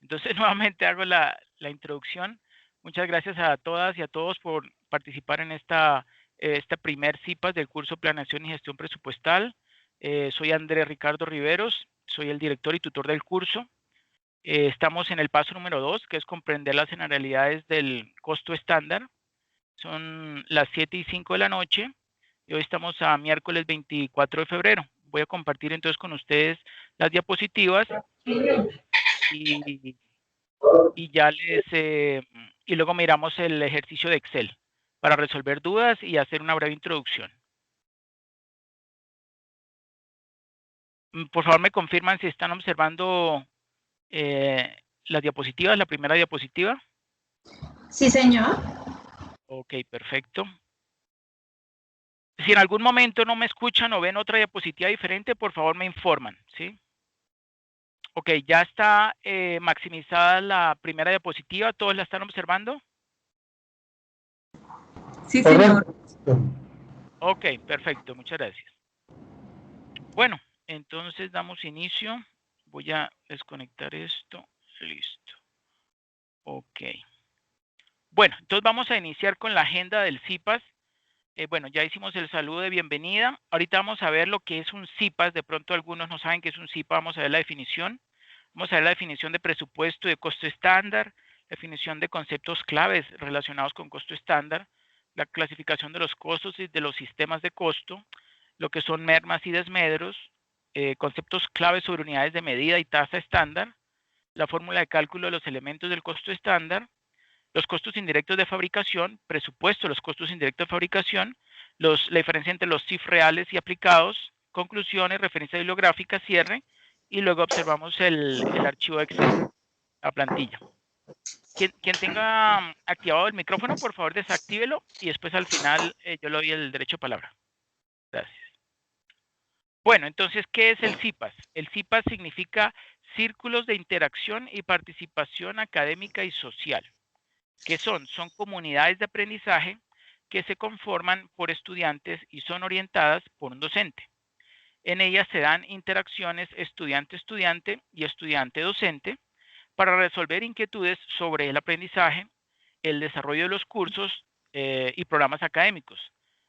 Entonces, nuevamente hago la introducción. Muchas gracias a todas y a todos por participar en esta primer CIPAS del curso Planeación y Gestión Presupuestal. Soy Andrés Ricardo Riveros, soy el director y tutor del curso. Estamos en el paso número 2, que es comprender las generalidades del costo estándar. Son las 7:05 de la noche y hoy estamos a miércoles 24 de febrero. Voy a compartir entonces con ustedes las diapositivas y ya y luego miramos el ejercicio de Excel para resolver dudas y hacer una breve introducción. Por favor, me confirman si están observando las diapositivas, la primera diapositiva. Sí, señor. Ok, perfecto. Si en algún momento no me escuchan o ven otra diapositiva diferente, por favor me informan, ¿sí? Ok, ya está maximizada la primera diapositiva. ¿Todos la están observando? Sí, señor. Ok, perfecto. Muchas gracias. Bueno, entonces damos inicio. Voy a desconectar esto. Listo. Ok. Bueno, entonces vamos a iniciar con la agenda del CIPAS. Bueno, ya hicimos el saludo de bienvenida. Ahorita vamos a ver lo que es un CIPAS. De pronto algunos no saben qué es un CIPAS. Vamos a ver la definición. Vamos a ver la definición de presupuesto y de costo estándar, definición de conceptos claves relacionados con costo estándar, la clasificación de los costos y de los sistemas de costo, lo que son mermas y desmedros, conceptos claves sobre unidades de medida y tasa estándar, la fórmula de cálculo de los elementos del costo estándar, los costos indirectos de fabricación, presupuesto de los costos indirectos de fabricación, la diferencia entre los CIF reales y aplicados, conclusiones, referencia bibliográfica, cierre, y luego observamos el archivo Excel, la plantilla. Quien tenga activado el micrófono, por favor desactívelo y después al final yo le doy el derecho de palabra. Gracias. Bueno, entonces, ¿qué es el CIPAS? El CIPAS significa Círculos de Interacción y Participación Académica y Social. ¿Qué son? Son comunidades de aprendizaje que se conforman por estudiantes y son orientadas por un docente. En ellas se dan interacciones estudiante-estudiante y estudiante-docente para resolver inquietudes sobre el aprendizaje, el desarrollo de los cursos y programas académicos,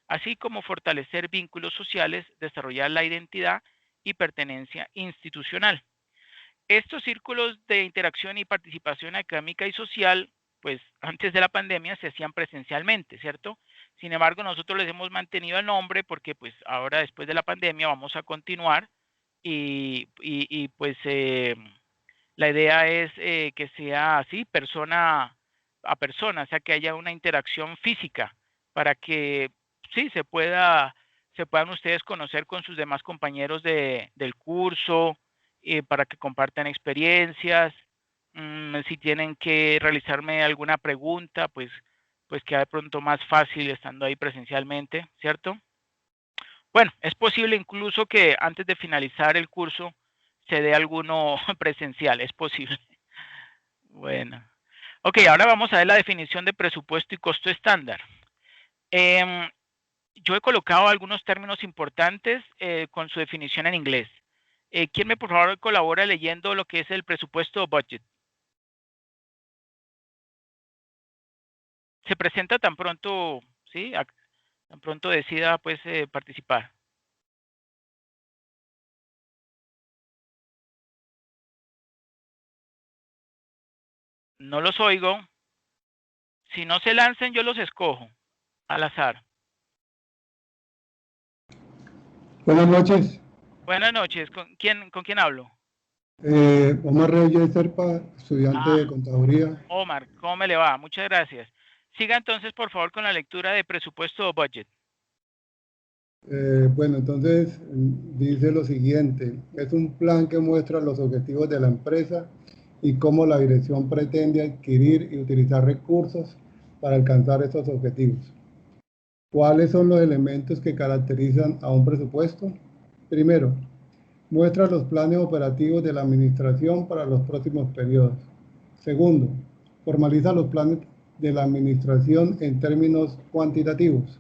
así como fortalecer vínculos sociales, desarrollar la identidad y pertenencia institucional. Estos círculos de interacción y participación académica y social, pues antes de la pandemia se hacían presencialmente, ¿cierto? Sin embargo, nosotros les hemos mantenido el nombre porque pues ahora después de la pandemia vamos a continuar y pues la idea es que sea así, persona a persona, o sea, que haya una interacción física para que sí se puedan ustedes conocer con sus demás compañeros del curso, para que compartan experiencias. Si tienen que realizarme alguna pregunta, pues queda de pronto más fácil estando ahí presencialmente, ¿cierto? Bueno, es posible incluso que antes de finalizar el curso se dé alguno presencial, es posible. Bueno, ok, ahora vamos a ver la definición de presupuesto y costo estándar. Yo he colocado algunos términos importantes con su definición en inglés. ¿Quién me por favor colabora leyendo lo que es el presupuesto o budget? Se presenta tan pronto, ¿sí? Tan pronto decida pues participar. No los oigo. Si no se lancen, yo los escojo al azar. Buenas noches. Buenas noches. ¿Con quién hablo? Omar Reyes Serpa, estudiante de Contaduría. Omar, ¿cómo me le va? Muchas gracias. Siga entonces, por favor, con la lectura de presupuesto o budget. Bueno, entonces dice lo siguiente: es un plan que muestra los objetivos de la empresa y cómo la dirección pretende adquirir y utilizar recursos para alcanzar estos objetivos. ¿Cuáles son los elementos que caracterizan a un presupuesto? Primero, muestra los planes operativos de la administración para los próximos periodos. Segundo, formaliza los planes de la administración en términos cuantitativos.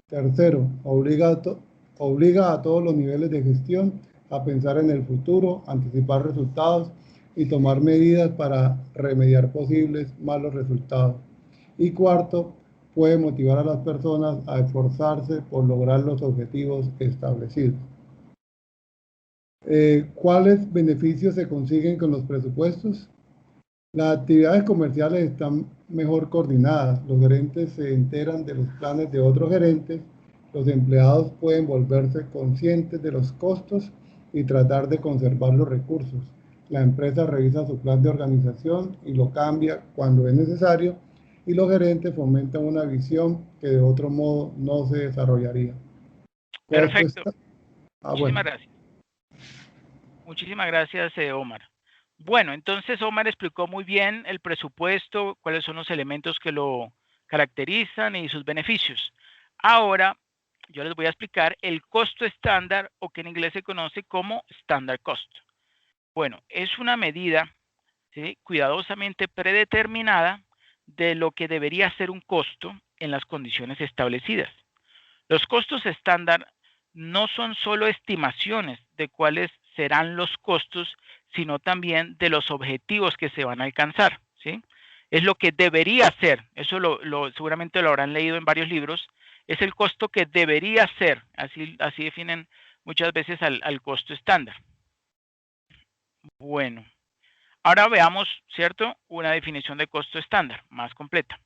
Tercero, obliga a todos los niveles de gestión a pensar en el futuro, anticipar resultados y tomar medidas para remediar posibles malos resultados. Y cuarto, puede motivar a las personas a esforzarse por lograr los objetivos establecidos. ¿Cuáles beneficios se consiguen con los presupuestos? Las actividades comerciales están mejor coordinadas, los gerentes se enteran de los planes de otros gerentes, los empleados pueden volverse conscientes de los costos y tratar de conservar los recursos. La empresa revisa su plan de organización y lo cambia cuando es necesario, y los gerentes fomentan una visión que de otro modo no se desarrollaría. Perfecto. Bueno. Muchísimas gracias. Muchísimas gracias, Omar. Bueno, entonces Omar explicó muy bien el presupuesto, cuáles son los elementos que lo caracterizan y sus beneficios. Ahora, yo les voy a explicar el costo estándar, o que en inglés se conoce como standard cost. Bueno, es una medida, ¿sí?, cuidadosamente predeterminada de lo que debería ser un costo en las condiciones establecidas. Los costos estándar no son solo estimaciones de cuáles serán los costos, sino también de los objetivos que se van a alcanzar, ¿sí? Es lo que debería ser, eso seguramente lo habrán leído en varios libros, es el costo que debería ser, así definen muchas veces al costo estándar. Bueno, ahora veamos, ¿cierto?, una definición de costo estándar más completa.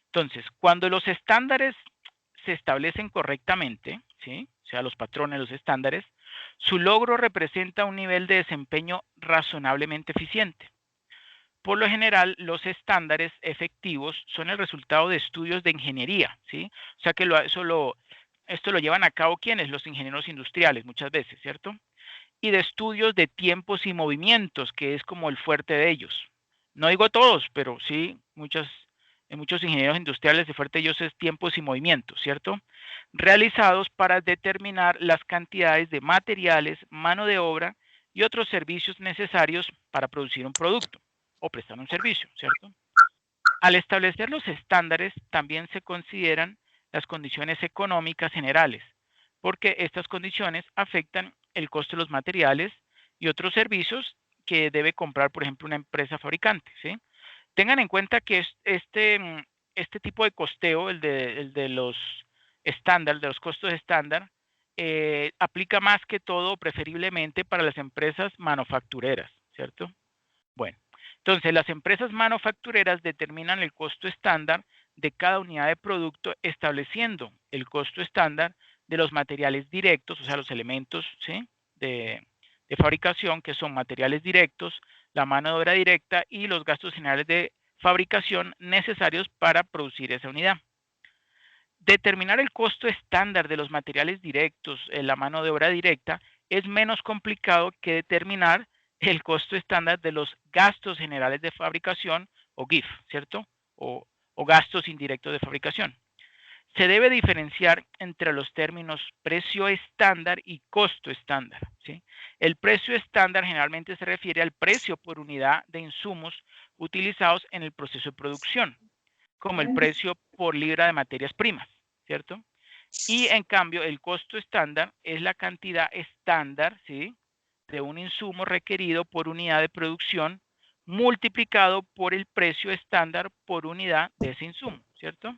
Entonces, cuando los estándares se establecen correctamente, ¿sí?, o sea, los patrones, los estándares, su logro representa un nivel de desempeño razonablemente eficiente. Por lo general, los estándares efectivos son el resultado de estudios de ingeniería, ¿sí? O sea que esto lo llevan a cabo ¿quiénes? Los ingenieros industriales muchas veces, ¿cierto? Y de estudios de tiempos y movimientos, que es como el fuerte de ellos. No digo todos, pero sí muchos ingenieros industriales, el fuerte de ellos es tiempos y movimientos, ¿cierto? Realizados para determinar las cantidades de materiales, mano de obra y otros servicios necesarios para producir un producto o prestar un servicio, ¿cierto? Al establecer los estándares, también se consideran las condiciones económicas generales, porque estas condiciones afectan el costo de los materiales y otros servicios que debe comprar, por ejemplo, una empresa fabricante, ¿sí? Tengan en cuenta que este tipo de costeo, el de los estándar, de los costos estándar, aplica más que todo, preferiblemente, para las empresas manufactureras, ¿cierto? Bueno, entonces las empresas manufactureras determinan el costo estándar de cada unidad de producto, estableciendo el costo estándar de los materiales directos, o sea, los elementos, ¿sí?, de fabricación, que son materiales directos, la mano de obra directa y los gastos generales de fabricación necesarios para producir esa unidad. Determinar el costo estándar de los materiales directos, la mano de obra directa, es menos complicado que determinar el costo estándar de los gastos generales de fabricación, o GIF, ¿cierto? O gastos indirectos de fabricación. Se debe diferenciar entre los términos precio estándar y costo estándar, ¿sí? El precio estándar generalmente se refiere al precio por unidad de insumos utilizados en el proceso de producción, como el precio por libra de materias primas, ¿cierto? Y en cambio, el costo estándar es la cantidad estándar, ¿sí?, de un insumo requerido por unidad de producción multiplicado por el precio estándar por unidad de ese insumo, ¿cierto?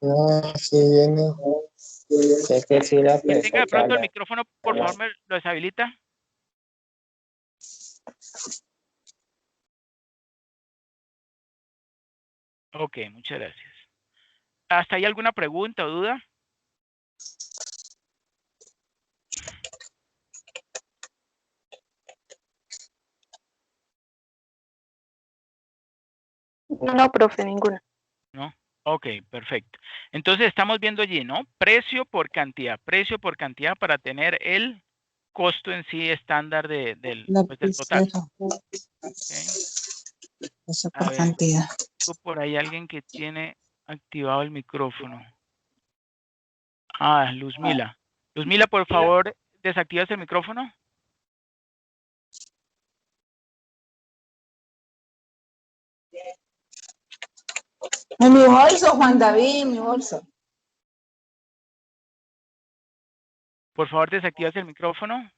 No, sí viene. Es que sí la Que tenga de pronto el presenta. micrófono, por favor, me lo deshabilita. Ok, muchas gracias. ¿Hasta ahí alguna pregunta o duda? No, profe, ninguna. ¿No? Ok, perfecto. Entonces estamos viendo allí, ¿no? Precio por cantidad para tener el costo en sí estándar del total. Okay. Eso A por ver, cantidad. tengo por ahí alguien que tiene activado el micrófono. Ah, Luzmila. Luzmila, por favor, ¿desactivas el micrófono? En mi bolso, Juan David, en mi bolso. Por favor, desactivas el micrófono.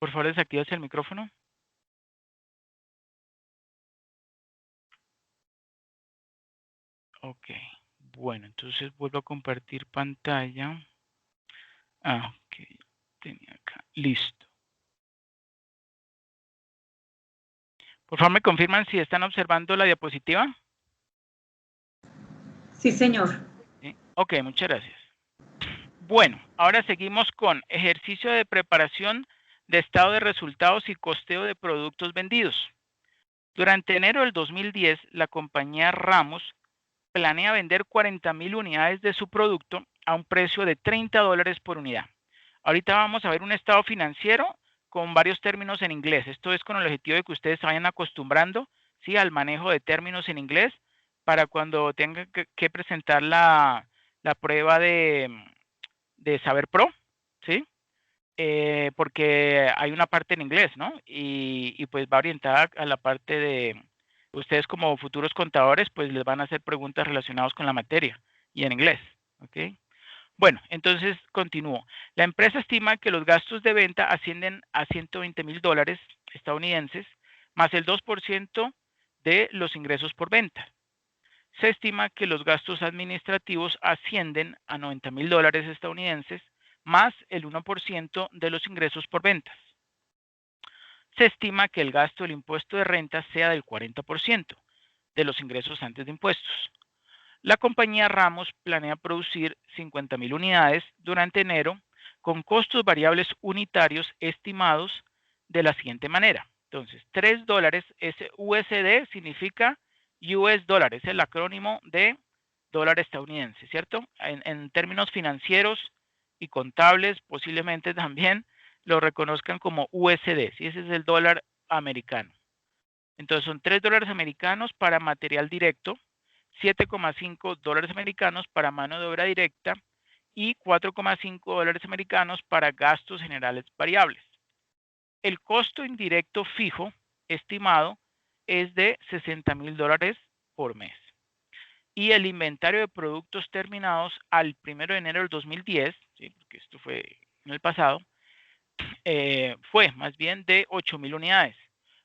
Por favor, desactivas el micrófono. Ok. Bueno, entonces vuelvo a compartir pantalla. Ah, ok. Tenía acá. Listo. Por favor, me confirman si están observando la diapositiva. Sí, señor. ¿Sí? Ok, muchas gracias. Bueno, ahora seguimos con ejercicio de preparación de estado de resultados y costeo de productos vendidos. Durante enero del 2010, la compañía Ramos planea vender 40,000 unidades de su producto a un precio de $30 por unidad. Ahorita vamos a ver un estado financiero con varios términos en inglés. Esto es con el objetivo de que ustedes se vayan acostumbrando, ¿sí?, al manejo de términos en inglés para cuando tengan que presentar la prueba de Saber Pro, ¿sí? Porque hay una parte en inglés, ¿no? Y pues va orientada a la parte de ustedes como futuros contadores, pues les van a hacer preguntas relacionadas con la materia y en inglés, ¿ok? Bueno, entonces continúo. La empresa estima que los gastos de venta ascienden a $120,000 estadounidenses, más el 2% de los ingresos por venta. Se estima que los gastos administrativos ascienden a $90,000 estadounidenses, más el 1% de los ingresos por ventas. Se estima que el gasto del impuesto de renta sea del 40% de los ingresos antes de impuestos. La compañía Ramos planea producir 50,000 unidades durante enero con costos variables unitarios estimados de la siguiente manera. Entonces, $3 USD significa US dólar, es el acrónimo de dólar estadounidense, ¿cierto? En términos financieros y contables, posiblemente también lo reconozcan como USD, ¿sí? Ese es el dólar americano. Entonces, son $3 americanos para material directo, $7,5 americanos para mano de obra directa y $4,5 americanos para gastos generales variables. El costo indirecto fijo estimado es de $60,000 por mes. Y el inventario de productos terminados al 1 de enero del 2010, ¿sí?, porque esto fue en el pasado, fue más bien de 8,000 unidades,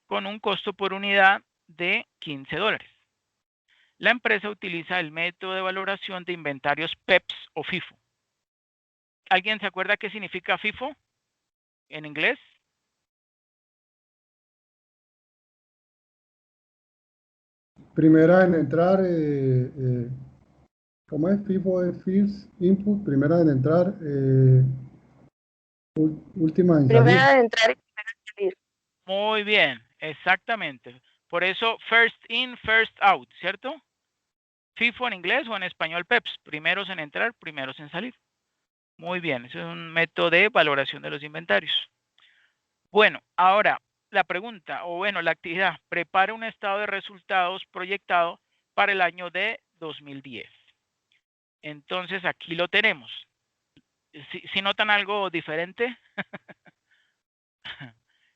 con un costo por unidad de $15. La empresa utiliza el método de valoración de inventarios PEPS o FIFO. ¿Alguien se acuerda qué significa FIFO en inglés? Primera en entrar, ¿cómo es? FIFO es First Input, primera en entrar, última en salir. Primera de entrar y primera de salir. Muy bien, exactamente. Por eso, first in, first out, ¿cierto? FIFO en inglés o en español PEPS, primeros en entrar, primeros en salir. Muy bien, eso es un método de valoración de los inventarios. Bueno, ahora la pregunta, o bueno, la actividad, prepara un estado de resultados proyectado para el año de 2010. Entonces, aquí lo tenemos. ¿Sí notan algo diferente?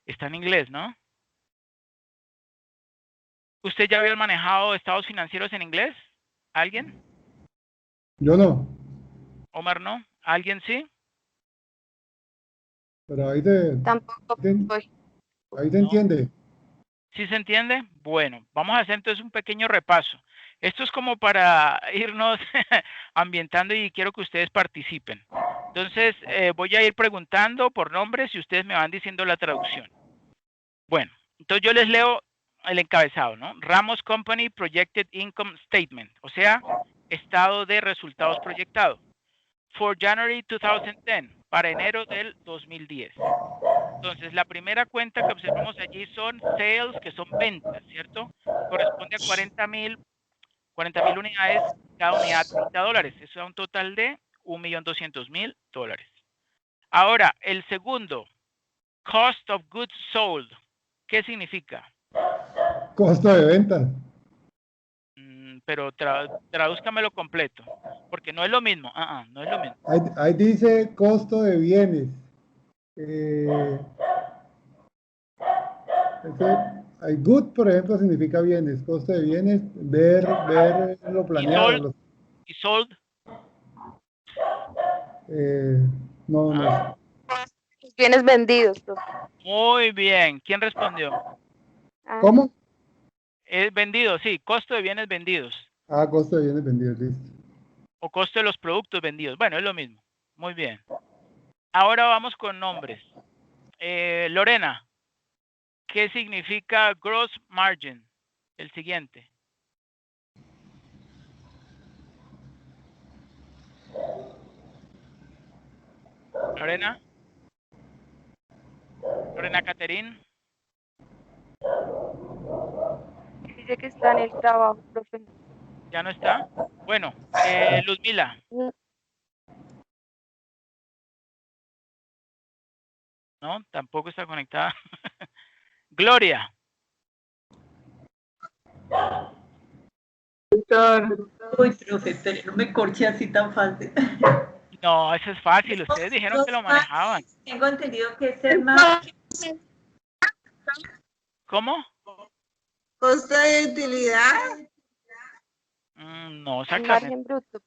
Está en inglés, ¿no? ¿Usted ya había manejado estados financieros en inglés? ¿Alguien? Yo no, Omar, ¿no? ¿Alguien sí? pero ahí te, Tampoco te- voy. ahí te ¿No? entiende. ¿Sí se entiende? Bueno, vamos a hacer entonces un pequeño repaso. Esto es como para irnos ambientando y quiero que ustedes participen. Entonces, voy a ir preguntando por nombres y ustedes me van diciendo la traducción. Bueno, entonces yo les leo el encabezado, ¿no? Ramos Company Projected Income Statement, o sea, estado de resultados proyectado. For January 2010, para enero del 2010. Entonces, la primera cuenta que observamos allí son sales, que son ventas, ¿cierto? Corresponde a 40,000 unidades, cada unidad $30. Eso da un total de $1,200,000. Ahora, el segundo, cost of goods sold. ¿Qué significa? Costo de ventas. Pero tradúzcamelo completo, porque no es lo mismo. No es lo mismo. Ahí dice costo de bienes. Hay good, por ejemplo, significa bienes. Costo de bienes, ver lo planeado. ¿Y sold? No, no. Los bienes vendidos, profe. Muy bien. ¿Quién respondió? Ah, ¿Cómo? Es vendido, sí. Costo de bienes vendidos. Ah, costo de bienes vendidos, listo. O costo de los productos vendidos. Bueno, es lo mismo. Muy bien. Ahora vamos con nombres. Lorena, ¿qué significa gross margin? El siguiente. Lorena. Lorena Caterín. dice que está en el trabajo, profe. ¿Ya no está? Bueno, Luzmila. No, tampoco está conectada. Gloria. Uy, profe, pero no me corche así tan fácil. No, eso es fácil. Ustedes dijeron que lo manejaban. Tengo entendido que es ser más. ¿Cómo? Costo de utilidad. No, exactamente. Margen bruto.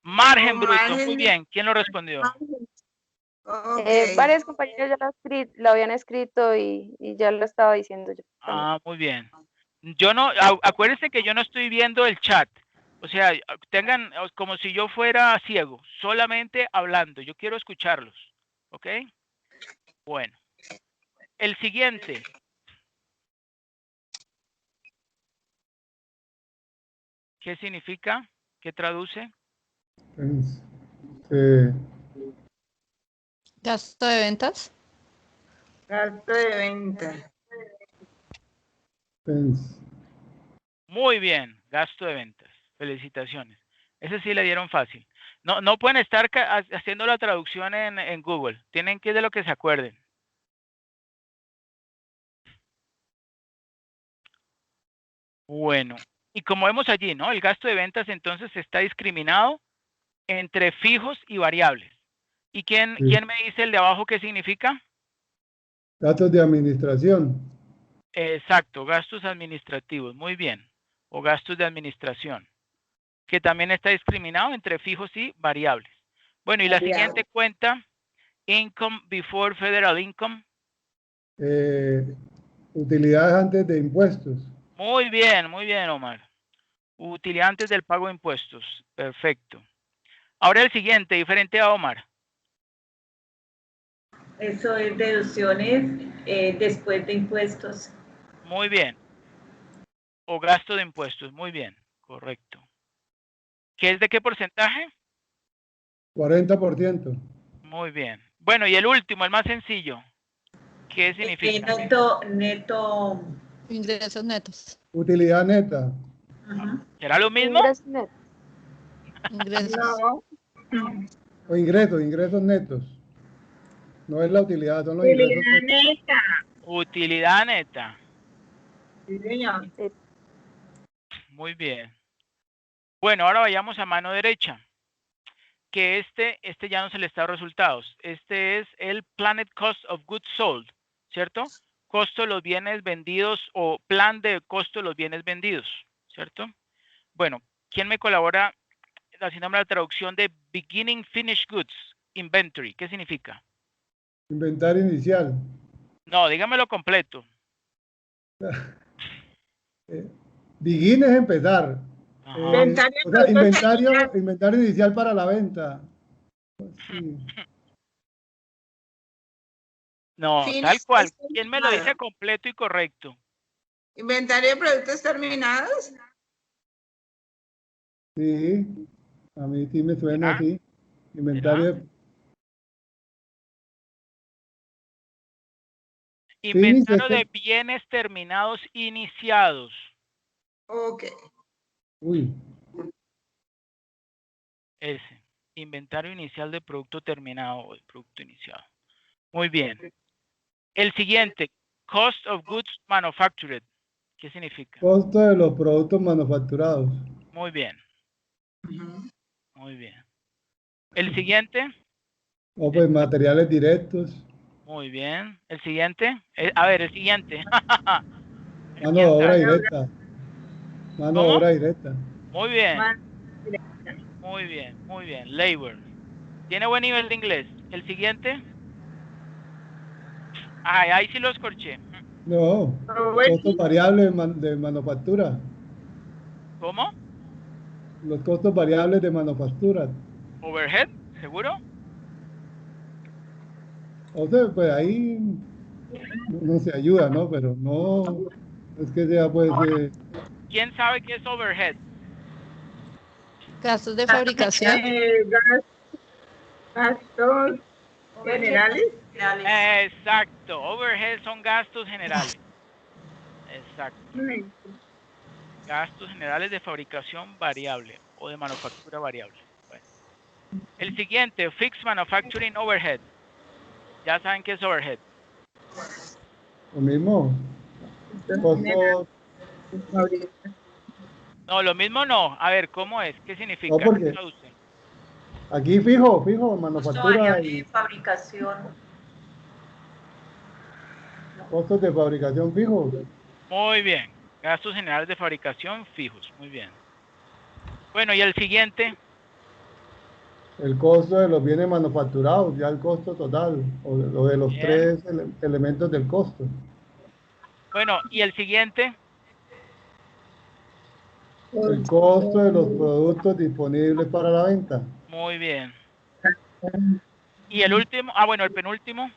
Margen bruto. Margen. Muy bien. ¿Quién lo respondió? Ok. Varios compañeros ya lo habían escrito y ya lo estaba diciendo yo. también. Ah, muy bien. Yo no, acuérdense que yo no estoy viendo el chat. O sea, tengan como si yo fuera ciego, solamente hablando. Yo quiero escucharlos. ¿Ok? Bueno. El siguiente. ¿Qué significa? ¿Qué traduce? Pues, Gasto de ventas. Gasto de venta. pues, Muy bien, gasto de ventas. Felicitaciones. Ese sí le dieron fácil. No pueden estar haciendo la traducción en Google. Tienen que ir de lo que se acuerden. Bueno, y como vemos allí, ¿no? El gasto de ventas entonces está discriminado entre fijos y variables. ¿Y quién me dice el de abajo qué significa? gastos de administración. Exacto, gastos administrativos. Muy bien. O gastos de administración. Que también está discriminado entre fijos y variables. Bueno, y la siguiente cuenta, income before federal income. Utilidades antes de impuestos. Muy bien, Omar. Utilidad antes del pago de impuestos. Perfecto. Ahora el siguiente, diferente a Omar. Eso es deducciones después de impuestos. Muy bien. O gasto de impuestos. Muy bien. Correcto. ¿Qué es de qué porcentaje? 40%. Muy bien. Bueno, y el último, el más sencillo. ¿Qué significa? Neto. Ingresos netos. Utilidad neta. ¿Será lo mismo? Ingresos netos. Ingresos. No. O ingresos netos. No es la utilidad, son los ingresos netos. Neta. Utilidad neta. Sí, señor. Muy bien. Bueno, ahora vayamos a mano derecha. Que este ya no se le está resultados. Este es el Planet Cost of Goods Sold, ¿cierto? Costo de los bienes vendidos o plan de costo de los bienes vendidos, ¿cierto? Bueno, ¿quién me colabora haciéndome la traducción de Beginning Finished Goods Inventory? ¿Qué significa? Inventario inicial. No, dígamelo completo. Begin es empezar. Ajá. O sea, inventario inicial para la venta. Sí. No, Finish tal cual. es ¿Quién me lo terminado. dice completo y correcto? Inventario de productos terminados. Sí, a mí sí me suena ¿Será? así. Inventario. Inventario Finish de bienes terminados iniciados. Ok. Uy, Ese. Inventario inicial de producto terminado o de producto iniciado. Muy bien. El siguiente. Cost of goods manufactured. ¿Qué significa? costo de los productos manufacturados. Muy bien. Muy bien. El siguiente. O pues materiales directos. Muy bien. El siguiente. A ver, el siguiente. Mano de obra directa. Mano de ¿Cómo? obra directa. Muy bien. Muy bien. Muy bien. Labor. ¿Tiene buen nivel de inglés? El siguiente. Ay, ahí sí los corché. No, costos variables de manufactura. ¿Cómo? Los costos variables de manufactura. ¿Overhead? ¿Seguro? O sea, pues ahí no se ayuda, ¿no? Pero no es que sea, pues, ¿Quién sabe qué es overhead? Gastos de fabricación. Gastos generales. Exacto. Overhead son gastos generales. Exacto. Gastos generales de fabricación variable o de manufactura variable. Bueno. El siguiente, Fixed Manufacturing Overhead. Ya saben qué es overhead. lo mismo. Costos, No, lo mismo no. A ver, ¿cómo es? ¿Qué no, significa? ¿Qué porque traduce? aquí fijo, Costo manufactura variable y de fabricación. costos de fabricación fijos. Muy bien. Gastos generales de fabricación fijos. Muy bien. Bueno, y el siguiente. El costo de los bienes manufacturados, ya el costo total, o de los Bien. tres elementos del costo. Bueno, y el siguiente. El costo de los productos disponibles para la venta. Muy bien. Y el último. Bueno, el penúltimo.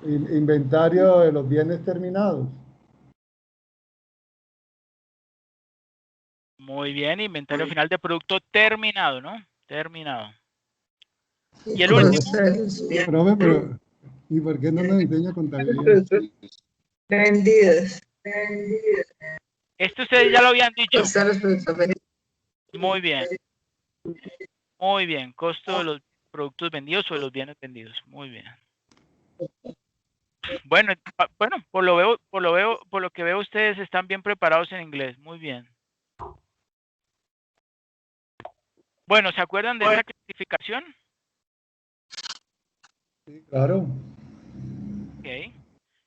Inventario de los bienes terminados. Muy bien. Inventario final de producto terminado, ¿no? Terminado. Y el último. Profe, pero ¿y por qué no nos enseña contabilidad? Vendidos. Este ustedes ya lo habían dicho. Muy bien. Muy bien. Costo de los productos vendidos o de los bienes vendidos. Muy bien. Bueno, por lo que veo, ustedes están bien preparados en inglés. Muy bien. Bueno, ¿se acuerdan de esta clasificación? Sí, claro. Ok.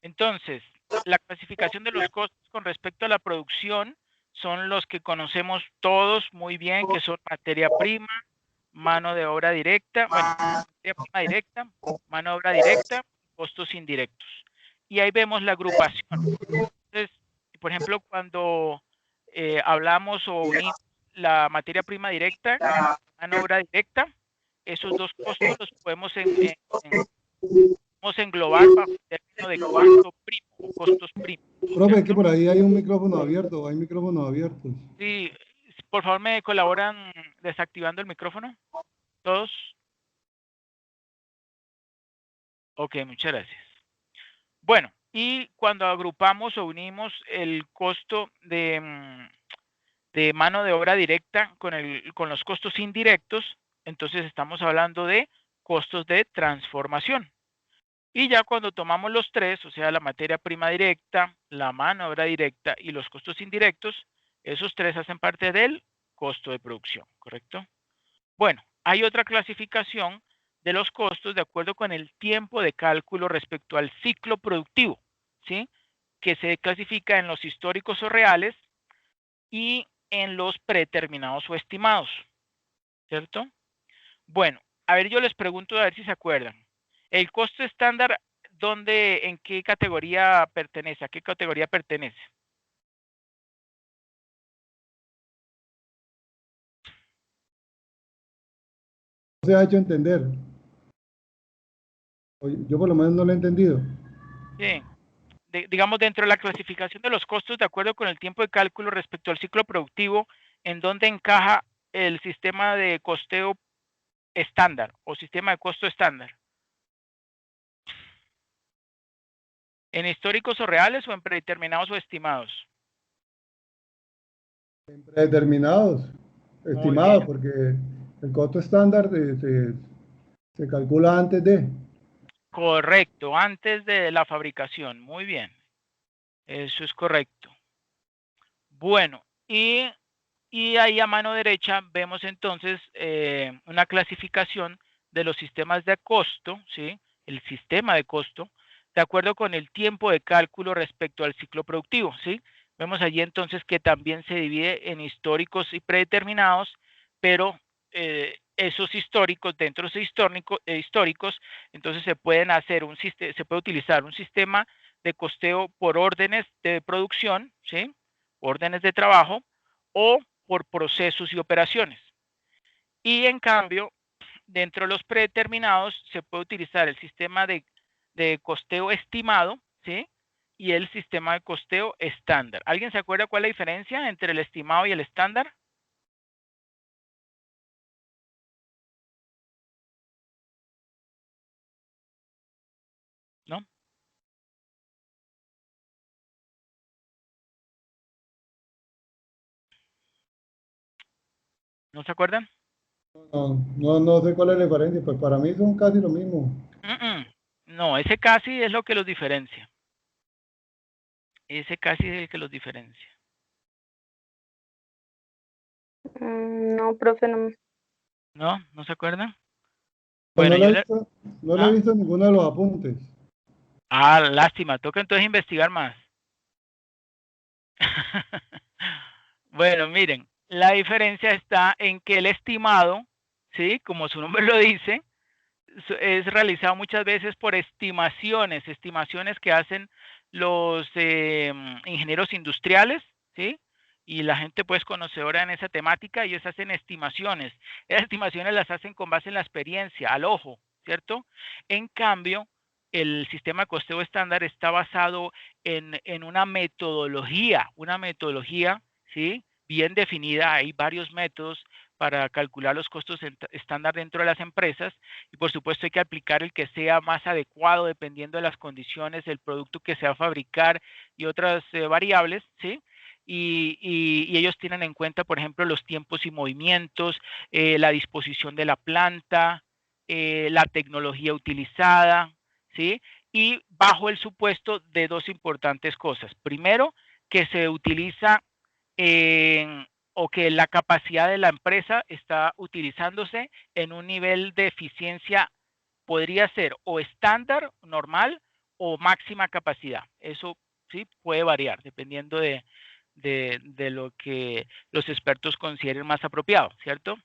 Entonces, la clasificación de los costos con respecto a la producción son los que conocemos todos muy bien, que son materia prima, mano de obra directa, bueno, materia prima directa, mano de obra directa, costos indirectos. Y ahí vemos la agrupación. Entonces, por ejemplo, cuando hablamos o unimos la materia prima directa con la mano de obra directa, esos dos costos los podemos englobar bajo el término de costo primo o costos primos. Profe, es que ¿Cierto? por ahí hay un micrófono abierto, hay micrófonos abiertos. Sí, por favor me colaboran desactivando el micrófono, todos. Ok, muchas gracias. Bueno, y cuando agrupamos o unimos el costo de mano de obra directa con los costos indirectos, entonces estamos hablando de costos de transformación. Y ya cuando tomamos los tres, o sea, la materia prima directa, la mano de obra directa y los costos indirectos, esos tres hacen parte del costo de producción, ¿correcto? Bueno, hay otra clasificación de los costos de acuerdo con el tiempo de cálculo respecto al ciclo productivo, ¿sí? Que se clasifica en los históricos o reales y en los predeterminados o estimados, ¿cierto? Bueno, a ver, yo les pregunto a ver si se acuerdan. El costo estándar, ¿en qué categoría pertenece? ¿A qué categoría pertenece? No se ha hecho entender. Yo por lo menos no lo he entendido. Sí. Digamos, dentro de la clasificación de los costos de acuerdo con el tiempo de cálculo respecto al ciclo productivo, ¿en dónde encaja el sistema de costeo estándar o sistema de costo estándar? ¿En históricos o reales o en predeterminados o estimados? Predeterminados, Muy bien. estimados, porque el costo estándar se calcula antes de. Correcto, antes de la fabricación. Muy bien. Eso es correcto. Bueno, y ahí a mano derecha vemos entonces una clasificación de los sistemas de costo, ¿sí? El sistema de costo, de acuerdo con el tiempo de cálculo respecto al ciclo productivo, ¿sí? Vemos allí entonces que también se divide en históricos y predeterminados, pero esos históricos, dentro de esos históricos, entonces se puede utilizar un sistema de costeo por órdenes de producción, ¿sí? Órdenes de trabajo o por procesos y operaciones. Y en cambio, dentro de los predeterminados se puede utilizar el sistema de costeo estimado, ¿sí? Y el sistema de costeo estándar. ¿Alguien se acuerda cuál es la diferencia entre el estimado y el estándar? ¿No? ¿No se acuerdan? No sé cuál es la diferencia, pues para mí son casi lo mismo. No, ese casi es lo que los diferencia. Ese casi es el que los diferencia. No, profe, no. ¿No? ¿No se acuerdan? Pues Bueno, no le he visto ninguno de los apuntes. Lástima. Toca entonces investigar más. Bueno, miren, la diferencia está en que el estimado, ¿sí? Como su nombre lo dice, es realizado muchas veces por estimaciones que hacen los ingenieros industriales, ¿sí? Y la gente pues conocedora en esa temática, ellos hacen estimaciones. Esas estimaciones las hacen con base en la experiencia, al ojo, ¿cierto? En cambio, el sistema de costeo estándar está basado en una metodología, ¿sí? Bien definida. Hay varios métodos para calcular los costos estándar dentro de las empresas y por supuesto hay que aplicar el que sea más adecuado dependiendo de las condiciones del producto que se va a fabricar y otras variables, ¿sí? Y ellos tienen en cuenta, por ejemplo, los tiempos y movimientos, la disposición de la planta, la tecnología utilizada, ¿sí? Y bajo el supuesto de dos importantes cosas. Primero, que se utiliza o que la capacidad de la empresa está utilizándose en un nivel de eficiencia, podría ser o estándar, normal, o máxima capacidad. Eso sí puede variar dependiendo de lo que los expertos consideren más apropiado, ¿cierto?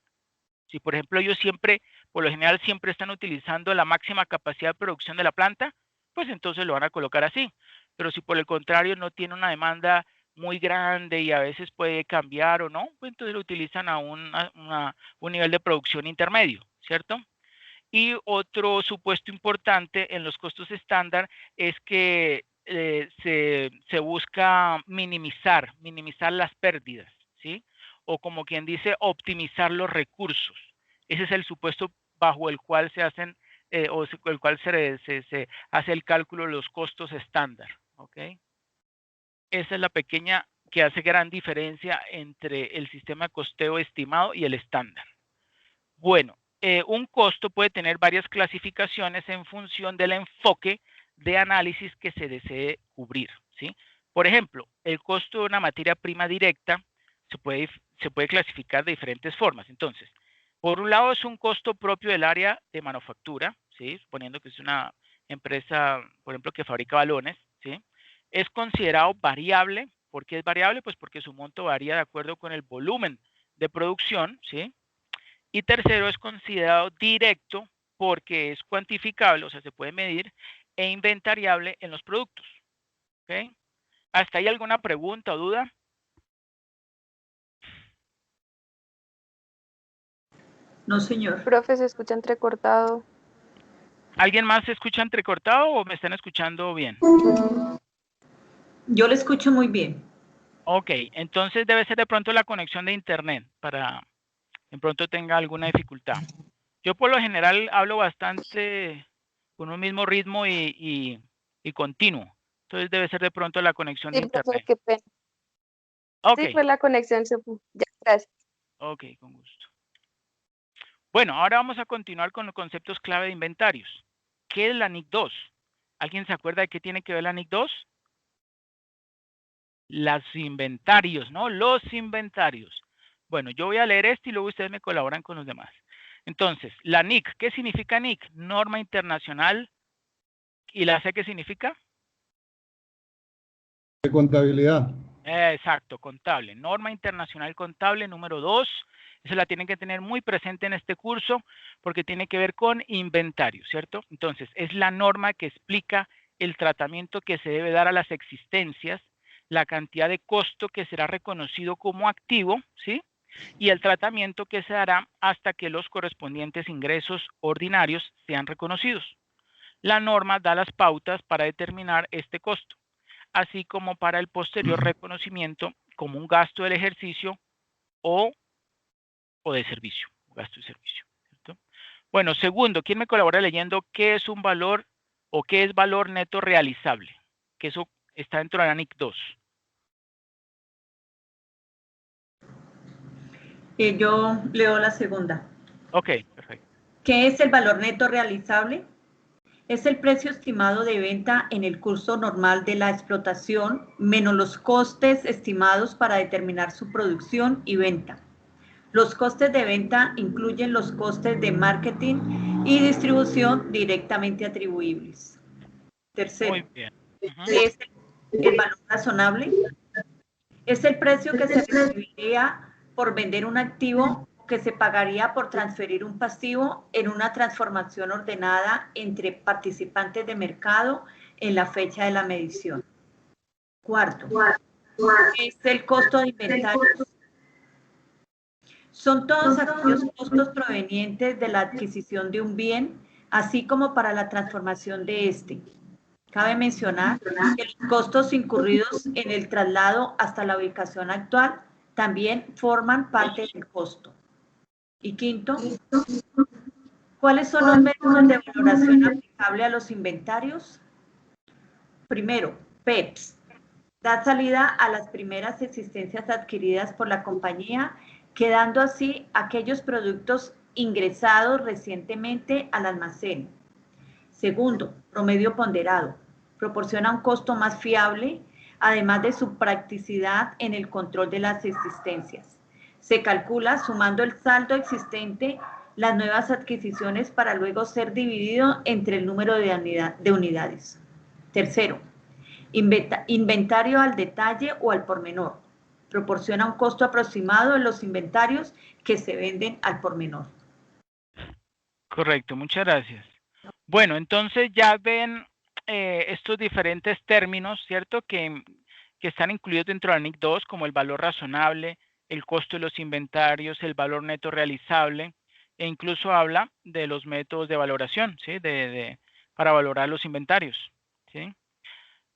Si, por ejemplo, ellos siempre, por lo general, siempre están utilizando la máxima capacidad de producción de la planta, pues entonces lo van a colocar así. Pero si por el contrario no tiene una demanda muy grande y a veces puede cambiar o no, pues entonces lo utilizan a un nivel de producción intermedio, ¿cierto? Y otro supuesto importante en los costos estándar es que se busca minimizar las pérdidas, ¿sí? O como quien dice, optimizar los recursos. Ese es el supuesto bajo el cual se hacen el cual se hace el cálculo de los costos estándar, ¿ok? Esa es la pequeña que hace gran diferencia entre el sistema de costeo estimado y el estándar. Bueno, un costo puede tener varias clasificaciones en función del enfoque de análisis que se desee cubrir, ¿sí? Por ejemplo, el costo de una materia prima directa se puede clasificar de diferentes formas. Entonces, por un lado es un costo propio del área de manufactura, ¿sí? Suponiendo que es una empresa, por ejemplo, que fabrica balones, ¿sí? Es considerado variable. ¿Por qué es variable? Pues porque su monto varía de acuerdo con el volumen de producción, ¿sí? Y tercero, es considerado directo porque es cuantificable, o sea, se puede medir e inventariable en los productos. ¿Ok? ¿Hasta ahí alguna pregunta o duda? No, señor. Profe, se escucha entrecortado. ¿Alguien más se escucha entrecortado o me están escuchando bien? Yo le escucho muy bien. Ok, entonces debe ser de pronto la conexión de internet para de pronto tenga alguna dificultad. Yo por lo general hablo bastante con un mismo ritmo y continuo. Entonces debe ser de pronto la conexión de Sí, profe, internet. qué pena. Ok, Sí, fue la conexión. Ya, gracias. ok, con gusto. Bueno, ahora vamos a continuar con los conceptos clave de inventarios. ¿Qué es la NIC 2? ¿Alguien se acuerda de qué tiene que ver la NIC 2? Los inventarios, ¿no? Los inventarios. Bueno, yo voy a leer esto y luego ustedes me colaboran con los demás. Entonces, la NIC, ¿qué significa NIC? Norma Internacional. ¿Y la C qué significa? De contabilidad. Exacto, contable. Norma Internacional Contable número 2. Eso la tienen que tener muy presente en este curso porque tiene que ver con inventario, ¿cierto? Entonces, es la norma que explica el tratamiento que se debe dar a las existencias, la cantidad de costo que será reconocido como activo, ¿sí? Y el tratamiento que se dará hasta que los correspondientes ingresos ordinarios sean reconocidos. La norma da las pautas para determinar este costo, así como para el posterior reconocimiento como un gasto del ejercicio o de servicio, gasto y servicio, ¿cierto? Bueno, segundo, ¿quién me colabora leyendo qué es un valor o qué es valor neto realizable? Que eso está dentro de la NIC 2. Yo leo la segunda. Ok, perfecto. ¿Qué es el valor neto realizable? Es el precio estimado de venta en el curso normal de la explotación menos los costes estimados para determinar su producción y venta. Los costes de venta incluyen los costes de marketing y distribución directamente atribuibles. Tercero, Muy bien. ¿qué es el valor razonable? Es el precio que se recibiría por vender un activo que se pagaría por transferir un pasivo en una transformación ordenada entre participantes de mercado en la fecha de la medición. Cuarto, ¿qué es el costo de inventarios? Son todos aquellos costos provenientes de la adquisición de un bien, así como para la transformación de este. Cabe mencionar que los costos incurridos en el traslado hasta la ubicación actual también forman parte del costo. Y quinto, ¿cuáles son los métodos de valoración aplicable a los inventarios? Primero, PEPS. Da salida a las primeras existencias adquiridas por la compañía, quedando así aquellos productos ingresados recientemente al almacén. Segundo, promedio ponderado. Proporciona un costo más fiable, además de su practicidad en el control de las existencias. Se calcula sumando el saldo existente las nuevas adquisiciones para luego ser dividido entre el número de unidades. Tercero, inventario al detalle o al por menor. Proporciona un costo aproximado de los inventarios que se venden al por menor. Correcto, muchas gracias. Bueno, entonces ya ven estos diferentes términos, ¿cierto? Que están incluidos dentro de la NIC 2, como el valor razonable, el costo de los inventarios, el valor neto realizable, e incluso habla de los métodos de valoración, ¿sí? Para valorar los inventarios, ¿sí?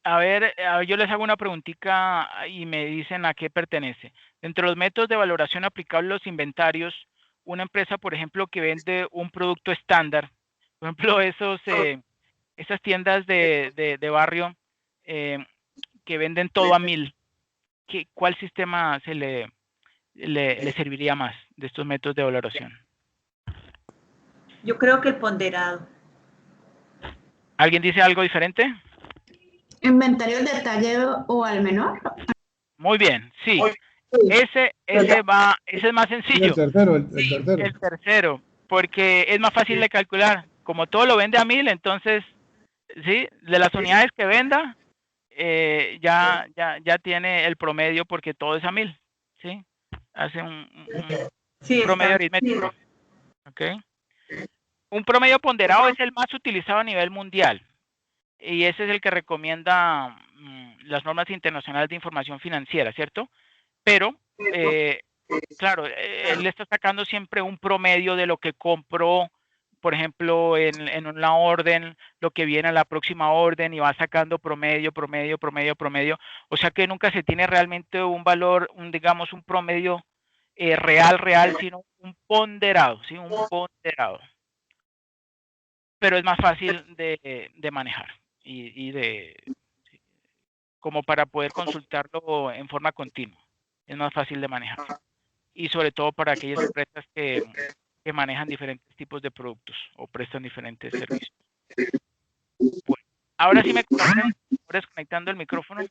A ver, yo les hago una preguntita y me dicen a qué pertenece. Dentro de los métodos de valoración aplicables a los inventarios, una empresa, por ejemplo, que vende un producto estándar, por ejemplo, esas tiendas de barrio que venden todo a 1000, ¿cuál sistema le serviría más de estos métodos de valoración? Yo creo que el ponderado. ¿Alguien dice algo diferente? Inventario al detalle o al menor. Muy bien, sí. Ese es más sencillo. El tercero, porque es más fácil de calcular. Como todo lo vende a 1000, entonces, sí, de las unidades que venda, ya tiene el promedio porque todo es a 1000, ¿sí? Hace un promedio aritmético. ¿Ok? Un promedio ponderado es el más utilizado a nivel mundial y ese es el que recomienda las normas internacionales de información financiera, ¿cierto? Pero, claro, él está sacando siempre un promedio de lo que compró, por ejemplo, en una orden, lo que viene a la próxima orden y va sacando promedio. O sea que nunca se tiene realmente un valor, digamos, un promedio real, sino un ponderado, ¿sí? Un ponderado. Pero es más fácil de manejar y como para poder consultarlo en forma continua. Es más fácil de manejar. Y sobre todo para aquellas empresas que manejan diferentes tipos de productos o prestan diferentes servicios. Bueno, ahora sí me colaboran, desconectando el micrófono.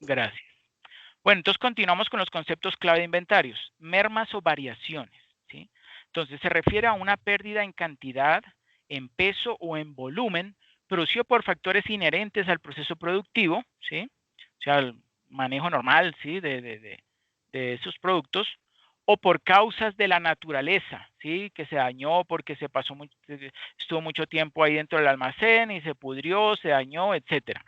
Gracias. Bueno, entonces continuamos con los conceptos clave de inventarios. Mermas o variaciones, ¿sí? Entonces se refiere a una pérdida en cantidad, en peso o en volumen producido por factores inherentes al proceso productivo, ¿sí? O sea, el manejo normal, ¿sí? De esos productos, o por causas de la naturaleza, ¿sí? Que se dañó porque se pasó estuvo mucho tiempo ahí dentro del almacén y se pudrió, se dañó, etcétera.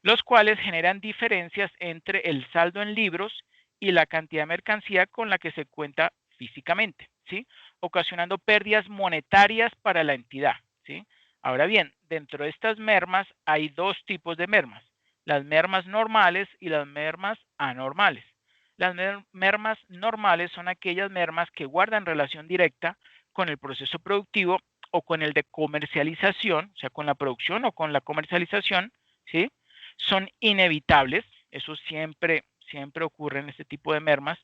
Los cuales generan diferencias entre el saldo en libros y la cantidad de mercancía con la que se cuenta físicamente, ¿sí? Ocasionando pérdidas monetarias para la entidad, ¿sí? Ahora bien, dentro de estas mermas hay dos tipos de mermas, las mermas normales y las mermas anormales. Las mermas normales son aquellas mermas que guardan relación directa con el proceso productivo o con el de comercialización, o sea, con la producción o con la comercialización, ¿sí? Son inevitables, eso siempre ocurre en este tipo de mermas,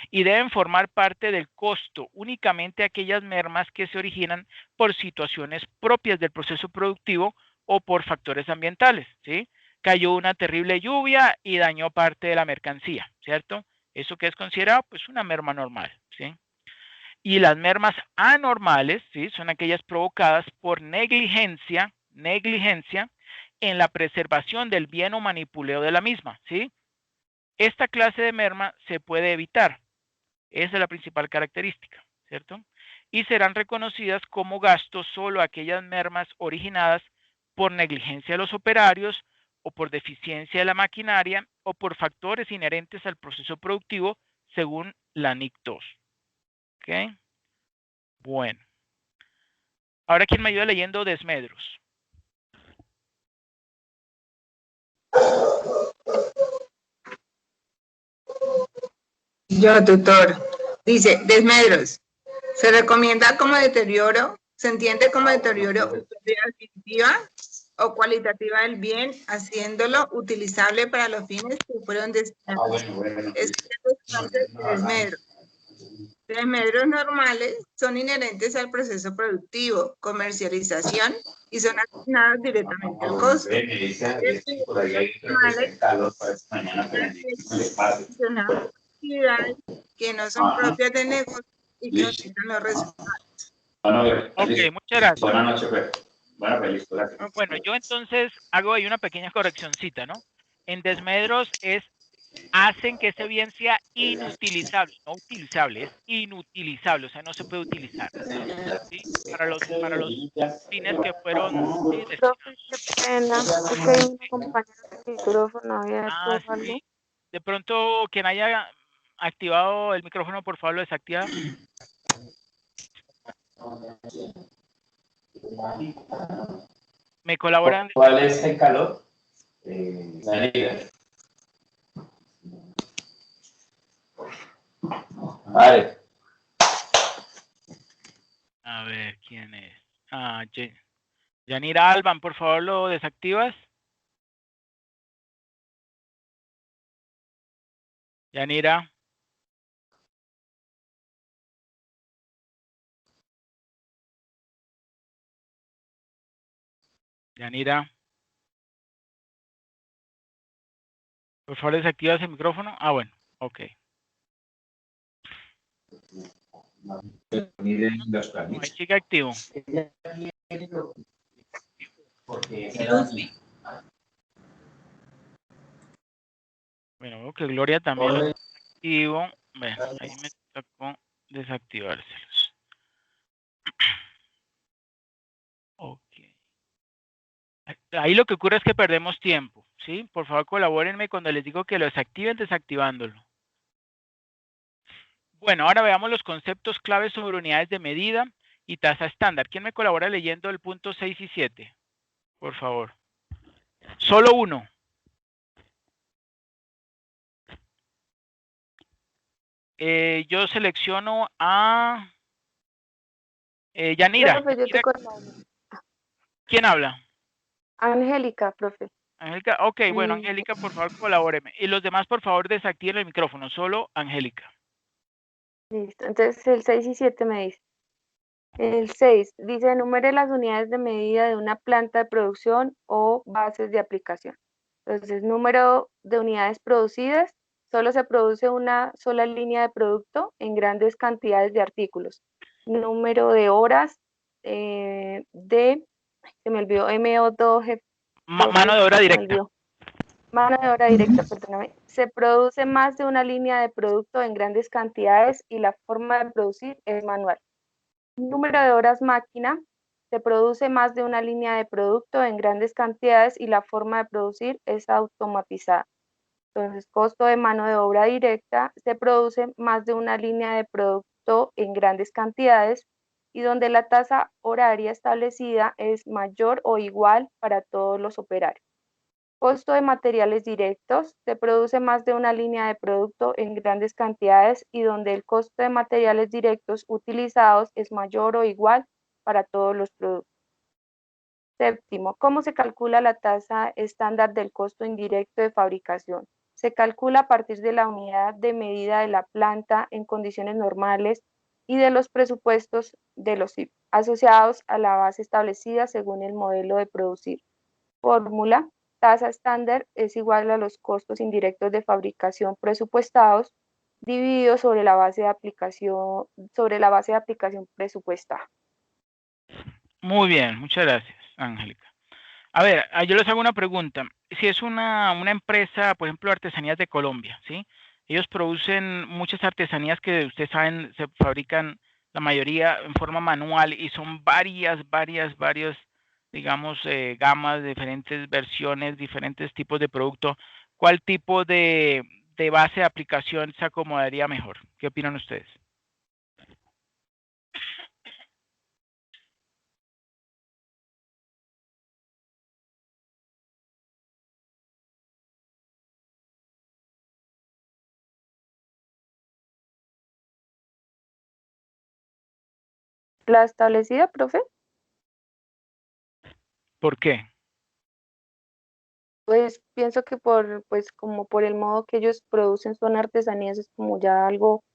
y deben formar parte del costo, únicamente aquellas mermas que se originan por situaciones propias del proceso productivo o por factores ambientales, ¿sí? Cayó una terrible lluvia y dañó parte de la mercancía, ¿cierto? Eso que es considerado pues una merma normal, ¿sí? Y las mermas anormales, ¿sí? Son aquellas provocadas por negligencia en la preservación del bien o manipuleo de la misma, ¿sí? Esta clase de merma se puede evitar. Esa es la principal característica, ¿cierto? Y serán reconocidas como gastos solo aquellas mermas originadas por negligencia de los operarios o por deficiencia de la maquinaria o por factores inherentes al proceso productivo según la NIC 2. ¿Ok? Bueno. Ahora, ¿quién me ayuda leyendo desmedros? Yo, tutor. Dice, desmedros. Se recomienda como deterioro, se entiende como deterioro pérdida adquisitiva o cualitativa del bien, haciéndolo utilizable para los fines que fueron destinados. Desmedros. Desmedros normales son inherentes al proceso productivo, comercialización y son asignados directamente al costo. Actividades que no son propias de negocio y que afectan los resultados. Ok, muchas gracias. Buenas noches, Fer. Buena película. Bueno, yo entonces hago ahí una pequeña correccioncita, ¿no? En desmedros hacen que ese bien sea inutilizable, no utilizable, es inutilizable, o sea, no se puede utilizar, ¿sí? Para los fines que fueron ¿sí? Profe, qué pena, es que hay un compañero de micrófono abierto o algo. Sí. De pronto, quien haya activado el micrófono, por favor, lo desactiva. ¿Me colaboran? ¿Cuál es el calor? La herida. Vale. A ver, ¿quién es? Ah, Yanira Alban, por favor, ¿lo desactivas? Yanira. Yanira. Por favor, desactivas el micrófono. Ah, bueno, ok. Ahí sigue activo. Bueno, veo que Gloria también lo tiene activo. Bueno, ahí me tocó desactivárselos. Ok. Ahí lo que ocurre es que perdemos tiempo, ¿sí? Por favor, colabórenme cuando les digo que lo desactiven, desactivándolo. Bueno, ahora veamos los conceptos claves sobre unidades de medida y tasa estándar. ¿Quién me colabora leyendo el punto 6 y 7? Por favor. Solo uno. Yo selecciono a Yanira. Profe, yo te colaboro. ¿Quién habla? Angélica, profe. Angélica, ok, bueno, Angélica, por favor, colabóreme. Y los demás, por favor, desactiven el micrófono. Solo Angélica. Listo. Entonces, el 6 y 7 me dice. El 6 dice, enumere las unidades de medida de una planta de producción o bases de aplicación. Entonces, número de unidades producidas, solo se produce una sola línea de producto en grandes cantidades de artículos. Número de horas se me olvidó, MO2, mano de obra directa. Mano de obra directa, perdóname, se produce más de una línea de producto en grandes cantidades y la forma de producir es manual. Número de horas máquina, se produce más de una línea de producto en grandes cantidades y la forma de producir es automatizada. Entonces, costo de mano de obra directa, se produce más de una línea de producto en grandes cantidades y donde la tasa horaria establecida es mayor o igual para todos los operarios. Costo de materiales directos, se produce más de una línea de producto en grandes cantidades y donde el costo de materiales directos utilizados es mayor o igual para todos los productos. Séptimo, ¿cómo se calcula la tasa estándar del costo indirecto de fabricación? Se calcula a partir de la unidad de medida de la planta en condiciones normales y de los presupuestos de los CIP, asociados a la base establecida según el modelo de producir. Fórmula, tasa estándar es igual a los costos indirectos de fabricación presupuestados dividido sobre la base de aplicación presupuestada. Muy bien, muchas gracias, Angélica. A ver, yo les hago una pregunta. Si es una empresa, por ejemplo, Artesanías de Colombia, ¿sí? Ellos producen muchas artesanías que ustedes saben se fabrican la mayoría en forma manual y son varias, digamos, gamas, diferentes versiones, diferentes tipos de producto. ¿Cuál tipo de base de aplicación se acomodaría mejor? ¿Qué opinan ustedes? ¿La establecida, profe? ¿Por qué? Pues pienso que como por el modo que ellos producen son artesanías, es como ya algo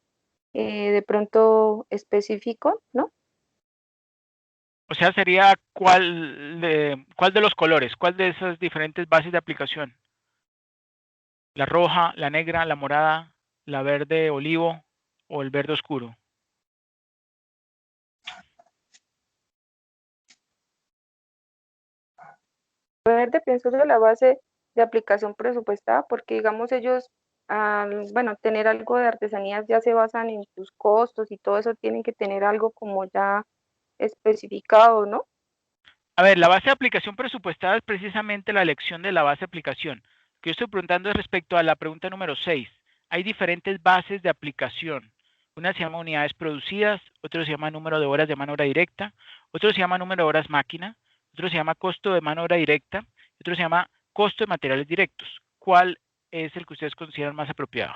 de pronto específico, ¿no? O sea, sería cuál de los colores, cuál de esas diferentes bases de aplicación. La roja, la negra, la morada, la verde olivo o el verde oscuro. Verde, pienso que la base de aplicación presupuestada, porque digamos ellos, bueno, tener algo de artesanías ya se basan en sus costos y todo eso, tienen que tener algo como ya especificado, ¿no? A ver, la base de aplicación presupuestada es precisamente la elección de la base de aplicación. Lo que yo estoy preguntando es respecto a la pregunta número 6. Hay diferentes bases de aplicación. Una se llama unidades producidas, otro se llama número de horas de mano de obra directa, otro se llama número de horas máquina, otro se llama costo de mano de obra directa, otro se llama costo de materiales directos. ¿Cuál es el que ustedes consideran más apropiado?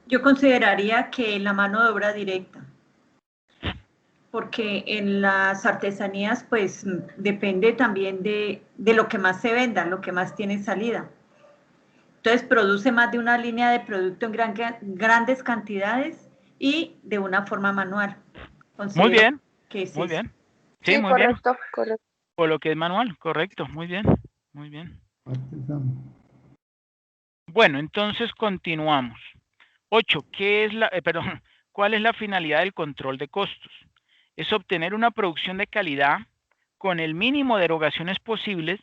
Yo consideraría que la mano de obra directa, porque en las artesanías pues depende también de lo que más se venda, lo que más tiene salida. Entonces produce más de una línea de producto en grandes cantidades y de una forma manual. Muy bien, que es muy eso. bien. Sí, Sí, muy bien. correcto. Por lo que es manual, correcto, muy bien, muy bien. Artesano. Bueno, entonces continuamos. 8. ¿Cuál es la finalidad del control de costos? Es obtener una producción de calidad con el mínimo de erogaciones posibles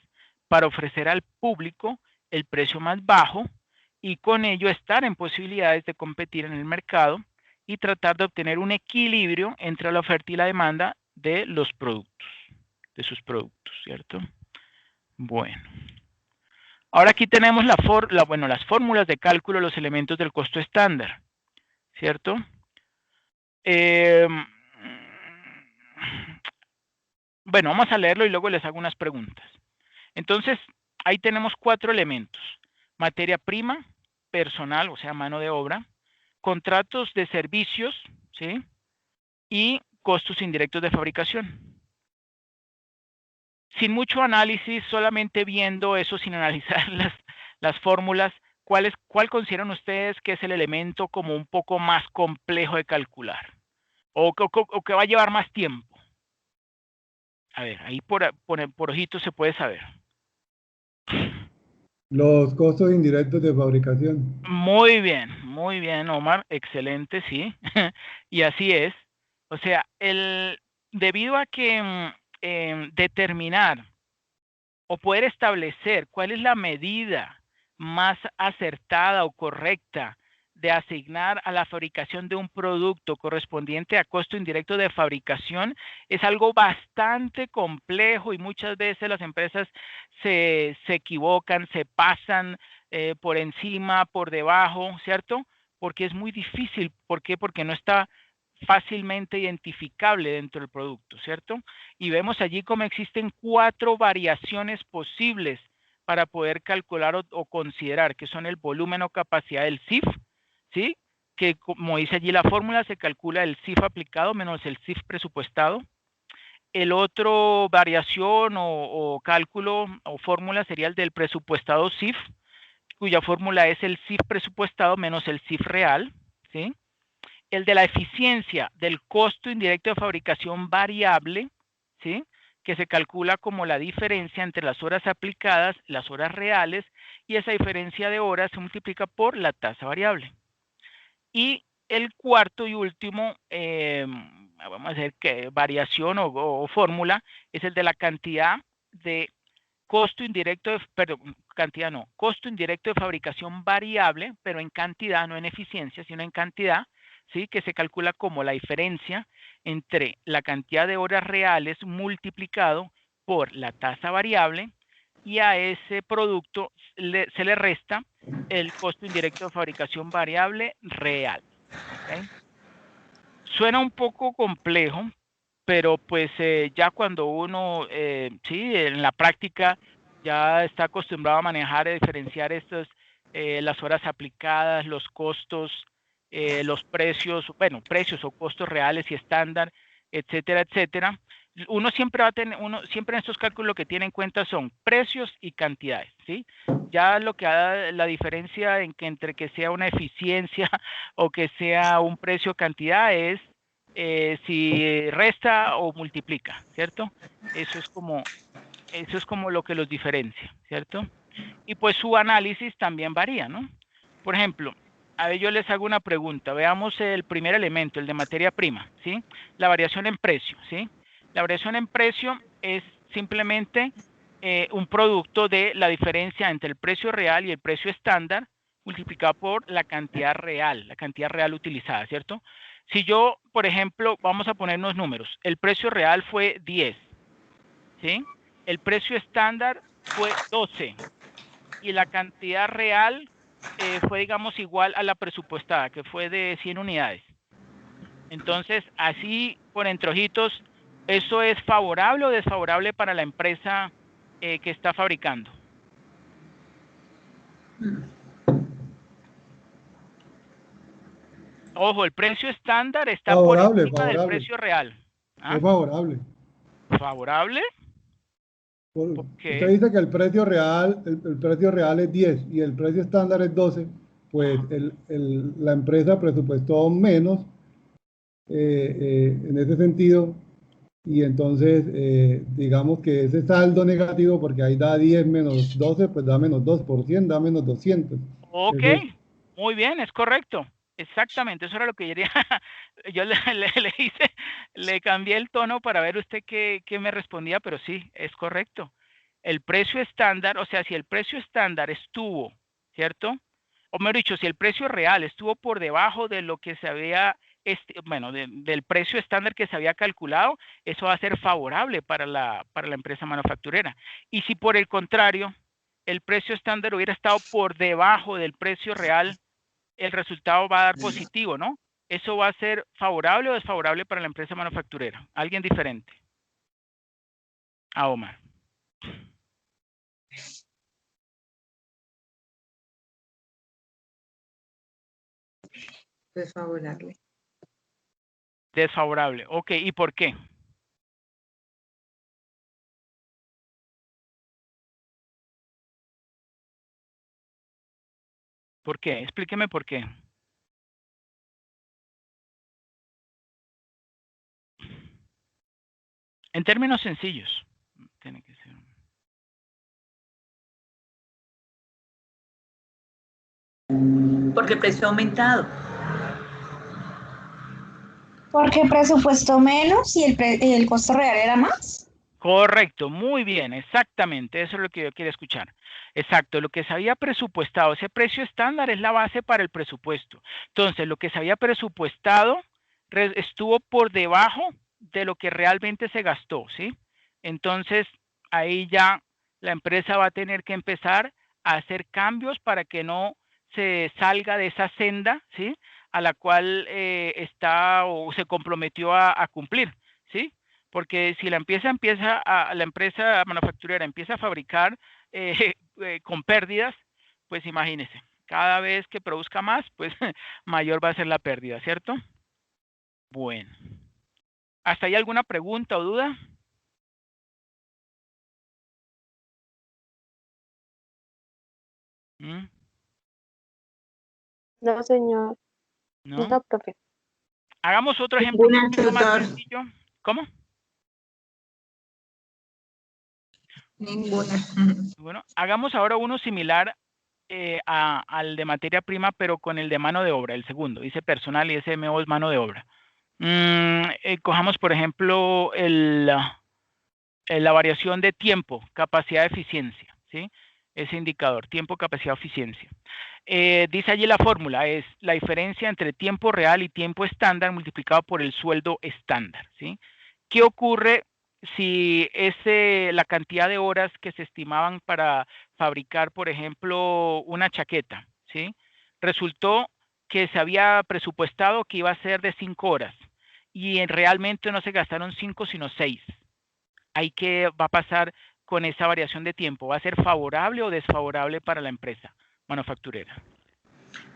para ofrecer al público el precio más bajo y con ello estar en posibilidades de competir en el mercado y tratar de obtener un equilibrio entre la oferta y la demanda de los productos, de sus productos, ¿cierto? Bueno. Ahora aquí tenemos las fórmulas de cálculo de los elementos del costo estándar, ¿cierto? Bueno, vamos a leerlo y luego les hago unas preguntas. Entonces, ahí tenemos 4 elementos. Materia prima, personal, o sea, mano de obra, contratos de servicios, ¿sí? Y costos indirectos de fabricación. Sin mucho análisis, solamente viendo eso, sin analizar las fórmulas, ¿cuál consideran ustedes que es el elemento como un poco más complejo de calcular? O que va a llevar más tiempo. A ver, ahí por ojito se puede saber. Los costos indirectos de fabricación. Muy bien, Omar, excelente, sí. Y así es. O sea, debido a que determinar o poder establecer cuál es la medida más acertada o correcta de asignar a la fabricación de un producto correspondiente a costo indirecto de fabricación es algo bastante complejo y muchas veces las empresas se equivocan, se pasan por encima, por debajo, ¿cierto? Porque es muy difícil. ¿Por qué? Porque no está fácilmente identificable dentro del producto, ¿cierto? Y vemos allí cómo existen 4 variaciones posibles para poder calcular o considerar que son el volumen o capacidad del CIF, ¿sí? Que como dice allí la fórmula, se calcula el CIF aplicado menos el CIF presupuestado. El otro variación o cálculo o fórmula sería el del presupuestado CIF, cuya fórmula es el CIF presupuestado menos el CIF real, ¿sí? El de la eficiencia del costo indirecto de fabricación variable, ¿sí? Que se calcula como la diferencia entre las horas aplicadas, las horas reales, y esa diferencia de horas se multiplica por la tasa variable. Y el cuarto y último, vamos a hacer que variación o fórmula, es el de la cantidad de costo indirecto, costo indirecto de fabricación variable, pero en cantidad, no en eficiencia, sino en cantidad, ¿sí? Que se calcula como la diferencia entre la cantidad de horas reales multiplicado por la tasa variable, y a ese producto se le resta el costo indirecto de fabricación variable real. ¿Okay? Suena un poco complejo, pero pues ya cuando uno, sí, en la práctica ya está acostumbrado a manejar y diferenciar estas, las horas aplicadas, los costos, los precios, bueno, precios o costos reales y estándar, etcétera, etcétera. Uno siempre va a tener, siempre en estos cálculos lo que tiene en cuenta son precios y cantidades, ¿sí? Ya lo que da la diferencia entre que sea una eficiencia o que sea un precio cantidad es si resta o multiplica, ¿cierto? Eso es como lo que los diferencia, ¿cierto? Y pues su análisis también varía, ¿no? Por ejemplo, a ver, yo les hago una pregunta. Veamos el primer elemento, el de materia prima, ¿sí? La variación en precio, ¿sí? La variación en precio es simplemente un producto de la diferencia entre el precio real y el precio estándar multiplicado por la cantidad real utilizada, ¿cierto? Si yo, por ejemplo, vamos a poner unos números. El precio real fue 10, ¿sí? El precio estándar fue 12 y la cantidad real fue, digamos, igual a la presupuestada, que fue de 100 unidades. Entonces, así, por entre ojitos, ¿eso es favorable o desfavorable para la empresa que está fabricando? Ojo, el precio estándar está favorable, por encima del precio real. ¿Ah? Es favorable. ¿Favorable? Usted dice que el precio real, el precio real es 10 y el precio estándar es 12, pues la empresa presupuestó menos en ese sentido, y entonces digamos que ese saldo negativo, porque ahí da 10 menos 12, pues da menos 2%, da menos 200. Ok, muy bien, es correcto. Exactamente, eso era lo que quería. Yo le cambié el tono para ver usted qué me respondía, pero sí, es correcto. El precio estándar, o sea, si el precio estándar estuvo, ¿cierto? O mejor dicho, si el precio real estuvo por debajo de lo que se había, del precio estándar que se había calculado, eso va a ser favorable para la empresa manufacturera. Y si por el contrario, el precio estándar hubiera estado por debajo del precio real, el resultado va a dar positivo, ¿no? ¿Eso va a ser favorable o desfavorable para la empresa manufacturera? ¿Alguien diferente? A Omar. Desfavorable. Desfavorable. Ok, ¿y por qué? ¿Por qué? Explíqueme por qué. En términos sencillos. Tiene que ser. Porque el precio ha aumentado. Porque presupuestó menos y el costo real era más. Correcto, muy bien, exactamente, eso es lo que yo quería escuchar. Exacto, lo que se había presupuestado, ese precio estándar es la base para el presupuesto. Entonces, lo que se había presupuestado estuvo por debajo de lo que realmente se gastó, ¿sí? Entonces, ahí ya la empresa va a tener que empezar a hacer cambios para que no se salga de esa senda, ¿sí? A la cual está o se comprometió a cumplir, ¿sí? Porque si la empresa manufacturera empieza a fabricar con pérdidas, pues imagínese, cada vez que produzca más, pues mayor va a ser la pérdida, ¿cierto? Bueno. ¿Hasta ahí alguna pregunta o duda? ¿Mm? No, señor. ¿No? No, profe. Hagamos otro ejemplo un Ninguna, poquito más tutor. sencillo. ¿Cómo? Ninguna. Bueno, hagamos ahora uno similar al de materia prima, pero con el de mano de obra, el segundo. Dice personal y SMO es mano de obra. Cojamos, por ejemplo, la variación de tiempo, capacidad, eficiencia, ¿sí? Ese indicador, tiempo, capacidad, eficiencia. Dice allí la fórmula, es la diferencia entre tiempo real y tiempo estándar multiplicado por el sueldo estándar, ¿sí? ¿Qué ocurre si la cantidad de horas que se estimaban para fabricar, por ejemplo, una chaqueta, ¿sí? Resultó que se había presupuestado que iba a ser de 5 horas y realmente no se gastaron 5 sino 6. ¿Ahí qué va a pasar con esa variación de tiempo? ¿Va a ser favorable o desfavorable para la empresa manufacturera?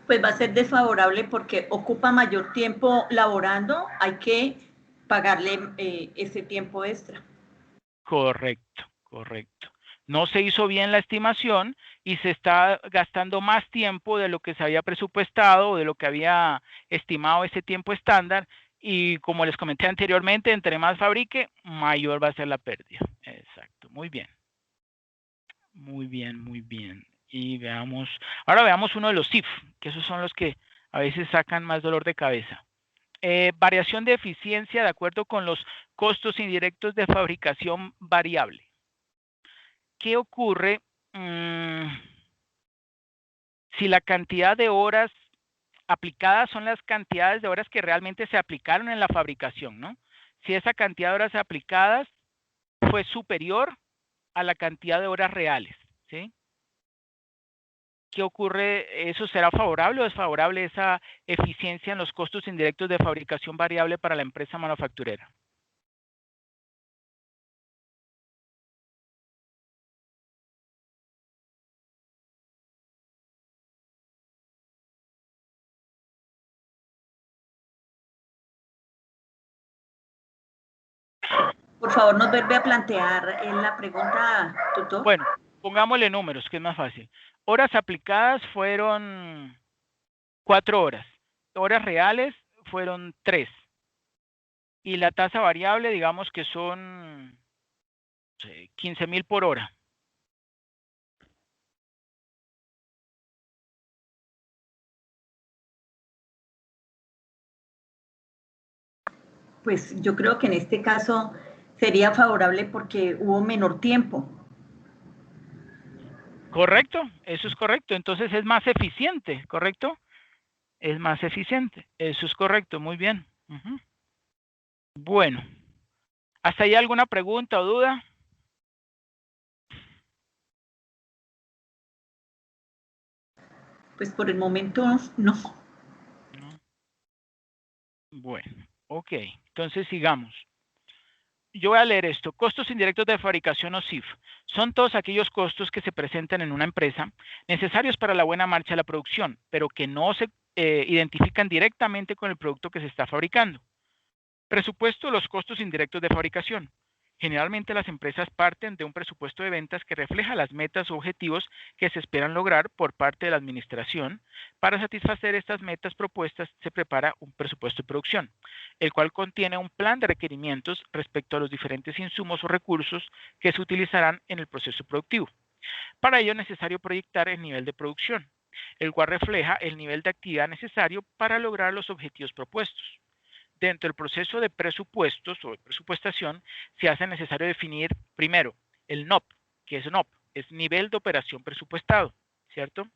Pues va a ser desfavorable porque ocupa mayor tiempo laborando, hay que pagarle ese tiempo extra. Correcto, correcto. No se hizo bien la estimación y se está gastando más tiempo de lo que se había presupuestado o de lo que había estimado ese tiempo estándar. Y como les comenté anteriormente, entre más fabrique, mayor va a ser la pérdida. Exacto, muy bien. Muy bien, muy bien. Y veamos, ahora veamos uno de los CIF, que esos son los que a veces sacan más dolor de cabeza. Variación de eficiencia de acuerdo con los costos indirectos de fabricación variable. ¿Qué ocurre si la cantidad de horas aplicadas son las cantidades de horas que realmente se aplicaron en la fabricación, ¿no? Si esa cantidad de horas aplicadas fue superior a la cantidad de horas reales, ¿sí? ¿Qué ocurre? ¿Eso será favorable o desfavorable esa eficiencia en los costos indirectos de fabricación variable para la empresa manufacturera? Por favor, nos vuelve a plantear la pregunta, tutor. Bueno, pongámosle números, que es más fácil. Horas aplicadas fueron 4 horas. Horas reales fueron 3. Y la tasa variable, digamos que son 15,000 por hora. Pues yo creo que en este caso sería favorable porque hubo menor tiempo. Correcto, eso es correcto. Entonces es más eficiente, ¿correcto? Es más eficiente. Eso es correcto, muy bien. Bueno, ¿hasta ahí alguna pregunta o duda? Pues por el momento no. No. Bueno, ok. Entonces sigamos. Yo voy a leer esto. Costos indirectos de fabricación o CIF. Son todos aquellos costos que se presentan en una empresa necesarios para la buena marcha de la producción, pero que no se identifican directamente con el producto que se está fabricando. Presupuesto, los costos indirectos de fabricación. Generalmente las empresas parten de un presupuesto de ventas que refleja las metas o objetivos que se esperan lograr por parte de la administración. Para satisfacer estas metas propuestas se prepara un presupuesto de producción, el cual contiene un plan de requerimientos respecto a los diferentes insumos o recursos que se utilizarán en el proceso productivo. Para ello es necesario proyectar el nivel de producción, el cual refleja el nivel de actividad necesario para lograr los objetivos propuestos. dentro del proceso de presupuestos o de presupuestación se hace necesario definir primero el NOP, que es NOP, es nivel de operación presupuestado, ¿cierto?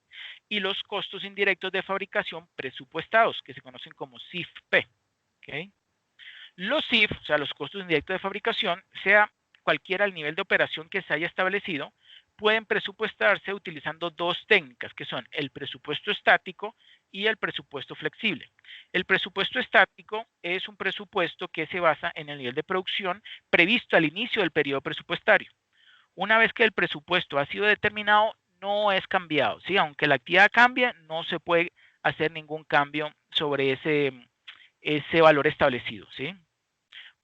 Y los costos indirectos de fabricación presupuestados, que se conocen como CIFP, ¿ok? Los CIF, o sea, los costos indirectos de fabricación, sea cualquiera el nivel de operación que se haya establecido, pueden presupuestarse utilizando dos técnicas, que son el presupuesto estático y el presupuesto flexible. El presupuesto estático es un presupuesto que se basa en el nivel de producción previsto al inicio del periodo presupuestario. Una vez que el presupuesto ha sido determinado, no es cambiado, ¿sí? Aunque la actividad cambie, no se puede hacer ningún cambio sobre ese valor establecido, ¿sí?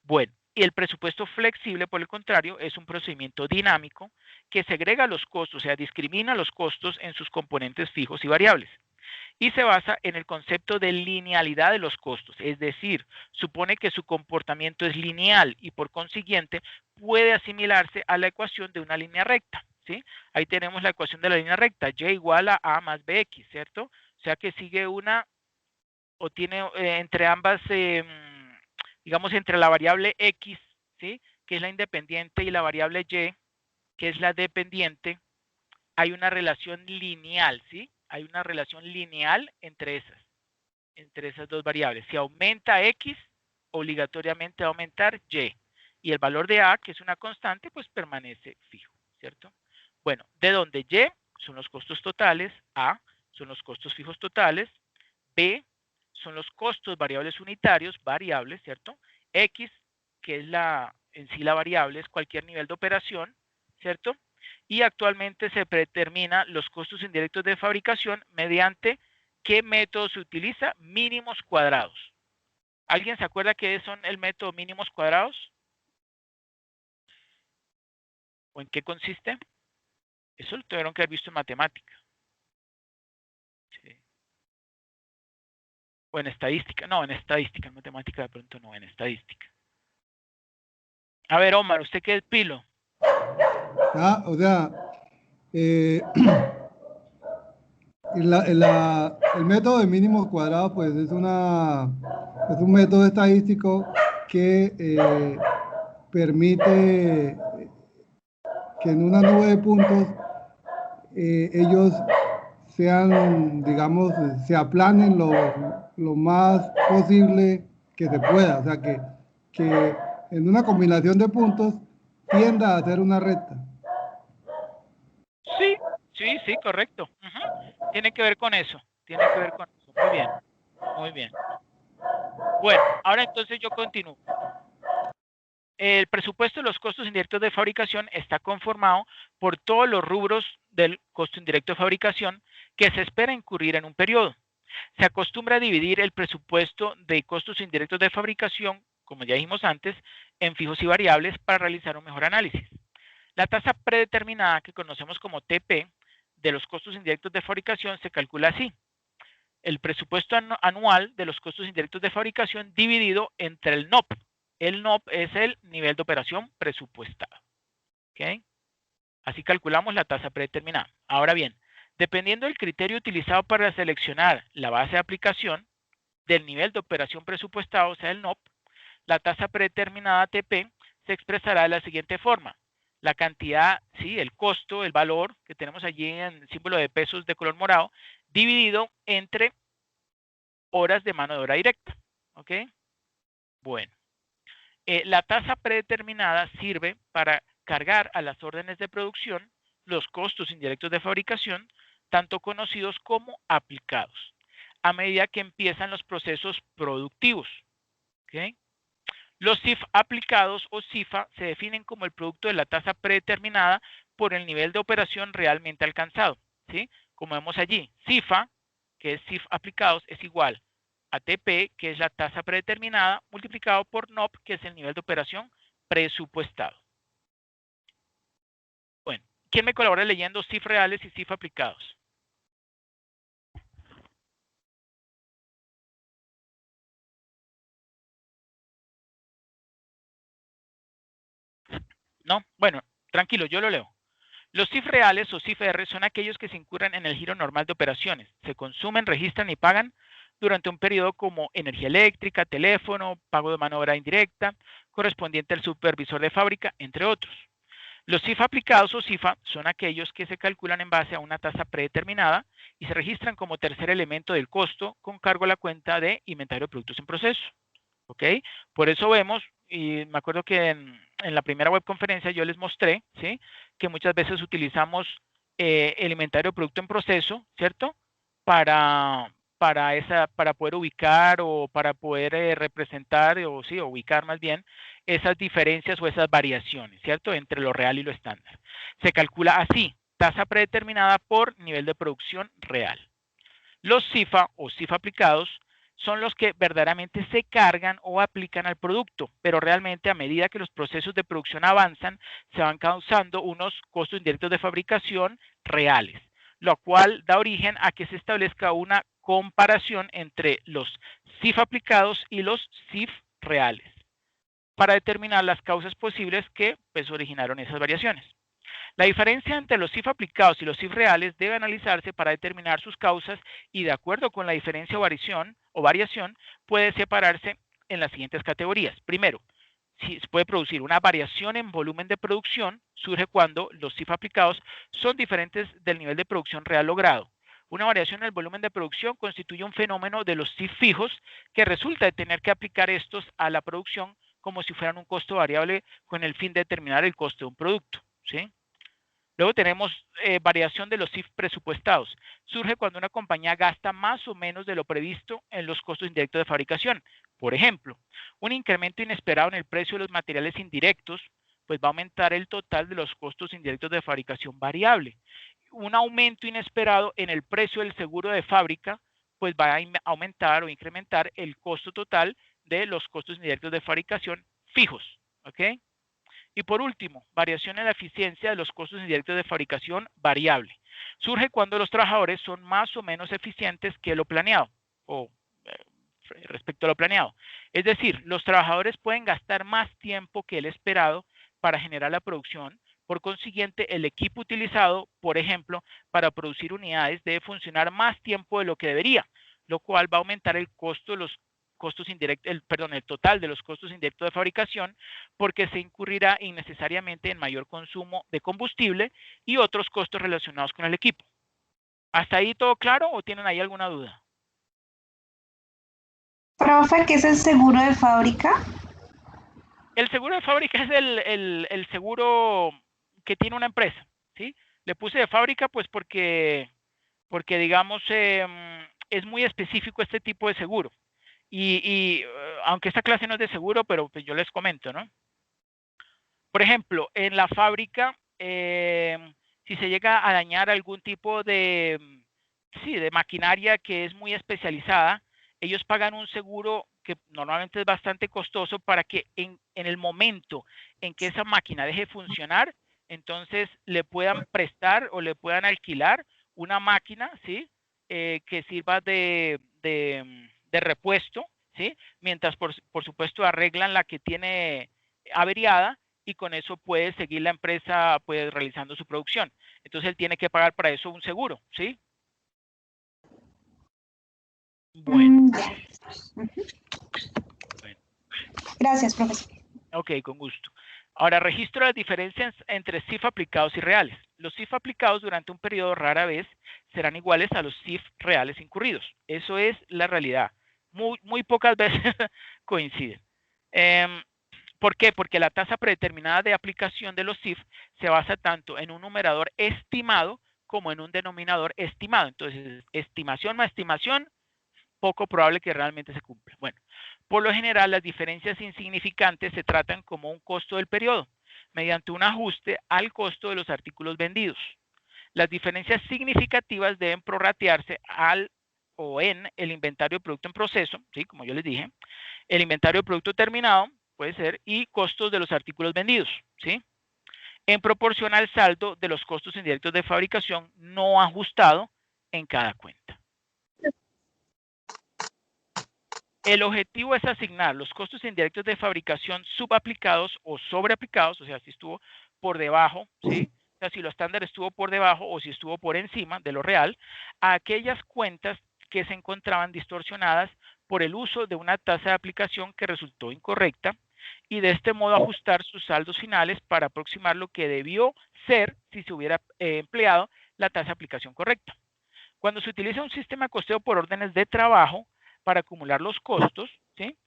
Bueno, y el presupuesto flexible, por el contrario, es un procedimiento dinámico que segrega los costos, o sea, discrimina los costos en sus componentes fijos y variables. Y se basa en el concepto de linealidad de los costos, es decir, supone que su comportamiento es lineal y por consiguiente puede asimilarse a la ecuación de una línea recta, ¿sí? Ahí tenemos la ecuación de la línea recta, y igual a A más BX, ¿cierto? O sea que sigue una, o tiene entre ambas, digamos, entre la variable X, ¿sí? Que es la independiente, y la variable Y, que es la dependiente, hay una relación lineal, ¿sí? Hay una relación lineal entre esas dos variables. Si aumenta X, obligatoriamente va a aumentar Y. Y el valor de A, que es una constante, pues permanece fijo, ¿cierto? Bueno, de donde Y son los costos totales, A son los costos fijos totales, B son los costos variables unitarios, variables, ¿cierto? X, que es en sí la variable, es cualquier nivel de operación, ¿cierto? Y actualmente se predetermina los costos indirectos de fabricación mediante ¿qué método se utiliza? Mínimos cuadrados. ¿Alguien se acuerda qué son el método mínimos cuadrados? ¿O en qué consiste? Eso lo tuvieron que haber visto en matemática. Sí. O en estadística. No, en estadística. En matemática de pronto no, en estadística. A ver, Omar, ¿usted qué es pilo? O sea, el método de mínimos cuadrados, pues es un método estadístico que permite que en una nube de puntos ellos sean, digamos, se aplanen lo más posible que se pueda. O sea, que en una combinación de puntos tienda a ser una recta. Sí, correcto. Tiene que ver con eso. Tiene que ver con eso. Muy bien. Muy bien. Bueno, ahora entonces yo continúo. El presupuesto de los costos indirectos de fabricación está conformado por todos los rubros del costo indirecto de fabricación que se espera incurrir en un periodo. Se acostumbra a dividir el presupuesto de costos indirectos de fabricación, como ya dijimos antes, en fijos y variables para realizar un mejor análisis. La tasa predeterminada, que conocemos como TP, de los costos indirectos de fabricación se calcula así. El presupuesto anual de los costos indirectos de fabricación dividido entre el NOP. El NOP es el nivel de operación presupuestado. ¿Okay? Así calculamos la tasa predeterminada. Ahora bien, dependiendo del criterio utilizado para seleccionar la base de aplicación del nivel de operación presupuestado, o sea, el NOP, la tasa predeterminada TP se expresará de la siguiente forma. La cantidad, sí, el costo, el valor que tenemos allí en el símbolo de pesos de color morado, dividido entre horas de mano de obra directa. ¿Ok? Bueno. La tasa predeterminada sirve para cargar a las órdenes de producción los costos indirectos de fabricación, tanto conocidos como aplicados, a medida que empiezan los procesos productivos. ¿Okay? Los CIF aplicados o CIFA se definen como el producto de la tasa predeterminada por el nivel de operación realmente alcanzado. ¿Sí? Como vemos allí, CIFA, que es CIF aplicados, es igual a TP, que es la tasa predeterminada, multiplicado por NOP, que es el nivel de operación presupuestado. Bueno, ¿quién me colabora leyendo CIF reales y CIF aplicados? ¿No? Bueno, tranquilo, yo lo leo. Los CIF reales o CIF-R son aquellos que se incurren en el giro normal de operaciones. Se consumen, registran y pagan durante un periodo como energía eléctrica, teléfono, pago de mano de obra indirecta, correspondiente al supervisor de fábrica, entre otros. Los CIF aplicados o CIFA son aquellos que se calculan en base a una tasa predeterminada y se registran como tercer elemento del costo con cargo a la cuenta de inventario de productos en proceso. ¿Ok? Por eso vemos, y me acuerdo que en la primera webconferencia yo les mostré, ¿sí? Que muchas veces utilizamos el inventario de producto en proceso, ¿cierto? Para poder ubicar o para poder representar, o sí, ubicar más bien, esas diferencias o esas variaciones, ¿cierto? Entre lo real y lo estándar. Se calcula así, tasa predeterminada por nivel de producción real. Los CIFA o CIFA aplicados son los que verdaderamente se cargan o aplican al producto, pero realmente a medida que los procesos de producción avanzan, se van causando unos costos indirectos de fabricación reales, lo cual da origen a que se establezca una comparación entre los CIF aplicados y los CIF reales, para determinar las causas posibles que pues, originaron esas variaciones. La diferencia entre los CIF aplicados y los CIF reales debe analizarse para determinar sus causas y de acuerdo con la diferencia o variación puede separarse en las siguientes categorías. Primero, si se puede producir una variación en volumen de producción, surge cuando los CIF aplicados son diferentes del nivel de producción real logrado. Una variación en el volumen de producción constituye un fenómeno de los CIF fijos que resulta de tener que aplicar estos a la producción como si fueran un costo variable con el fin de determinar el costo de un producto, ¿sí? Luego tenemos variación de los CIF presupuestados. Surge cuando una compañía gasta más o menos de lo previsto en los costos indirectos de fabricación. Por ejemplo, un incremento inesperado en el precio de los materiales indirectos, pues va a aumentar el total de los costos indirectos de fabricación variable. Un aumento inesperado en el precio del seguro de fábrica, pues va a aumentar o incrementar el costo total de los costos indirectos de fabricación fijos. ¿Ok? Y por último, variación en la eficiencia de los costos indirectos de fabricación variable. Surge cuando los trabajadores son más o menos eficientes que lo planeado o respecto a lo planeado. Es decir, los trabajadores pueden gastar más tiempo que el esperado para generar la producción. Por consiguiente, el equipo utilizado, por ejemplo, para producir unidades debe funcionar más tiempo de lo que debería, lo cual va a aumentar el costo de los costos indirectos, el total de los costos indirectos de fabricación, porque se incurrirá innecesariamente en mayor consumo de combustible y otros costos relacionados con el equipo. ¿Hasta ahí todo claro o tienen ahí alguna duda? Profe, ¿qué es el seguro de fábrica? El seguro de fábrica es el seguro que tiene una empresa, ¿sí? Le puse de fábrica pues porque digamos, es muy específico este tipo de seguro. Y aunque esta clase no es de seguro, pero pues yo les comento, ¿no? Por ejemplo, en la fábrica, si se llega a dañar algún tipo de maquinaria que es muy especializada, ellos pagan un seguro que normalmente es bastante costoso para que en el momento en que esa máquina deje de funcionar, entonces le puedan prestar o le puedan alquilar una máquina, ¿sí? Que sirva de repuesto, ¿sí? Mientras, por supuesto, arreglan la que tiene averiada y con eso puede seguir la empresa pues, realizando su producción. Entonces, él tiene que pagar para eso un seguro, ¿sí? Bueno. Bueno. Gracias, profesor. Ok, con gusto. Ahora, registro las diferencias entre CIF aplicados y reales. Los CIF aplicados durante un periodo rara vez serán iguales a los CIF reales incurridos. Eso es la realidad. Muy pocas veces coinciden. ¿Por qué? Porque la tasa predeterminada de aplicación de los CIF se basa tanto en un numerador estimado como en un denominador estimado. Entonces, estimación más estimación, poco probable que realmente se cumpla. Bueno, por lo general, las diferencias insignificantes se tratan como un costo del periodo, mediante un ajuste al costo de los artículos vendidos. Las diferencias significativas deben prorratearse al o en el inventario de producto en proceso, ¿sí? Como yo les dije, el inventario de producto terminado, puede ser, y costos de los artículos vendidos, ¿sí? En proporción al saldo de los costos indirectos de fabricación no ajustado en cada cuenta. El objetivo es asignar los costos indirectos de fabricación subaplicados o sobreaplicados, o sea, si estuvo por debajo, ¿sí? O sea, si lo estándar estuvo por debajo o si estuvo por encima de lo real, a aquellas cuentas que se encontraban distorsionadas por el uso de una tasa de aplicación que resultó incorrecta y de este modo ajustar sus saldos finales para aproximar lo que debió ser si se hubiera empleado la tasa de aplicación correcta. Cuando se utiliza un sistema de costeo por órdenes de trabajo para acumular los costos, ¿sí?,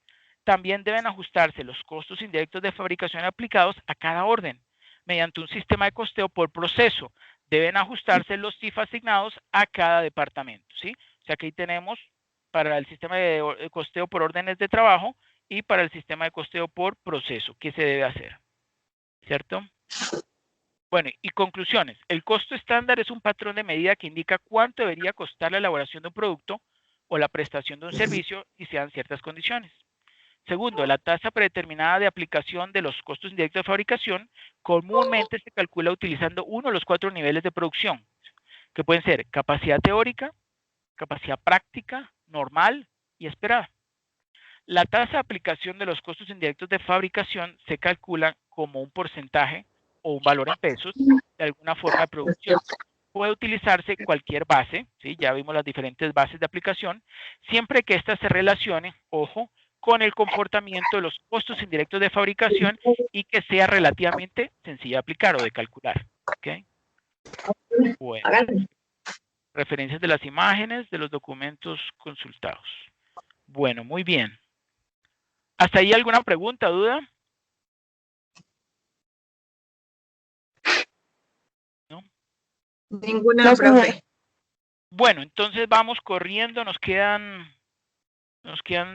también deben ajustarse los costos indirectos de fabricación aplicados a cada orden. Mediante un sistema de costeo por proceso, deben ajustarse los CIF asignados a cada departamento, ¿sí? O sea, que ahí tenemos para el sistema de costeo por órdenes de trabajo y para el sistema de costeo por proceso, ¿qué se debe hacer? ¿Cierto? Bueno, y conclusiones. El costo estándar es un patrón de medida que indica cuánto debería costar la elaboración de un producto o la prestación de un servicio y se dan ciertas condiciones. Segundo, la tasa predeterminada de aplicación de los costos indirectos de fabricación comúnmente se calcula utilizando uno de los 4 niveles de producción, que pueden ser capacidad teórica, capacidad práctica, normal y esperada. La tasa de aplicación de los costos indirectos de fabricación se calcula como un porcentaje o un valor en pesos de alguna forma de producción. Puede utilizarse cualquier base, ¿sí? Ya vimos las diferentes bases de aplicación, siempre que ésta se relacione, ojo, con el comportamiento de los costos indirectos de fabricación y que sea relativamente sencilla de aplicar o de calcular. ¿Okay? Bueno, referencias de las imágenes de los documentos consultados. Bueno, muy bien. ¿Hasta ahí alguna pregunta, duda? ¿No? Ninguna, profe. Bueno, entonces vamos corriendo, nos quedan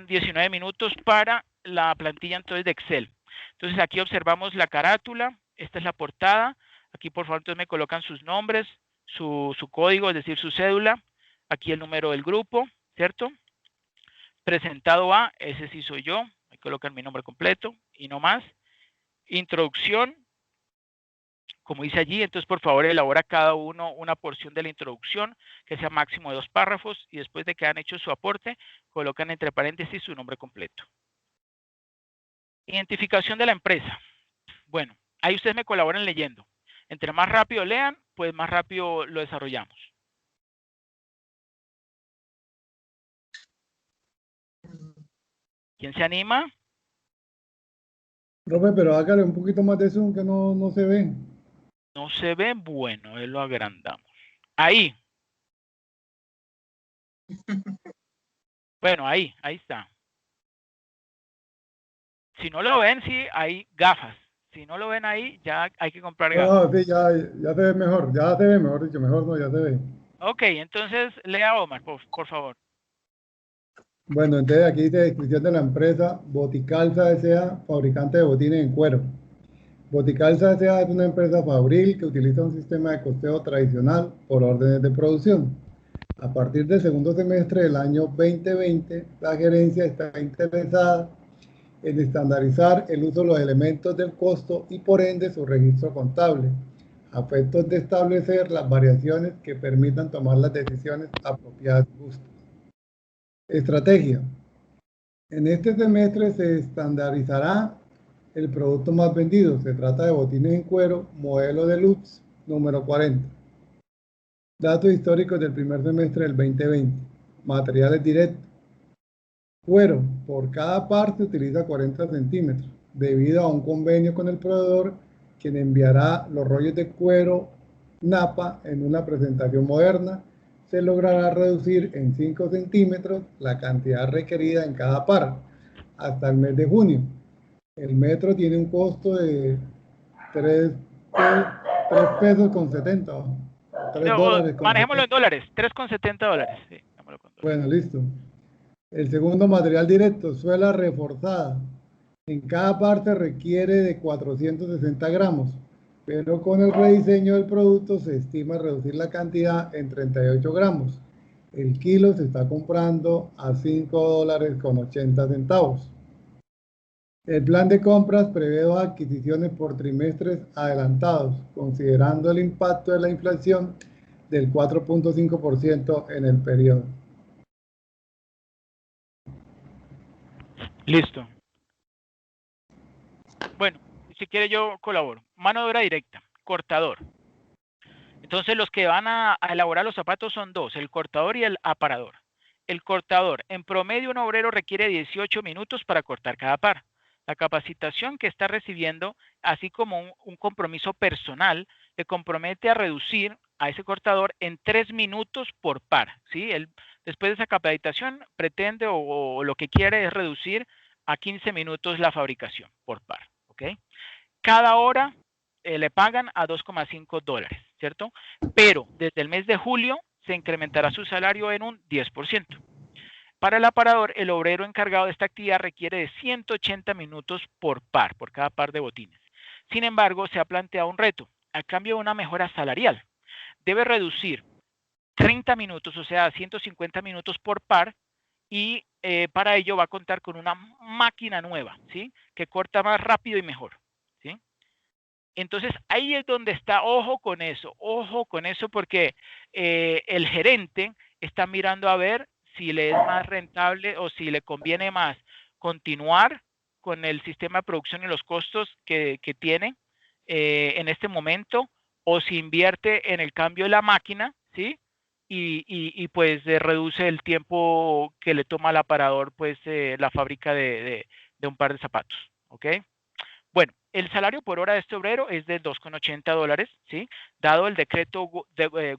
19 minutos para la plantilla entonces de Excel. Entonces aquí observamos la carátula, esta es la portada, aquí por favor entonces me colocan sus nombres, su código, es decir, su cédula, aquí el número del grupo, ¿cierto? Presentado a, ese sí soy yo, me colocan mi nombre completo y no más. Introducción, como dice allí, entonces por favor elabora cada uno una porción de la introducción que sea máximo de 2 párrafos y después de que han hecho su aporte, colocan entre paréntesis su nombre completo. Identificación de la empresa. Bueno, ahí ustedes me colaboran leyendo. Entre más rápido lean, pues más rápido lo desarrollamos. ¿Quién se anima? Profe, pero hágale un poquito más de zoom que no se ve. No se ve, bueno, lo agrandamos. Ahí. Bueno, ahí está. Si no lo ven, sí, hay gafas. Si no lo ven ahí, ya hay que comprar gafas. No, sí, ya se ve mejor, ya se ve, mejor dicho, mejor no, ya se ve. Ok, entonces lea Omar, por favor. Bueno, entonces aquí dice descripción de la empresa Boticalza S.A., fabricante de botines en cuero. Boticalza S.A. es una empresa fabril que utiliza un sistema de costeo tradicional por órdenes de producción. A partir del segundo semestre del año 2020, la gerencia está interesada en estandarizar el uso de los elementos del costo y por ende su registro contable, a efectos de establecer las variaciones que permitan tomar las decisiones apropiadas y justas. Estrategia. En este semestre se estandarizará el producto más vendido. Se trata de botines en cuero, modelo deluxe, número 40. Datos históricos del primer semestre del 2020. Materiales directos. Cuero, por cada parte utiliza 40 centímetros, debido a un convenio con el proveedor, quien enviará los rollos de cuero Napa en una presentación moderna. Se logrará reducir en 5 centímetros la cantidad requerida en cada par, hasta el mes de junio. El metro tiene un costo de 3 pesos con 70. $3 con manejémoslo en dólares, $3.70. Sí, bueno, listo. El segundo, material directo, suela reforzada. En cada parte requiere de 460 gramos, pero con el rediseño del producto se estima reducir la cantidad en 38 gramos. El kilo se está comprando a $5.80. El plan de compras prevé 2 adquisiciones por trimestres adelantados, considerando el impacto de la inflación del 4.5% en el periodo. Listo. Bueno, si quiere yo colaboro. Mano de obra directa, cortador. Entonces los que van a elaborar los zapatos son 2, el cortador y el aparador. El cortador. En promedio, un obrero requiere 18 minutos para cortar cada par. La capacitación que está recibiendo, así como un compromiso personal, le compromete a reducir a ese cortador en 3 minutos por par. ¿Sí? Él, después de esa capacitación, pretende o lo que quiere es reducir a 15 minutos la fabricación por par. ¿Ok? Cada hora le pagan a $2,5, ¿cierto? Pero desde el mes de julio se incrementará su salario en un 10%. Para el aparador, el obrero encargado de esta actividad requiere de 180 minutos por par, por cada par de botines. Sin embargo, se ha planteado un reto, a cambio de una mejora salarial. Debe reducir 30 minutos, o sea, 150 minutos por par, y para ello va a contar con una máquina nueva, ¿sí? Que corta más rápido y mejor, ¿sí? Entonces, ahí es donde está, ojo con eso porque el gerente está mirando a ver si le es más rentable o si le conviene más continuar con el sistema de producción y los costos que tiene en este momento, o si invierte en el cambio de la máquina, ¿sí? Y pues reduce el tiempo que le toma al aparador, pues la fábrica de un par de zapatos, ¿ok? Bueno, el salario por hora de este obrero es de $2,80, ¿sí? Dado el decreto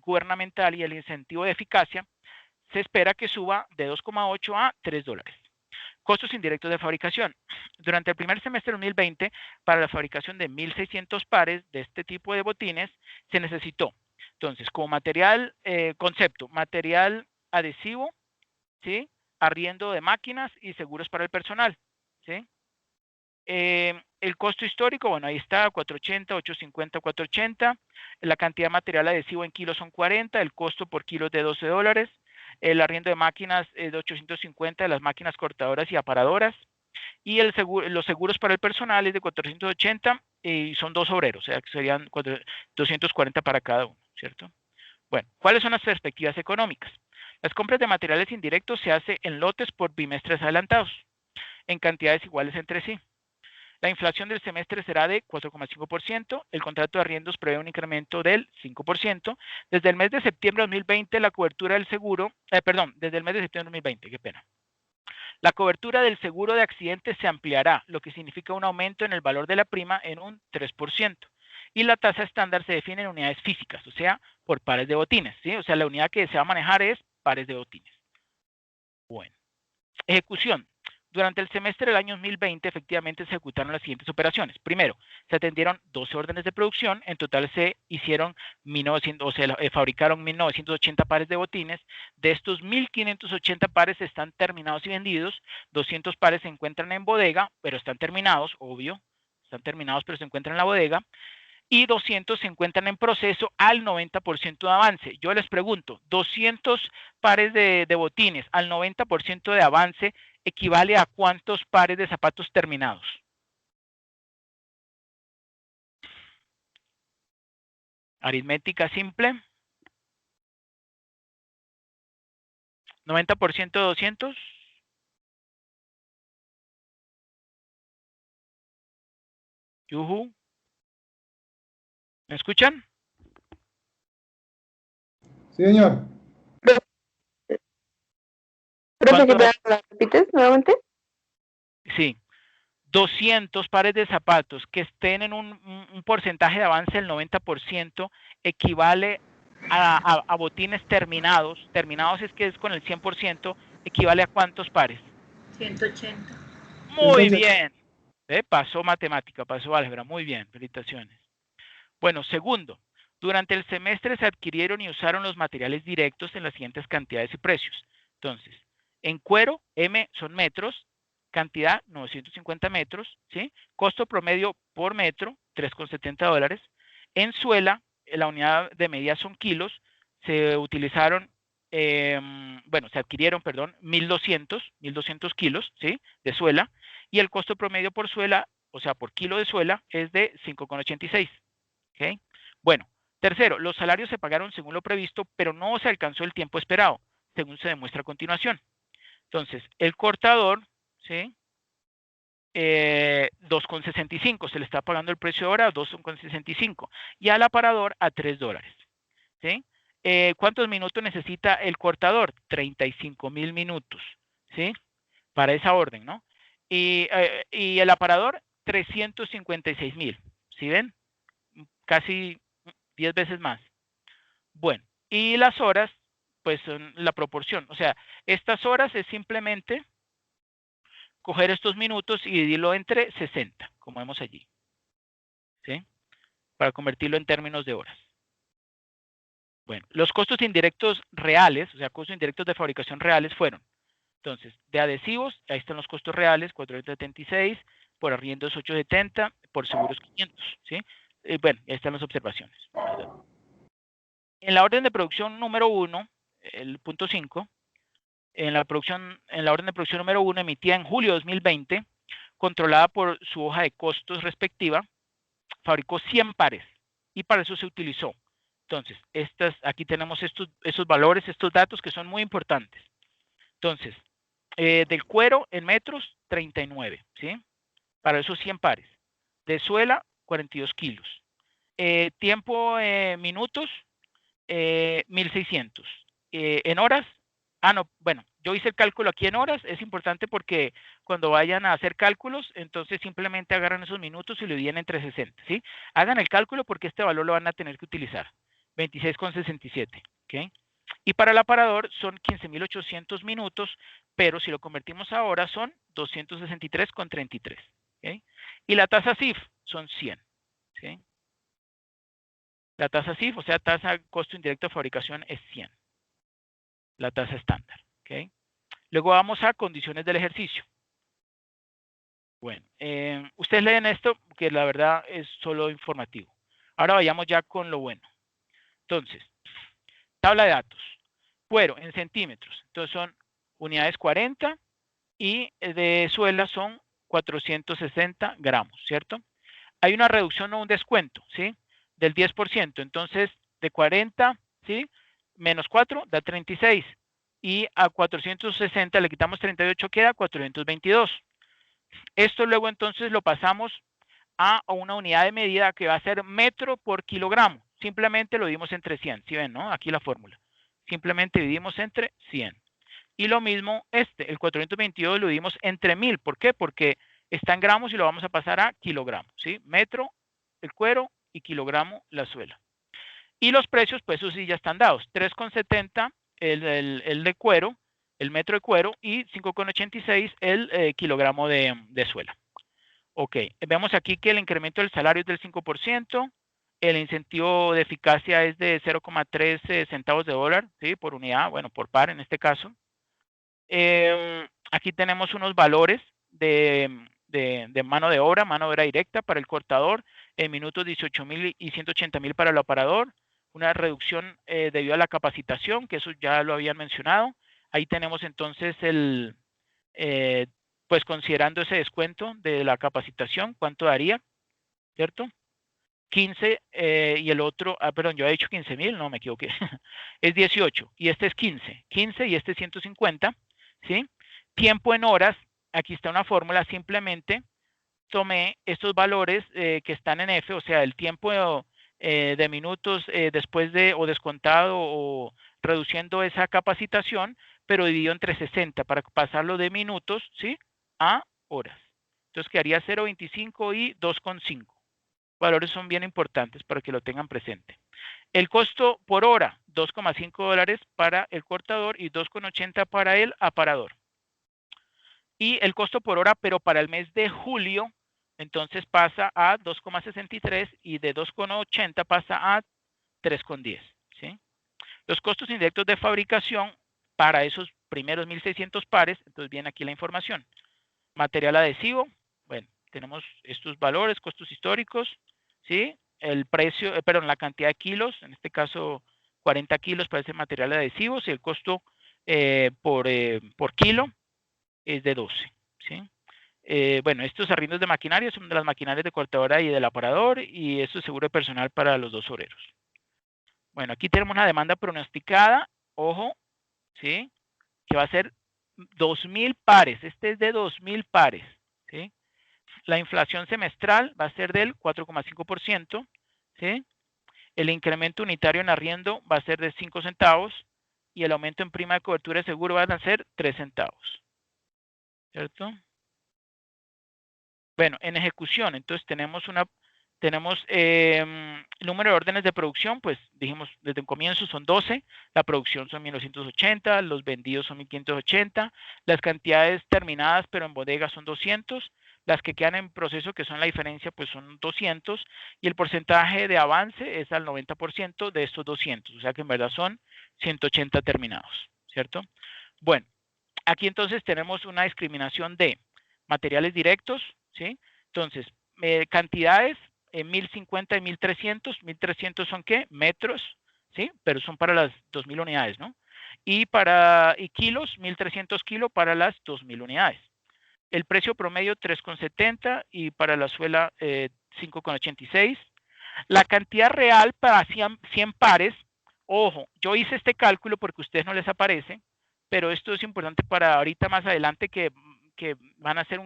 gubernamental y el incentivo de eficacia, se espera que suba de 2,8 a $3. Costos indirectos de fabricación. Durante el primer semestre de 2020, para la fabricación de 1.600 pares de este tipo de botines, se necesitó, entonces, como material, concepto, material adhesivo, ¿sí? Arriendo de máquinas y seguros para el personal, ¿sí? El costo histórico, bueno, ahí está, 480, 850, 480. La cantidad de material adhesivo en kilos son 40, el costo por kilo es de $12. El arriendo de máquinas es de 850 de las máquinas cortadoras y aparadoras. Y los seguros para el personal es de 480 y son 2 obreros, o sea que serían 240 para cada uno, ¿cierto? Bueno, ¿cuáles son las perspectivas económicas? Las compras de materiales indirectos se hacen en lotes por bimestres adelantados, en cantidades iguales entre sí. La inflación del semestre será de 4,5%. El contrato de arriendos prevé un incremento del 5%. Desde el mes de septiembre de 2020, la cobertura del seguro, desde el mes de septiembre de 2020, qué pena. La cobertura del seguro de accidentes se ampliará, lo que significa un aumento en el valor de la prima en un 3%. Y la tasa estándar se define en unidades físicas, o sea, por pares de botines, ¿sí? O sea, la unidad que se va a manejar es pares de botines. Bueno. Ejecución. Durante el semestre del año 2020, efectivamente se ejecutaron las siguientes operaciones. Primero, se atendieron 12 órdenes de producción. En total se hicieron fabricaron 1.980 pares de botines. De estos 1.580 pares están terminados y vendidos. 200 pares se encuentran en bodega, pero están terminados, obvio. Están terminados, pero se encuentran en la bodega. Y 200 se encuentran en proceso al 90% de avance. Yo les pregunto, 200 pares de botines al 90% de avance equivale a ¿cuántos pares de zapatos terminados? Aritmética simple. 90% de 200. Yuhu. ¿Me escuchan? Sí, señor. ¿La repites nuevamente? Sí. 200 pares de zapatos que estén en un porcentaje de avance del 90% equivale a botines terminados. Terminados es que es con el 100%, equivale a ¿cuántos pares? 180. Muy bien. Pasó matemática, pasó álgebra. Muy bien, felicitaciones. Bueno, segundo, durante el semestre se adquirieron y usaron los materiales directos en las siguientes cantidades y precios. Entonces, en cuero, M son metros, cantidad 950 metros, ¿sí? Costo promedio por metro, $3,70. En suela, la unidad de medida son kilos, se utilizaron, se adquirieron, 1.200 kilos, ¿sí? De suela, y el costo promedio por suela, o sea, por kilo de suela, es de $5,86. ¿Okay? Bueno, tercero, los salarios se pagaron según lo previsto, pero no se alcanzó el tiempo esperado, según se demuestra a continuación. Entonces, el cortador, ¿sí? 2,65, se le está pagando el precio ahora a 2,65, y al aparador a $3, ¿sí? ¿Cuántos minutos necesita el cortador? 35.000 minutos, ¿sí? Para esa orden, ¿no? Y el aparador, 356.000, ¿sí ven? Casi 10 veces más. Bueno, y las horas, pues son la proporción. O sea, estas horas es simplemente coger estos minutos y dividirlo entre 60, como vemos allí, ¿sí? Para convertirlo en términos de horas. Bueno, los costos indirectos reales, o sea, costos indirectos de fabricación reales fueron, entonces, de adhesivos, ahí están los costos reales, 476, por arriendos 870, por seguros 500, ¿sí? Bueno, ahí están las observaciones. En la orden de producción número 1, el punto 5, en la orden de producción número 1 emitida en julio de 2020, controlada por su hoja de costos respectiva, fabricó 100 pares y para eso se utilizó. Entonces, aquí tenemos esos valores, estos datos que son muy importantes. Entonces, del cuero en metros, 39, ¿sí? Para esos 100 pares. De suela, 42 kilos. Tiempo, minutos, 1600. En horas, no, bueno, yo hice el cálculo aquí en horas, es importante porque cuando vayan a hacer cálculos, entonces simplemente agarran esos minutos y lo dividen entre 60, ¿sí? Hagan el cálculo porque este valor lo van a tener que utilizar, 26,67, ¿ok? Y para el aparador son 15.800 minutos, pero si lo convertimos a horas son 263,33, ¿ok? Y la tasa CIF son 100, ¿sí? La tasa CIF, o sea, tasa costo indirecto de fabricación es 100. La tasa estándar, ¿ok? Luego vamos a condiciones del ejercicio. Bueno, ustedes leen esto, que la verdad es solo informativo. Ahora vayamos ya con lo bueno. Entonces, tabla de datos. Cuero en centímetros. Entonces son unidades 40 y de suela son 460 gramos, ¿cierto? Hay una reducción o un descuento, ¿sí? Del 10%. Entonces, de 40, ¿sí? Menos 4 da 36. Y a 460 le quitamos 38, queda 422. Esto luego entonces lo pasamos a una unidad de medida que va a ser metro por kilogramo. Simplemente lo dividimos entre 100. ¿Sí ven, no? Aquí la fórmula. Simplemente dividimos entre 100. Y lo mismo el 422 lo dividimos entre 1000. ¿Por qué? Porque está en gramos y lo vamos a pasar a kilogramos, ¿sí? Metro el cuero y kilogramo la suela. Y los precios, pues esos sí ya están dados. 3,70 el de cuero, el metro de cuero, y 5,86 el kilogramo de suela. Ok, vemos aquí que el incremento del salario es del 5%, el incentivo de eficacia es de 0,3 centavos de dólar, ¿sí? Por unidad, bueno, por par en este caso. Aquí tenemos unos valores de mano de obra directa para el cortador, en minutos 18.000 y 180.000 para el aparador, una reducción debido a la capacitación, que eso ya lo habían mencionado. Ahí tenemos entonces pues considerando ese descuento de la capacitación, ¿cuánto daría? ¿Cierto? 15 y el otro, perdón, yo he dicho 15.000, no me equivoqué, es 18 y este es 15 y este es 150, ¿sí? Tiempo en horas, aquí está una fórmula, simplemente tomé estos valores que están en F, o sea, el tiempo de minutos después de o descontado o reduciendo esa capacitación, pero dividido entre 60 para pasarlo de minutos, ¿sí? A horas. Entonces quedaría 0,25 y 2,5. Valores son bien importantes para que lo tengan presente. El costo por hora, 2,5 dólares para el cortador y 2,80 para el aparador. Y el costo por hora, pero para el mes de julio, entonces pasa a 2,63 y de 2,80 pasa a 3,10. ¿Sí? Los costos indirectos de fabricación para esos primeros 1.600 pares, entonces viene aquí la información. Material adhesivo, bueno, tenemos estos valores, costos históricos, ¿sí? El precio, perdón, la cantidad de kilos, en este caso 40 kilos para ese material adhesivo, y el costo por kilo es de 12, ¿sí? Bueno, estos arriendos de maquinaria son de las maquinarias de cortadora y del aparador, y esto es seguro de personal para los 2 obreros. Bueno, aquí tenemos una demanda pronosticada, ojo, ¿sí? Que va a ser 2.000 pares, este es de 2.000 pares, ¿sí? La inflación semestral va a ser del 4,5%, ¿sí? El incremento unitario en arriendo va a ser de 5 centavos y el aumento en prima de cobertura de seguro van a ser 3 centavos. ¿Cierto? Bueno, en ejecución, entonces tenemos número de órdenes de producción, pues dijimos desde el comienzo son 12, la producción son 1980, los vendidos son 1580, las cantidades terminadas pero en bodega son 200, las que quedan en proceso, que son la diferencia, pues son 200, y el porcentaje de avance es al 90% de estos 200, o sea que en verdad son 180 terminados, ¿cierto? Bueno, aquí entonces tenemos una discriminación de materiales directos, ¿sí? Entonces, cantidades, 1050 y 1300. 1300 son ¿qué? Metros, ¿sí? Pero son para las 2000 unidades, ¿no? Y kilos, 1300 kilos para las 2000 unidades. El precio promedio 3,70 y para la suela 5,86. La cantidad real para 100 pares, ojo, yo hice este cálculo porque a ustedes no les aparece, pero esto es importante para ahorita más adelante que van a hacer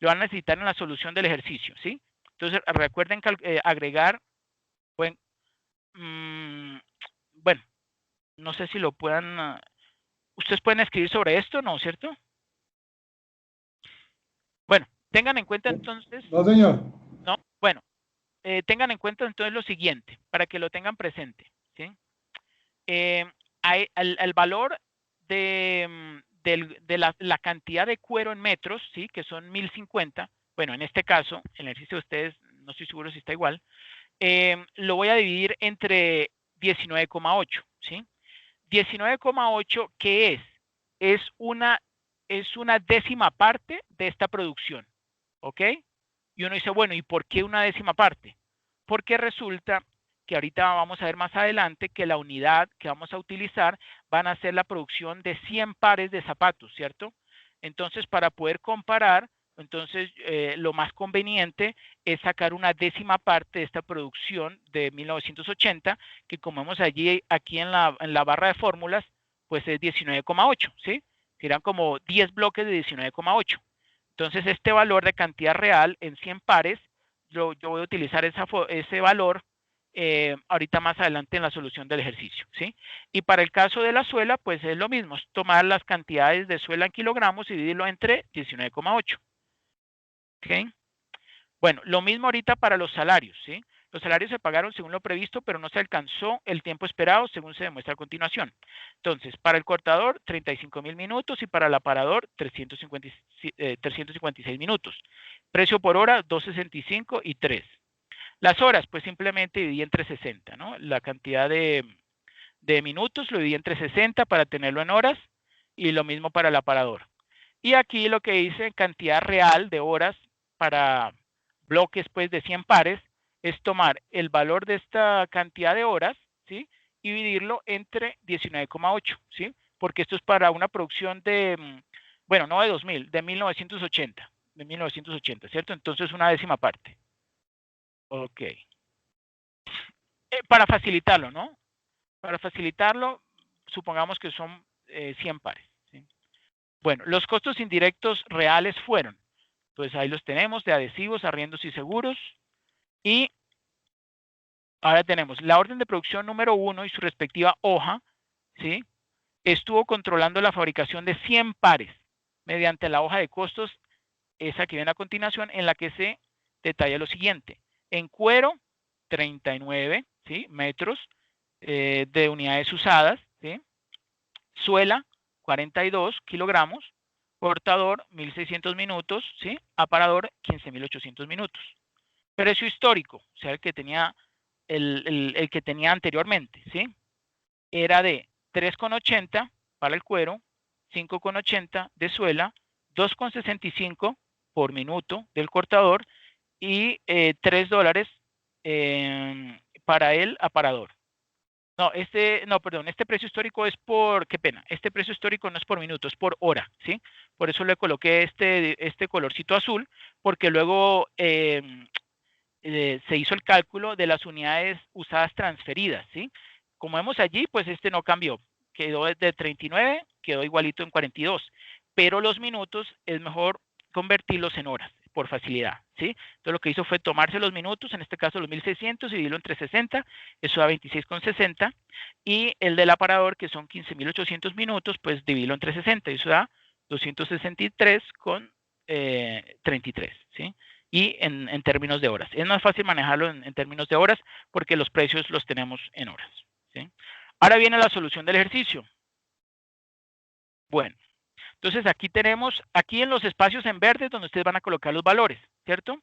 lo van a necesitar en la solución del ejercicio, ¿sí? Entonces, recuerden agregar, bueno, no sé si lo puedan, ustedes pueden escribir sobre esto, ¿no? ¿Cierto? Bueno, tengan en cuenta entonces. No, señor. No, bueno, tengan en cuenta entonces lo siguiente, para que lo tengan presente, ¿sí? El valor de la cantidad de cuero en metros, ¿sí? Que son 1050. Bueno, en este caso, el ejercicio de ustedes, no estoy seguro si está igual, lo voy a dividir entre 19,8, ¿sí? 19,8, ¿qué es? Es una décima parte de esta producción, ¿ok? Y uno dice, bueno, ¿y por qué una décima parte? Porque resulta que ahorita vamos a ver más adelante que la unidad que vamos a utilizar van a ser la producción de 100 pares de zapatos, ¿cierto? Entonces, para poder comparar, entonces lo más conveniente es sacar una décima parte de esta producción de 1980, que como vemos aquí en la barra de fórmulas, pues es 19,8, ¿sí? Serán como 10 bloques de 19,8. Entonces, este valor de cantidad real en 100 pares, yo voy a utilizar ese valor ahorita más adelante en la solución del ejercicio, ¿sí? Y para el caso de la suela, pues es lo mismo, es tomar las cantidades de suela en kilogramos y dividirlo entre 19,8. ¿Ok? Bueno, lo mismo ahorita para los salarios, ¿sí? Los salarios se pagaron según lo previsto, pero no se alcanzó el tiempo esperado, según se demuestra a continuación. Entonces, para el cortador, 35,000 minutos y para el aparador, 356 minutos. Precio por hora, 2.65 y 3. Las horas, pues simplemente dividí entre 60, ¿no? La cantidad de minutos lo dividí entre 60 para tenerlo en horas y lo mismo para el aparador. Y aquí lo que hice en cantidad real de horas para bloques pues de 100 pares es tomar el valor de esta cantidad de horas, ¿sí? Y dividirlo entre 19,8, ¿sí? Porque esto es para una producción de, bueno, no de 2000, de 1980, ¿cierto? Entonces una décima parte. Ok. Para facilitarlo, ¿no? Para facilitarlo, supongamos que son 100 pares. ¿Sí? Bueno, los costos indirectos reales fueron, pues ahí los tenemos, de adhesivos, arriendos y seguros. Y ahora tenemos la orden de producción número 1 y su respectiva hoja, ¿sí? Estuvo controlando la fabricación de 100 pares mediante la hoja de costos, esa que viene a continuación, en la que se detalla lo siguiente. En cuero, 39, ¿sí? Metros de unidades usadas, ¿sí? Suela, 42 kilogramos. Cortador, 1.600 minutos, ¿sí? Aparador, 15.800 minutos. Precio histórico, o sea, el que tenía el que tenía anteriormente, ¿sí? Era de 3,80 para el cuero, 5,80 de suela, 2,65 por minuto del cortador y $3 para el aparador. No, este precio histórico es por, qué pena, este precio histórico no es por minuto, es por hora, ¿sí? Por eso le coloqué este colorcito azul, porque luego se hizo el cálculo de las unidades usadas transferidas, ¿sí? Como vemos allí, pues este no cambió, quedó de 39, quedó igualito en 42, pero los minutos es mejor convertirlos en horas. por facilidad, ¿sí? Entonces lo que hizo fue tomarse los minutos, en este caso los 1600, y dividirlo entre 60, eso da 26,60, y el del aparador, que son 15.800 minutos, pues dividirlo entre 60, y eso da 263,33, ¿sí? Y en términos de horas. Es más fácil manejarlo en términos de horas porque los precios los tenemos en horas, ¿sí? Ahora viene la solución del ejercicio. Bueno, entonces aquí tenemos, aquí en los espacios en verde donde ustedes van a colocar los valores, ¿cierto?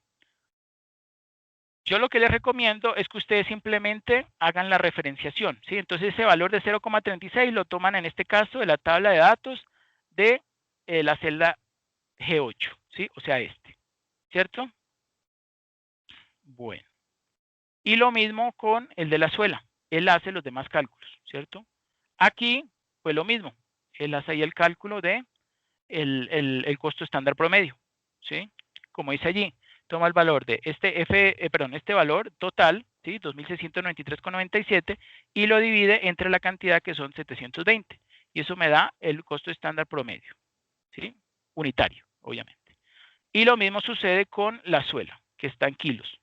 Yo lo que les recomiendo es que ustedes simplemente hagan la referenciación, ¿sí? Entonces ese valor de 0,36 lo toman en este caso de la tabla de datos de la celda G8, ¿sí? O sea, este, ¿cierto? Bueno. Y lo mismo con el de la suela. Él hace los demás cálculos, ¿cierto? Aquí, pues lo mismo. Él hace ahí el cálculo de el costo estándar promedio, ¿sí? Como dice allí, toma el valor de este valor total, ¿sí? 2.693,97, y lo divide entre la cantidad que son 720. Y eso me da el costo estándar promedio, ¿sí? Unitario, obviamente. Y lo mismo sucede con la suela, que está en kilos.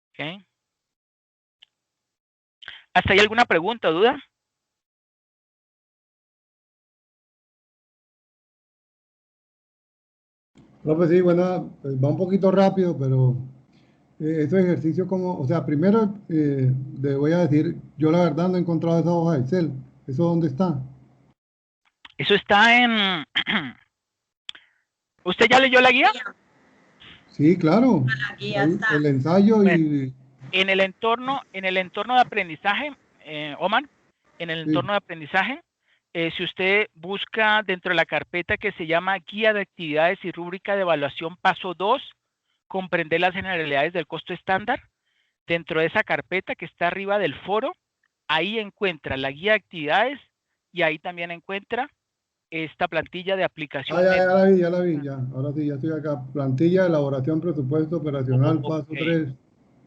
¿Ok? ¿Hasta ahí alguna pregunta o duda? No, pues sí, bueno, pues va un poquito rápido, pero estos ejercicios como, o sea, primero le voy a decir, yo la verdad no he encontrado esa hoja de Excel. ¿Eso dónde está? Eso está en... ¿Usted ya leyó la guía? Sí, claro. La guía Ahí, está. el ensayo Bueno, y... en el entorno de aprendizaje, Omar, en el Sí. entorno de aprendizaje, si usted busca dentro de la carpeta que se llama Guía de Actividades y Rúbrica de Evaluación Paso 2, comprender las generalidades del costo estándar, dentro de esa carpeta que está arriba del foro, ahí encuentra la guía de actividades y ahí también encuentra esta plantilla de aplicación. Ya la vi, ya. Ahora sí, ya estoy acá. Plantilla, elaboración, presupuesto operacional, paso Ok, 3.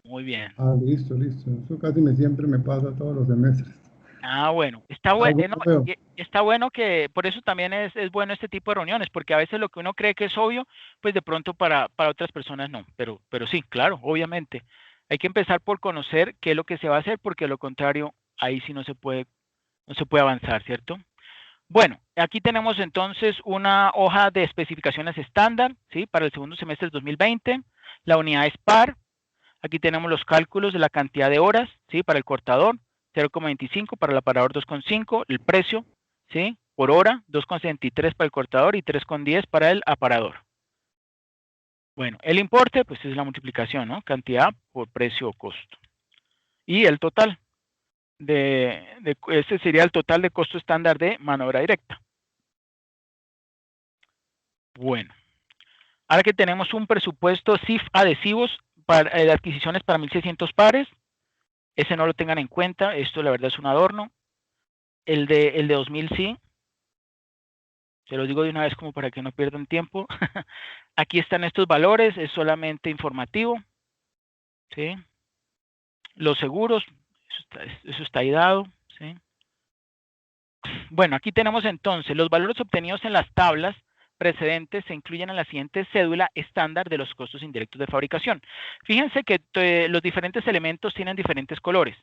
muy bien. Ah, listo, listo. Eso casi siempre me pasa todos los semestres. Ah, bueno, está Algo bueno, no veo. está bueno que, por eso también es bueno este tipo de reuniones, porque a veces lo que uno cree que es obvio, pues de pronto para otras personas no, pero sí, claro, obviamente. Hay que empezar por conocer qué es lo que se va a hacer, porque de lo contrario, ahí sí no se puede avanzar, ¿cierto? Bueno, aquí tenemos entonces una hoja de especificaciones estándar, ¿sí? Para el segundo semestre del 2020. La unidad es par. Aquí tenemos los cálculos de la cantidad de horas, ¿sí? Para el cortador, 0,25, para el aparador 2,5, el precio, ¿sí? Por hora, 2,63 para el cortador y 3,10 para el aparador. Bueno, el importe, pues es la multiplicación, ¿no? Cantidad por precio o costo. Y el total, este sería el total de costo estándar de mano de obra directa. Bueno, ahora que tenemos un presupuesto CIF adhesivos para adquisiciones para 1.600 pares, ese no lo tengan en cuenta, esto la verdad es un adorno. El de 2000 sí, se los digo de una vez como para que no pierdan tiempo. Aquí están estos valores, es solamente informativo, ¿sí? Los seguros, eso está ahí dado, ¿sí? Bueno, aquí tenemos entonces los valores obtenidos en las tablas precedentes se incluyen en la siguiente cédula estándar de los costos indirectos de fabricación. Fíjense que los diferentes elementos tienen diferentes colores.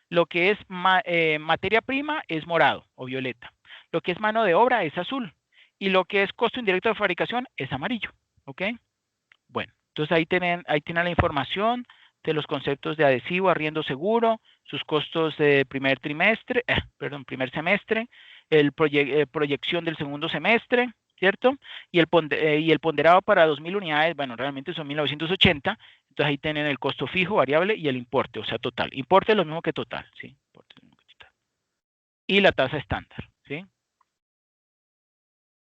Lo que es materia prima es morado o violeta. Lo que es mano de obra es azul. Y lo que es costo indirecto de fabricación es amarillo. ¿Ok? Bueno, entonces ahí tienen la información de los conceptos de adhesivo, arriendo seguro, sus costos de primer semestre, proyección del segundo semestre, ¿cierto? Y el ponderado para 2.000 unidades, bueno, realmente son 1.980, entonces ahí tienen el costo fijo, variable y el importe, o sea, total. Importe es lo mismo que total, ¿sí? Importe es lo mismo que total. Y la tasa estándar, ¿sí?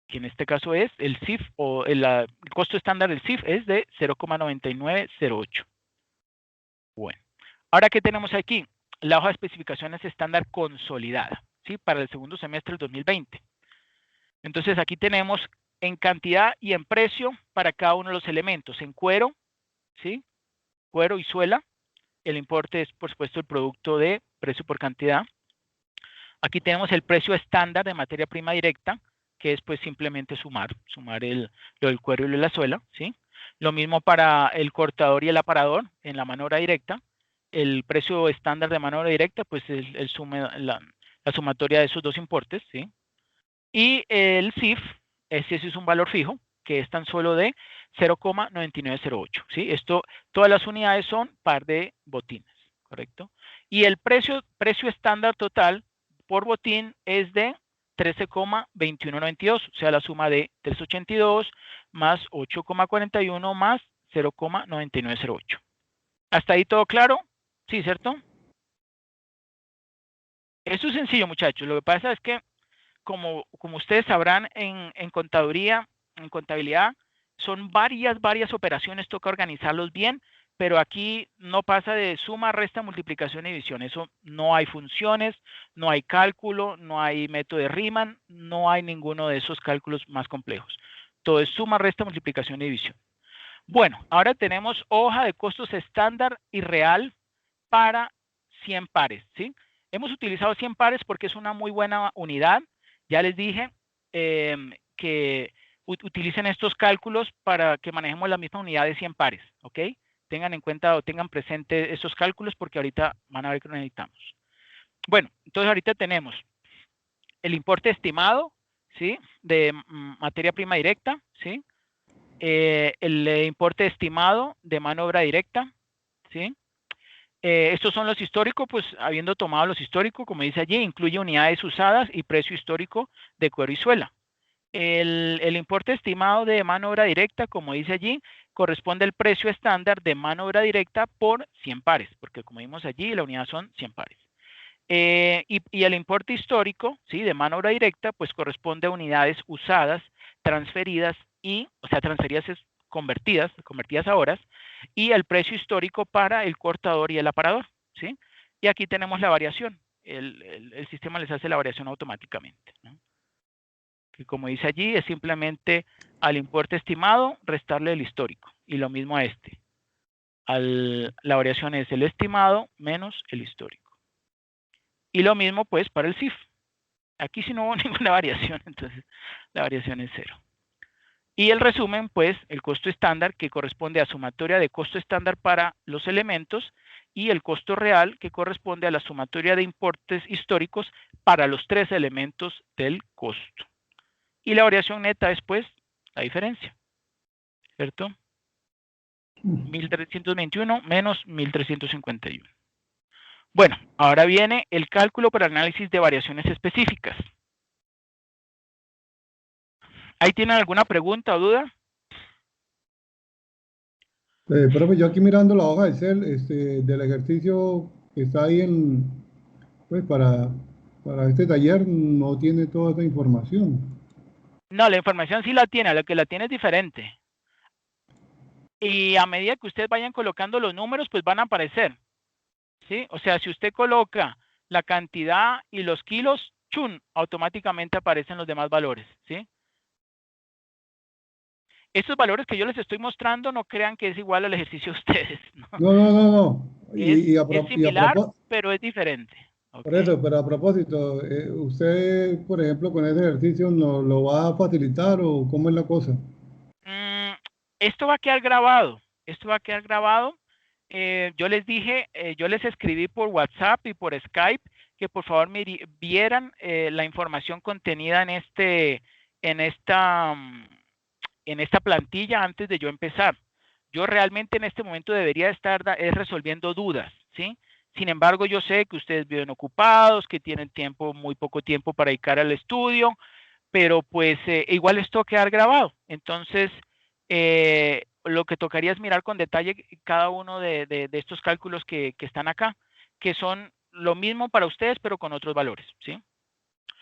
Que en este caso es el CIF, o el costo estándar del CIF es de 0,9908. Bueno, ahora ¿qué tenemos aquí? La hoja de especificaciones estándar consolidada, ¿sí? Para el segundo semestre del 2020. Entonces aquí tenemos en cantidad y en precio para cada uno de los elementos. En cuero, ¿sí? Cuero y suela. El importe es, por supuesto, el producto de precio por cantidad. Aquí tenemos el precio estándar de materia prima directa, que es pues simplemente sumar el cuero y la suela, ¿sí? Lo mismo para el cortador y el aparador en la mano de obra directa. El precio estándar de mano de obra directa, pues es la sumatoria de esos dos importes, ¿sí? Y el CIF, ese es un valor fijo, que es tan solo de 0,9908, ¿sí? Todas las unidades son par de botines, ¿correcto? Y el precio estándar total por botín es de 13,2192, o sea, la suma de 382 más 8,41 más 0,9908. ¿Hasta ahí todo claro? Sí, ¿cierto? Eso es sencillo, muchachos. Lo que pasa es que, como ustedes sabrán, en contaduría, en contabilidad, son varias operaciones, toca organizarlos bien, pero aquí no pasa de suma, resta, multiplicación y división. Eso no hay funciones, no hay cálculo, no hay método de Riemann, no hay ninguno de esos cálculos más complejos. Todo es suma, resta, multiplicación y división. Bueno, ahora tenemos hoja de costos estándar y real para 100 pares, ¿sí? Hemos utilizado 100 pares porque es una muy buena unidad. Ya les dije que utilicen estos cálculos para que manejemos la misma unidad de 100 pares, ¿ok? Tengan en cuenta o tengan presente estos cálculos porque ahorita van a ver que lo necesitamos. Bueno, entonces ahorita tenemos el importe estimado, ¿sí? De materia prima directa, ¿sí? El importe estimado de mano de obra directa, ¿sí? Estos son los históricos, pues habiendo tomado los históricos, como dice allí, incluye unidades usadas y precio histórico de cuero y suela. El importe estimado de mano de obra directa, como dice allí, corresponde al precio estándar de mano de obra directa por 100 pares, porque como vimos allí, la unidad son 100 pares. Y el importe histórico, ¿sí? De mano de obra directa, pues corresponde a unidades usadas, transferidas o sea, transferidas es convertidas a horas, y el precio histórico para el cortador y el aparador, ¿sí? Y aquí tenemos la variación. El sistema les hace la variación automáticamente, ¿no? Que como dice allí, es simplemente al importe estimado restarle el histórico. Y lo mismo a este. La variación es el estimado menos el histórico. Y lo mismo pues para el CIF. Aquí sí no hubo ninguna variación, entonces la variación es 0. Y el resumen, pues, el costo estándar, que corresponde a sumatoria de costo estándar para los elementos, y el costo real, que corresponde a la sumatoria de importes históricos para los 3 elementos del costo. Y la variación neta es, pues, la diferencia, ¿cierto? 1.321 menos 1.351. Bueno, ahora viene el cálculo para análisis de variaciones específicas. ¿Ahí tienen alguna pregunta o duda? Profe, yo aquí mirando la hoja de Excel del ejercicio que está ahí pues para este taller no tiene toda esa información. No, la información sí la tiene, lo que la tiene es diferente. Y a medida que ustedes vayan colocando los números, pues van a aparecer, ¿sí? O sea, si usted coloca la cantidad y los kilos, ¡chun!, automáticamente aparecen los demás valores, ¿sí? Estos valores que yo les estoy mostrando, no crean que es igual al ejercicio de ustedes, ¿no? No. Es similar, pero es diferente. Por ¿Okay? eso, pero a propósito, ¿usted, por ejemplo, con ese ejercicio lo va a facilitar o cómo es la cosa? Esto va a quedar grabado. Esto va a quedar grabado. Yo les dije, yo les escribí por WhatsApp y por Skype que por favor me vieran la información contenida en esta plantilla antes de yo empezar. Yo realmente en este momento debería estar resolviendo dudas, ¿sí? Sin embargo, yo sé que ustedes viven ocupados, que tienen muy poco tiempo para dedicar al estudio, pero pues igual esto va a quedar grabado. Entonces, lo que tocaría es mirar con detalle cada uno de estos cálculos que están acá, que son lo mismo para ustedes, pero con otros valores, ¿sí?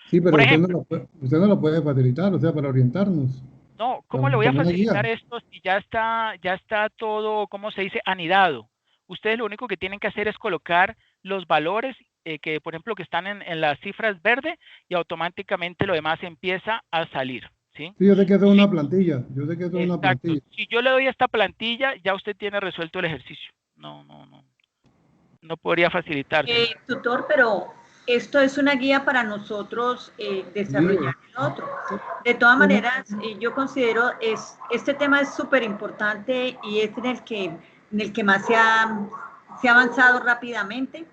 Sí, pero por ejemplo, usted no lo puede facilitar, o sea, para orientarnos. No, ¿cómo le voy a Como una guía. facilitar esto si ya está todo, ¿cómo se dice?, anidado? Ustedes lo único que tienen que hacer es colocar los valores que, por ejemplo, que están en las cifras verde y automáticamente lo demás empieza a salir, ¿sí? Sí, yo sé que eso es una plantilla. Yo sé que eso es una Exacto. plantilla. Si yo le doy esta plantilla, ya usted tiene resuelto el ejercicio. No podría facilitarse. Tutor, pero esto es una guía para nosotros desarrollar el otro. De todas maneras, yo considero este tema es súper importante y es en el que más se ha avanzado rápidamente.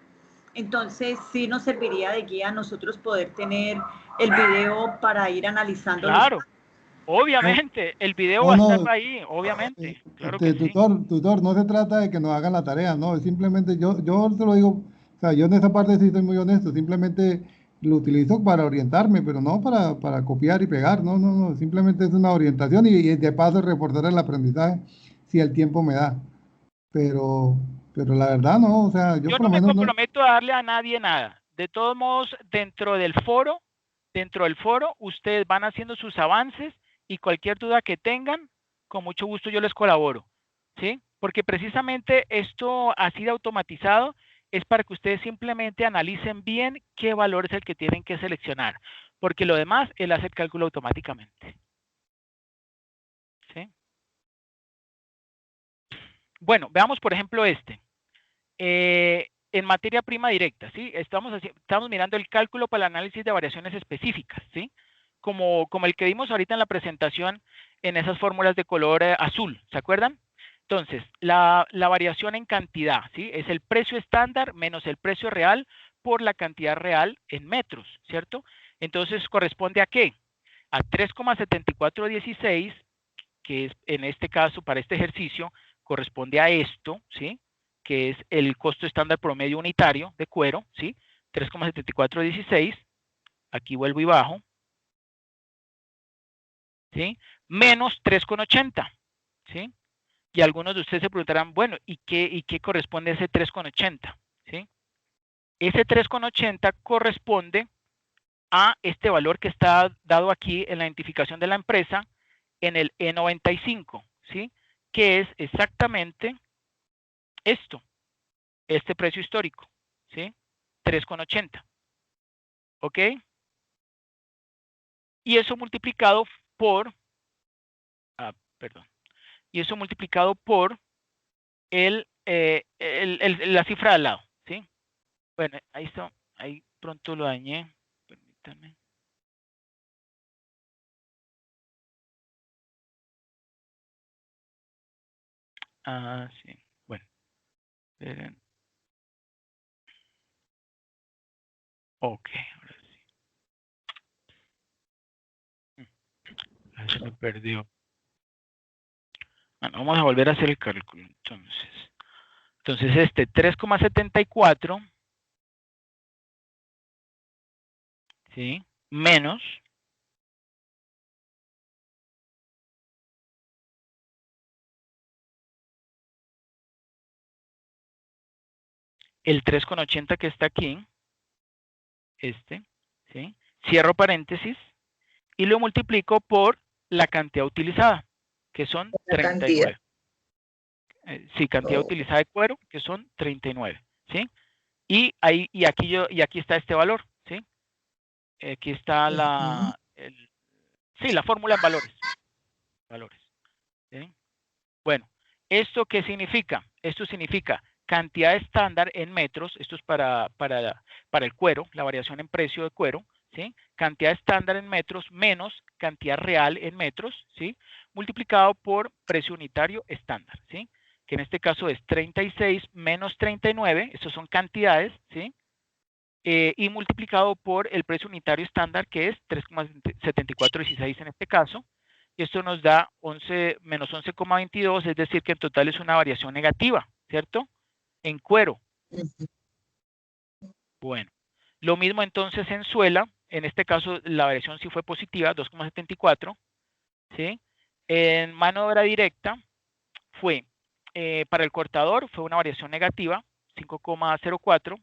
Entonces, sí nos serviría de guía a nosotros poder tener el video para ir analizando. Claro, obviamente, el video va a estar ahí, obviamente, claro que sí. Tutor, no se trata de que nos hagan la tarea, no, simplemente yo te lo digo, o sea, yo en esa parte sí estoy muy honesto, simplemente lo utilizo para orientarme, pero no para copiar y pegar, no, simplemente es una orientación y de paso reforzar el aprendizaje si el tiempo me da, pero la verdad no, o sea, yo Yo por no lo me menos no. comprometo a darle a nadie nada. De todos modos, dentro del foro, ustedes van haciendo sus avances y cualquier duda que tengan, con mucho gusto yo les colaboro, ¿sí? Porque precisamente esto así de automatizado es para que ustedes simplemente analicen bien qué valor es el que tienen que seleccionar, porque lo demás él hace el cálculo automáticamente. ¿Sí? Bueno, veamos por ejemplo este. En materia prima directa, ¿sí? Estamos mirando el cálculo para el análisis de variaciones específicas, ¿sí? Como el que vimos ahorita en la presentación en esas fórmulas de color azul, ¿se acuerdan? Entonces, la variación en cantidad, ¿sí? Es el precio estándar menos el precio real por la cantidad real en metros, ¿cierto? Entonces, ¿corresponde a qué? A 3,7416, que es en este caso, para este ejercicio, corresponde a esto, ¿sí? Que es el costo estándar promedio unitario de cuero, ¿sí? 3,7416, aquí vuelvo y bajo, ¿sí? Menos 3,80, ¿sí? Y algunos de ustedes se preguntarán, bueno, ¿y qué corresponde a ese 3,80? ¿Sí? Ese 3,80 corresponde a este valor que está dado aquí en la identificación de la empresa en el E95, ¿sí? Que es exactamente esto, este precio histórico, ¿sí? 3,80, ¿ok? Y eso multiplicado por, y eso multiplicado por la cifra de al lado, ¿sí? Bueno, ahí está, ahí pronto lo dañé, permítanme. Ah, sí, bueno, esperen. Ok, ahora sí. Se me perdió. Bueno, vamos a volver a hacer el cálculo, entonces este 3,74, ¿sí? Menos el 3,80 que está aquí, ¿sí? Cierro paréntesis y lo multiplico por la cantidad utilizada, que son 39. Sí, cantidad utilizada de cuero, que son 39, ¿sí? Y aquí está este valor, ¿sí? Aquí está la fórmula en valores, ¿sí? Bueno, ¿esto qué significa? Esto significa cantidad estándar en metros, esto es para el cuero, la variación en precio de cuero, ¿sí? Cantidad estándar en metros menos cantidad real en metros, ¿sí? Multiplicado por precio unitario estándar, ¿sí? Que en este caso es 36 menos 39, estos son cantidades, ¿sí? Y multiplicado por el precio unitario estándar, que es 3,7416 en este caso, y esto nos da 11 menos 11,22, es decir, que en total es una variación negativa, ¿cierto? En cuero. Bueno, lo mismo entonces en suela, en este caso la variación sí fue positiva, 2,74, ¿sí? En mano de obra directa fue, para el cortador fue una variación negativa, 5,04,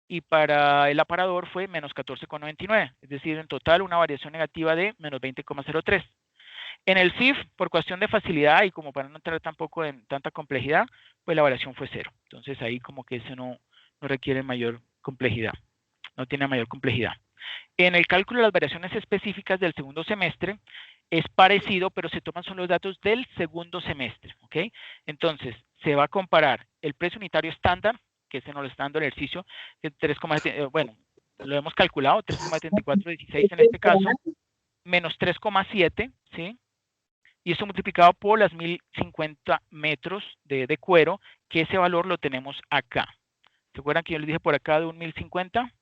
y para el aparador fue menos 14,99, es decir, en total una variación negativa de menos 20,03. En el CIF, por cuestión de facilidad y como para no entrar tampoco en tanta complejidad, pues la variación fue 0. Entonces ahí como que ese no requiere mayor complejidad, no tiene mayor complejidad. En el cálculo de las variaciones específicas del segundo semestre es parecido, pero se toman solo los datos del segundo semestre, ¿ok? Entonces, se va a comparar el precio unitario estándar, que ese nos lo está dando el ejercicio, de 3,7, bueno, lo hemos calculado, 3,7416 en este caso, menos 3,7, ¿sí? Y eso multiplicado por las 1050 metros de cuero, que ese valor lo tenemos acá. ¿Se acuerdan que yo les dije por acá de un 1050?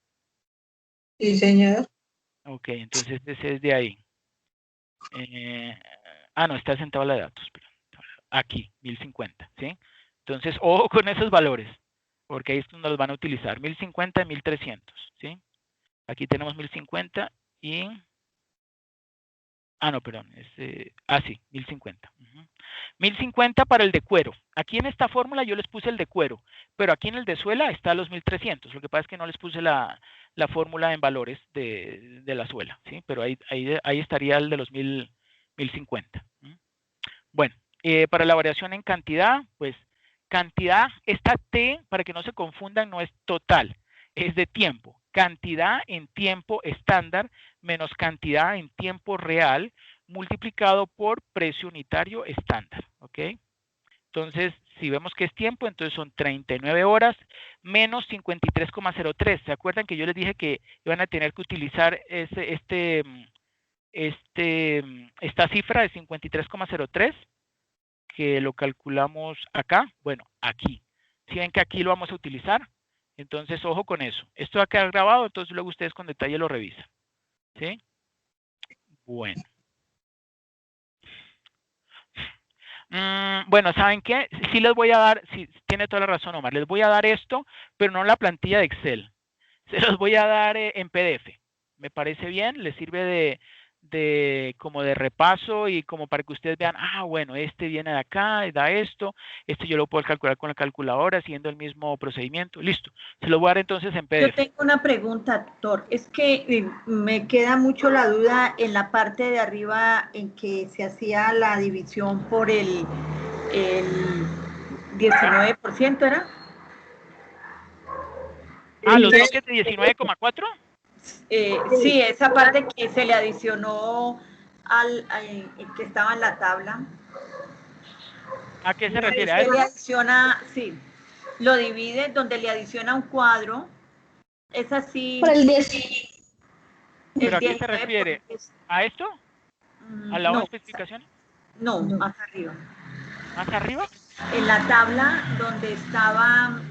Sí, señor. Ok, entonces ese es de ahí. No, está en tabla de datos. Perdón. Aquí, 1050, ¿sí? Entonces, ojo con esos valores, porque ahí estos nos los van a utilizar. 1050 y 1300, ¿sí? Aquí tenemos 1050 y... no, perdón. Sí, 1050. 1050 para el de cuero. Aquí en esta fórmula yo les puse el de cuero, pero aquí en el de suela está los 1300. Lo que pasa es que no les puse la fórmula en valores de la suela, ¿sí? Pero ahí estaría el de los 1050. Bueno, para la variación en cantidad, pues cantidad, esta T, para que no se confundan, no es total, es de tiempo. Cantidad en tiempo estándar menos cantidad en tiempo real multiplicado por precio unitario estándar, ¿ok? Entonces, si vemos que es tiempo, entonces son 39 horas menos 53,03. ¿Se acuerdan que yo les dije que iban a tener que utilizar esta cifra de 53,03? Que lo calculamos acá, bueno, aquí. Si ven que aquí lo vamos a utilizar, entonces ojo con eso. Esto va a quedar grabado, entonces luego ustedes con detalle lo revisan. ¿Sí? Bueno. Bueno, ¿saben qué? Sí les voy a dar, sí, tiene toda la razón Omar, les voy a dar esto, pero no la plantilla de Excel. Se los voy a dar en PDF. Me parece bien, les sirve como de repaso y como para que ustedes vean, bueno, este viene de acá, da esto, este yo lo puedo calcular con la calculadora siguiendo el mismo procedimiento. Listo, se lo voy a dar entonces en PDF. Yo tengo una pregunta, doctor. Es que me queda mucho la duda en la parte de arriba en que se hacía la división por el 19%, ¿era? Los bloques de 19,4. Sí, esa parte que se le adicionó al que estaba en la tabla. ¿A qué se refiere? ¿A eso? eso? Le adiciona, sí, lo divide donde le adiciona un cuadro. Es así. Por el 10. ¿Pero a qué se refiere? ¿A esto? ¿A la hoja de especificaciones? No, más arriba. ¿Más arriba? En la tabla donde estaba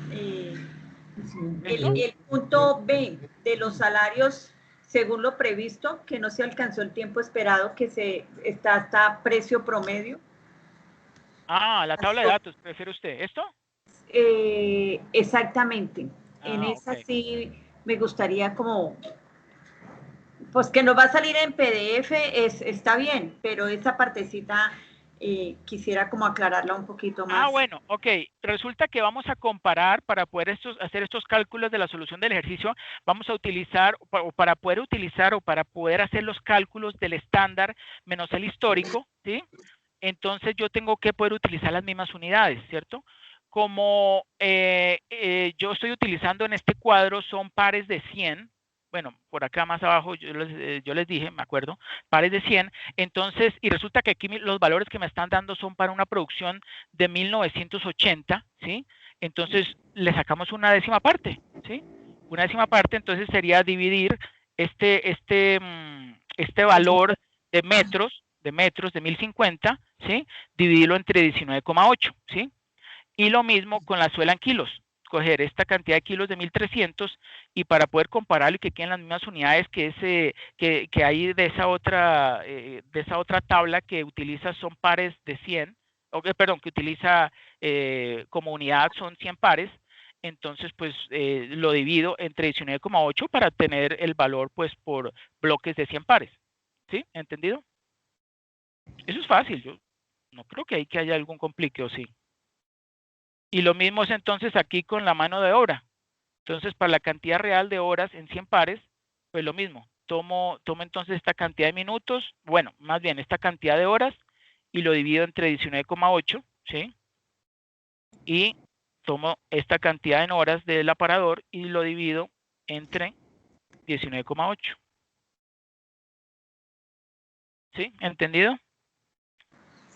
el punto B de los salarios según lo previsto, que no se alcanzó el tiempo esperado, que está hasta precio promedio. La tabla de datos, ¿prefiere usted esto? Exactamente. En esa sí me gustaría como, pues que nos va a salir en PDF, está bien, pero esa partecita quisiera como aclararla un poquito más. Bueno, ok. Resulta que vamos a comparar para poder hacer estos cálculos de la solución del ejercicio, vamos a utilizar, o para poder hacer los cálculos del estándar menos el histórico, ¿sí? Entonces yo tengo que poder utilizar las mismas unidades, ¿cierto? Como yo estoy utilizando en este cuadro son pares de 100, bueno, por acá más abajo yo les dije, me acuerdo, pares de 100, entonces, y resulta que aquí los valores que me están dando son para una producción de 1980, ¿sí? Entonces, le sacamos una décima parte, ¿sí? Una décima parte, entonces sería dividir este valor de metros de 1050, ¿sí? Dividirlo entre 19,8, ¿sí? Y lo mismo con la suela en kilos. Coger esta cantidad de kilos de 1300 y para poder compararlo y que queden las mismas unidades que hay de esa otra tabla que utiliza son pares de 100, que utiliza como unidad son 100 pares, entonces pues lo divido entre 19,8 para tener el valor pues por bloques de 100 pares. ¿Sí? ¿Entendido? Eso es fácil, yo no creo que haya algún complique, ¿o sí? Y lo mismo es entonces aquí con la mano de obra. Entonces, para la cantidad real de horas en 100 pares, pues lo mismo. Tomo entonces esta cantidad de minutos, bueno, más bien esta cantidad de horas, y lo divido entre 19,8, ¿sí? Y tomo esta cantidad en horas del aparador y lo divido entre 19,8. ¿Sí? ¿Entendido?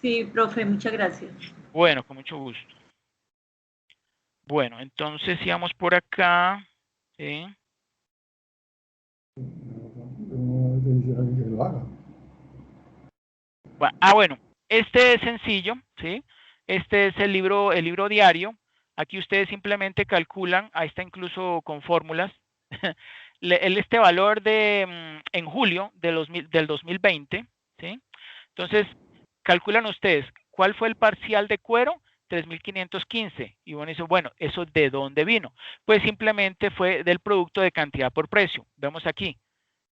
Sí, profe, muchas gracias. Bueno, con mucho gusto. Bueno, entonces sigamos por acá. ¿Sí? que lo haga. Bueno, este es sencillo, ¿sí? Este es el libro diario. Aquí ustedes simplemente calculan, ahí está incluso con fórmulas, este valor en julio del 2020, ¿sí? Entonces, calculan ustedes, ¿cuál fue el parcial de cuero? 3.515. Y bueno, dice, bueno, ¿eso de dónde vino? Pues simplemente fue del producto de cantidad por precio. Vemos aquí,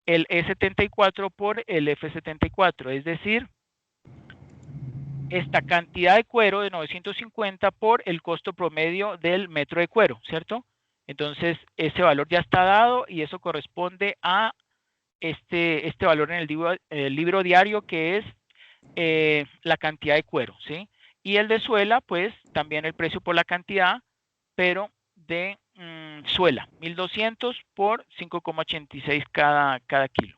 el E74 por el F74, es decir, esta cantidad de cuero de 950 por el costo promedio del metro de cuero, ¿cierto? Entonces, ese valor ya está dado y eso corresponde a este valor en el libro diario, que es la cantidad de cuero, ¿sí? Y el de suela, pues, también el precio por la cantidad, pero de suela, 1.200 por 5,86 cada kilo,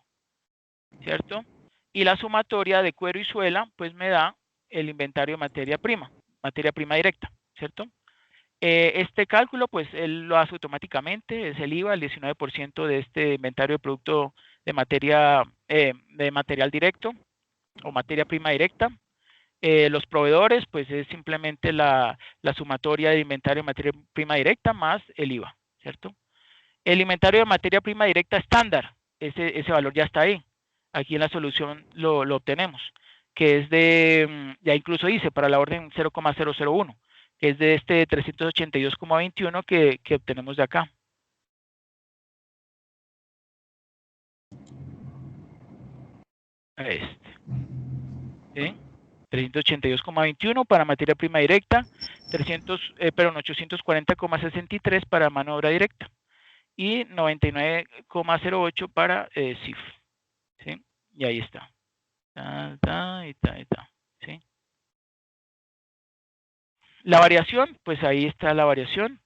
¿cierto? Y la sumatoria de cuero y suela, pues me da el inventario de materia prima directa, ¿cierto? Este cálculo, pues él lo hace automáticamente, es el IVA, el 19% de este inventario de producto de material directo o materia prima directa. Los proveedores, pues es simplemente la sumatoria de inventario de materia prima directa más el IVA, ¿cierto? El inventario de materia prima directa estándar, ese valor ya está ahí. Aquí en la solución lo obtenemos, que es ya incluso dice, para la orden 0,001, que es de este 382,21 que obtenemos de acá. ¿Sí? 382,21 para materia prima directa, 840,63 para mano de obra directa y 99,08 para CIF. ¿Sí? Y ahí está. ¿Sí? La variación, pues ahí está la variación,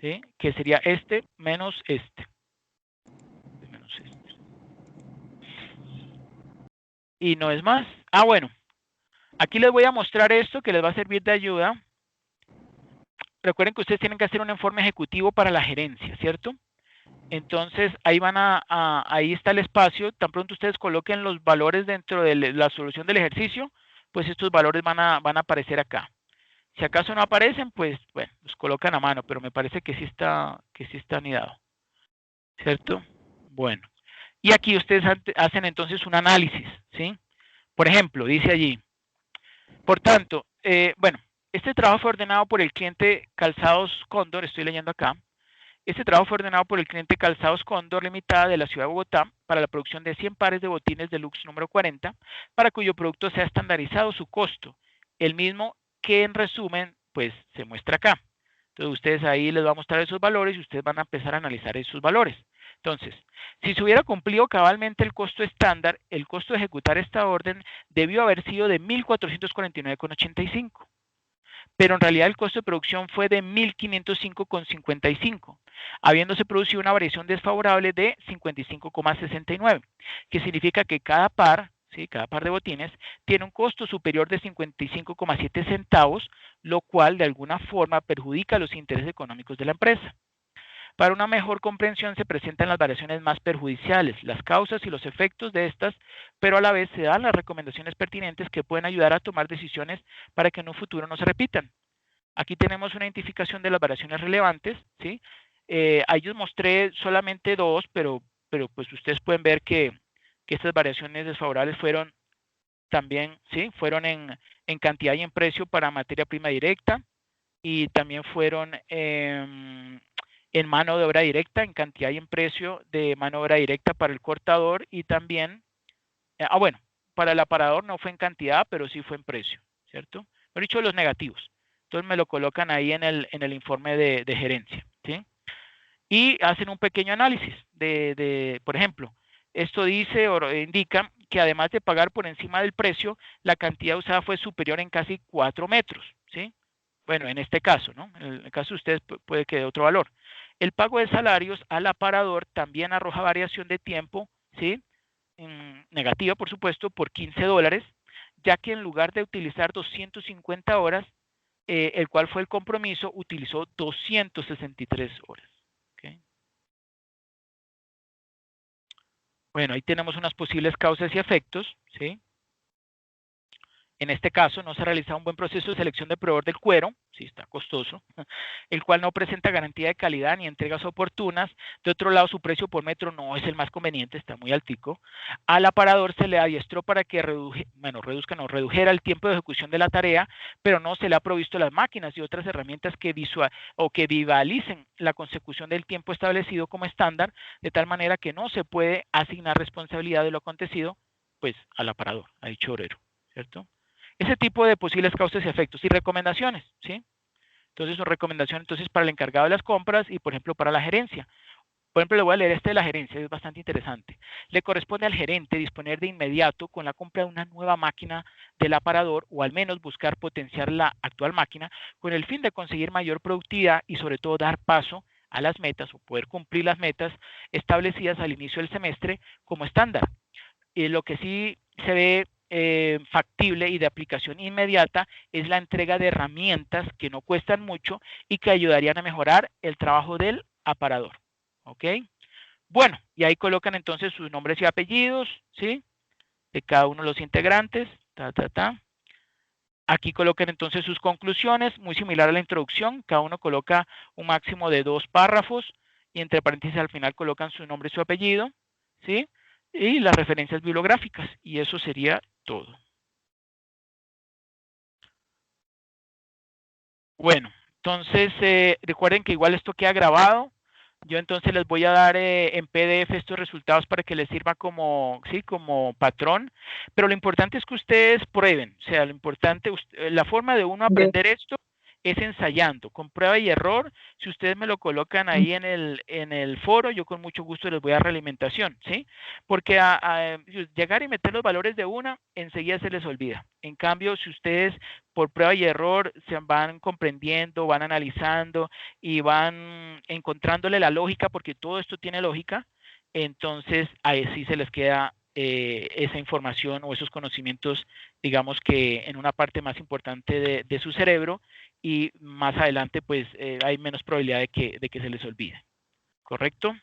¿sí? Que sería este menos este. Y no es más. Bueno, aquí les voy a mostrar esto que les va a servir de ayuda. Recuerden que ustedes tienen que hacer un informe ejecutivo para la gerencia, ¿cierto? Entonces, ahí ahí está el espacio. Tan pronto ustedes coloquen los valores dentro de la solución del ejercicio, pues estos valores van a aparecer acá. Si acaso no aparecen, pues, bueno, los colocan a mano, pero me parece que sí está anidado, ¿cierto? Bueno, y aquí ustedes hacen entonces un análisis, ¿sí? Por ejemplo, dice allí, por tanto, bueno, este trabajo fue ordenado por el cliente Calzados Cóndor, estoy leyendo acá. Este trabajo fue ordenado por el cliente Calzados Cóndor Limitada de la Ciudad de Bogotá para la producción de 100 pares de botines deluxe número 40, para cuyo producto sea estandarizado su costo, el mismo que en resumen, pues se muestra acá. Entonces ustedes ahí les va a mostrar esos valores y ustedes van a empezar a analizar esos valores. Entonces, si se hubiera cumplido cabalmente el costo estándar, el costo de ejecutar esta orden debió haber sido de 1.449,85. Pero en realidad el costo de producción fue de 1.505,55, habiéndose producido una variación desfavorable de 55,69, que significa que cada par, ¿sí? Cada par de botines tiene un costo superior de 55,7 centavos, lo cual de alguna forma perjudica los intereses económicos de la empresa. Para una mejor comprensión se presentan las variaciones más perjudiciales, las causas y los efectos de estas, pero a la vez se dan las recomendaciones pertinentes que pueden ayudar a tomar decisiones para que en un futuro no se repitan. Aquí tenemos una identificación de las variaciones relevantes, ¿sí? Ahí os mostré solamente dos, pero pues ustedes pueden ver que estas variaciones desfavorables fueron también, ¿sí? Fueron en cantidad y en precio para materia prima directa y también fueron en mano de obra directa, en cantidad y en precio de mano de obra directa para el cortador y también, bueno, para el aparador no fue en cantidad, pero sí fue en precio, ¿cierto? He dicho los negativos. Entonces me lo colocan ahí en el informe de gerencia, ¿sí? Y hacen un pequeño análisis por ejemplo, esto dice o indica que además de pagar por encima del precio, la cantidad usada fue superior en casi 4 metros, ¿sí? Bueno, en este caso, ¿no? En el caso de ustedes puede que de otro valor. El pago de salarios al aparador también arroja variación de tiempo, ¿sí? Negativa, por supuesto, por $15, ya que en lugar de utilizar 250 horas, el cual fue el compromiso, utilizó 263 horas. ¿Okay? Bueno, ahí tenemos unas posibles causas y efectos, ¿sí? En este caso, no se ha realizado un buen proceso de selección de proveedor del cuero, sí está costoso, el cual no presenta garantía de calidad ni entregas oportunas. De otro lado, su precio por metro no es el más conveniente, está muy altico. Al aparador se le adiestró para que redujera el tiempo de ejecución de la tarea, pero no se le ha provisto las máquinas y otras herramientas que vivalicen la consecución del tiempo establecido como estándar, de tal manera que no se puede asignar responsabilidad de lo acontecido, pues, al aparador, a dicho obrero, ¿cierto? Ese tipo de posibles causas y efectos y recomendaciones, ¿sí? Entonces, son recomendaciones entonces para el encargado de las compras y, por ejemplo, para la gerencia. Por ejemplo, le voy a leer este de la gerencia, es bastante interesante. Le corresponde al gerente disponer de inmediato con la compra de una nueva máquina del aparador o al menos buscar potenciar la actual máquina con el fin de conseguir mayor productividad y sobre todo dar paso a las metas o poder cumplir las metas establecidas al inicio del semestre como estándar. Lo que sí se ve factible y de aplicación inmediata es la entrega de herramientas que no cuestan mucho y que ayudarían a mejorar el trabajo del aparador. ¿Ok? Bueno, y ahí colocan entonces sus nombres y apellidos, ¿sí? De cada uno de los integrantes. Aquí colocan entonces sus conclusiones, muy similar a la introducción. Cada uno coloca un máximo de 2 párrafos y entre paréntesis al final colocan su nombre y su apellido, ¿sí? Y las referencias bibliográficas. Y eso sería todo. Bueno, entonces recuerden que igual esto queda grabado. Yo entonces les voy a dar en PDF estos resultados para que les sirva como, ¿sí? Como patrón. Pero lo importante es que ustedes prueben. O sea, lo importante, la forma de uno aprender esto es ensayando, con prueba y error. Si ustedes me lo colocan ahí en el foro, yo con mucho gusto les voy a dar realimentación, ¿sí? Porque llegar y meter los valores de una, enseguida se les olvida. En cambio, si ustedes por prueba y error se van comprendiendo, van analizando y van encontrándole la lógica, porque todo esto tiene lógica, entonces ahí sí se les queda esa información o esos conocimientos, digamos que en una parte más importante de su cerebro, y más adelante pues hay menos probabilidad de que se les olvide. ¿Correcto?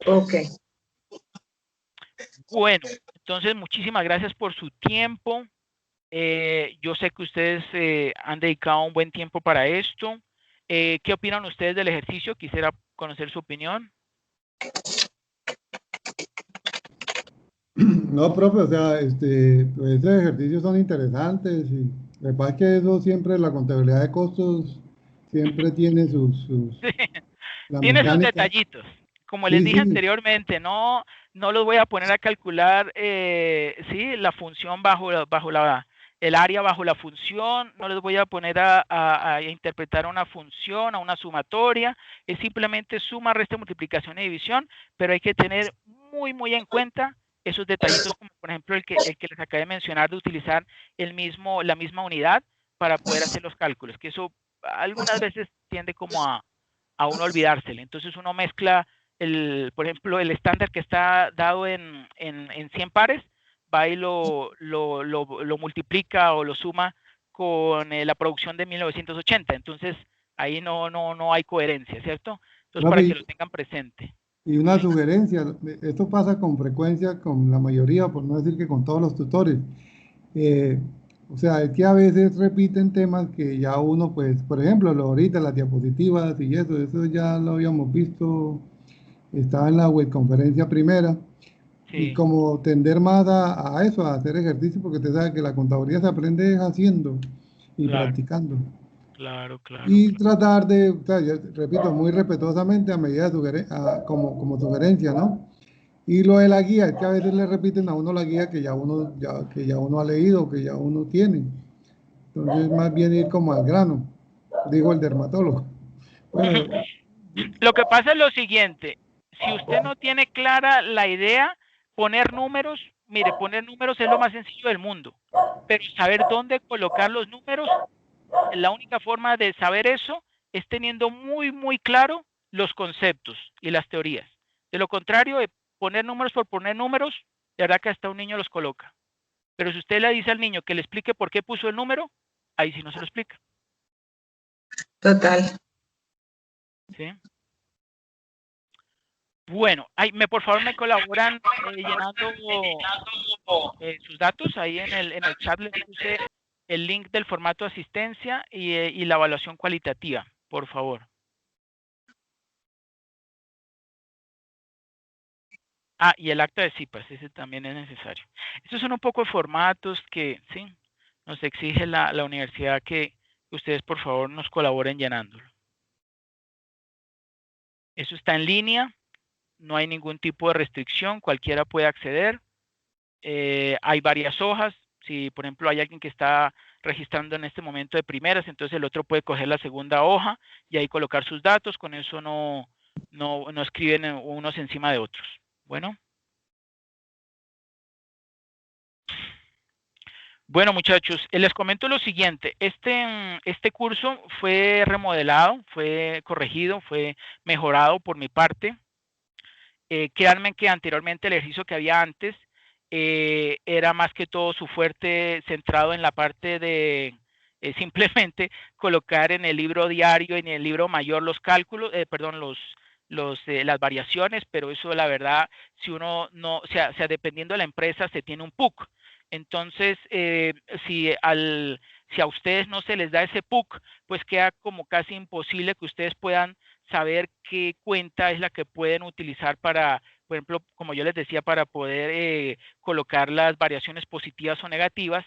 Ok. Bueno, entonces muchísimas gracias por su tiempo. Yo sé que ustedes han dedicado un buen tiempo para esto. ¿Qué opinan ustedes del ejercicio? Quisiera conocer su opinión. No, profe, o sea, pues, esos ejercicios son interesantes y me parece que eso siempre, la contabilidad de costos, siempre tiene la Tiene sus mecánica. detallitos. Como les Sí, dije sí, anteriormente, no los voy a poner a calcular ¿sí? La función bajo el área bajo la función, no les voy a poner a interpretar una función, a una sumatoria, es simplemente suma, resta, multiplicación y división, pero hay que tener muy en cuenta esos detallitos, como por ejemplo el que les acabé de mencionar, de utilizar la misma unidad para poder hacer los cálculos, que eso algunas veces tiende como a uno olvidársele. Entonces uno mezcla, por ejemplo, el estándar que está dado en 100 pares, va y lo multiplica o lo suma con la producción de 1980. Entonces ahí no hay coherencia, ¿cierto? Entonces para que profe, lo tengan presente. y una ¿Sí? sugerencia, esto pasa con frecuencia con la mayoría, por no decir que con todos los tutores. Eh, o sea, es que a veces repiten temas que ya uno, pues, por ejemplo, ahorita las diapositivas y eso ya lo habíamos visto, estaba en la web conferencia primera, y Sí, como tender más a eso, a hacer ejercicio, porque usted sabe que la contaduría se aprende haciendo y claro, practicando. claro. Y tratar de, o sea, yo repito, muy respetuosamente a medida de como sugerencia, ¿no? Y lo de la guía, es que a veces le repiten a uno la guía que ya uno ha leído, que ya uno tiene. Entonces, más bien ir como al grano, digo el dermatólogo. Bueno, Lo que pasa es lo siguiente, si usted no tiene clara la idea, poner números, mire, poner números es lo más sencillo del mundo, pero saber dónde colocar los números, la única forma de saber eso es teniendo muy claro los conceptos y las teorías. De lo contrario, poner números por poner números, de verdad que hasta un niño los coloca. Pero si usted le dice al niño que le explique por qué puso el número, ahí sí no se lo explica. Total. ¿Sí? Bueno, por favor me colaboran llenando sus datos. Ahí en el chat les puse el link del formato de asistencia y la evaluación cualitativa, por favor. Y el acta de CIPAS, ese también es necesario. Estos son un poco de formatos que, sí, nos exige la universidad que ustedes, por favor, nos colaboren llenándolo. Eso está en línea, no hay ningún tipo de restricción, cualquiera puede acceder. Hay varias hojas. Si, por ejemplo, hay alguien que está registrando en este momento de primeras, entonces el otro puede coger la segunda hoja y ahí colocar sus datos. Con eso no escriben unos encima de otros. Bueno, muchachos, les comento lo siguiente. Este curso fue remodelado, fue corregido, fue mejorado por mi parte. Créanme que anteriormente el ejercicio que había antes era más que todo su fuerte centrado en la parte de simplemente colocar en el libro diario, en el libro mayor los cálculos, las variaciones, pero eso la verdad, si uno no, o sea, dependiendo de la empresa se tiene un PUC. Entonces, si a ustedes no se les da ese PUC, pues queda como casi imposible que ustedes puedan saber qué cuenta es la que pueden utilizar para, por ejemplo, como yo les decía, para poder colocar las variaciones positivas o negativas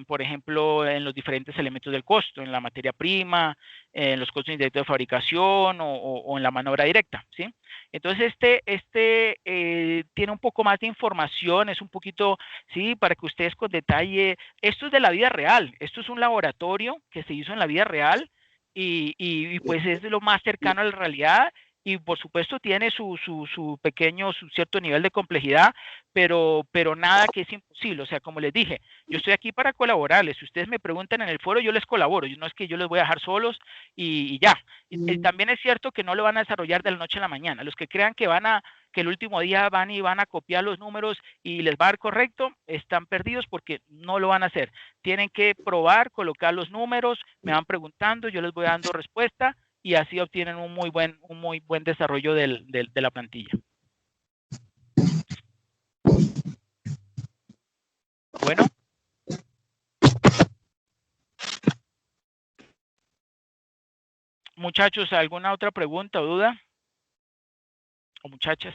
por ejemplo, en los diferentes elementos del costo, en la materia prima, en los costos indirectos de fabricación o en la mano de obra directa, ¿sí? Entonces, tiene un poco más de información, es un poquito, sí, para que ustedes con detalle, esto es de la vida real, esto es un laboratorio que se hizo en la vida real, y pues es lo más cercano a la realidad, y por supuesto tiene su cierto nivel de complejidad, pero nada que es imposible. O sea, como les dije, yo estoy aquí para colaborarles. Si ustedes me preguntan en el foro, yo les colaboro. No es que yo les voy a dejar solos y ya. También es cierto que no lo van a desarrollar de la noche a la mañana. Los que crean que que el último día van a copiar los números y les va a dar correcto, están perdidos porque no lo van a hacer. Tienen que probar, colocar los números, me van preguntando, yo les voy dando respuesta y así obtienen un muy buen desarrollo de la plantilla. Bueno. Muchachos, ¿alguna otra pregunta o duda? ¿O muchachas?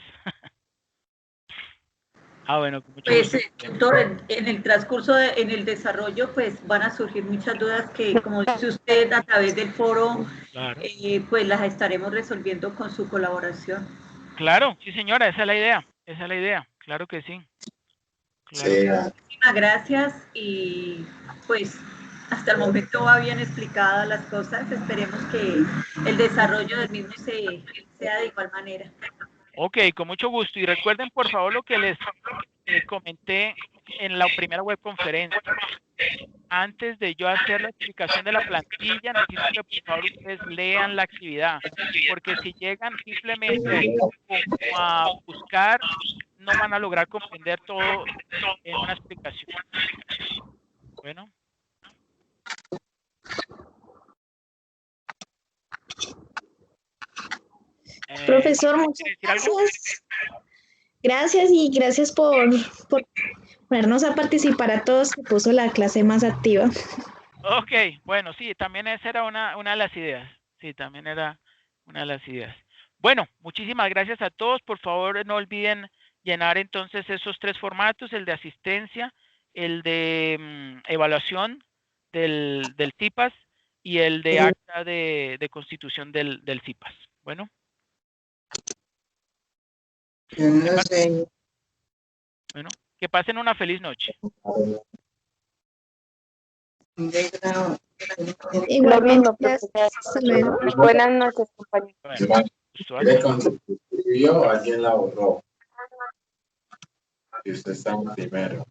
Bueno, con mucho gusto. Doctor, en el transcurso, en el desarrollo, pues van a surgir muchas dudas que, como dice usted, a través del foro, claro, pues las estaremos resolviendo con su colaboración. Claro, sí señora, esa es la idea, claro que sí. Claro. Sí. Muchísimas gracias y pues hasta el momento va bien explicadas las cosas, esperemos que el desarrollo del mismo sea de igual manera. Ok, con mucho gusto. Y recuerden, por favor, lo que les comenté en la primera webconferencia. Antes de yo hacer la explicación de la plantilla, necesito que por favor ustedes lean la actividad. Porque si llegan simplemente a buscar, no van a lograr comprender todo en una explicación. Bueno. Profesor, muchas gracias. Gracias y gracias por ponernos a participar a todos, que puso la clase más activa. Ok, bueno, sí, también esa era una de las ideas. Sí, también era una de las ideas. Bueno, muchísimas gracias a todos. Por favor, no olviden llenar entonces esos 3 formatos, el de asistencia, el de evaluación del CIPAS y el de acta de constitución del CIPAS. Bueno. Bueno, que pasen una feliz noche. Igualmente, buenas noches, compañeros. Escribió, alguien la borró. Y usted está en primero.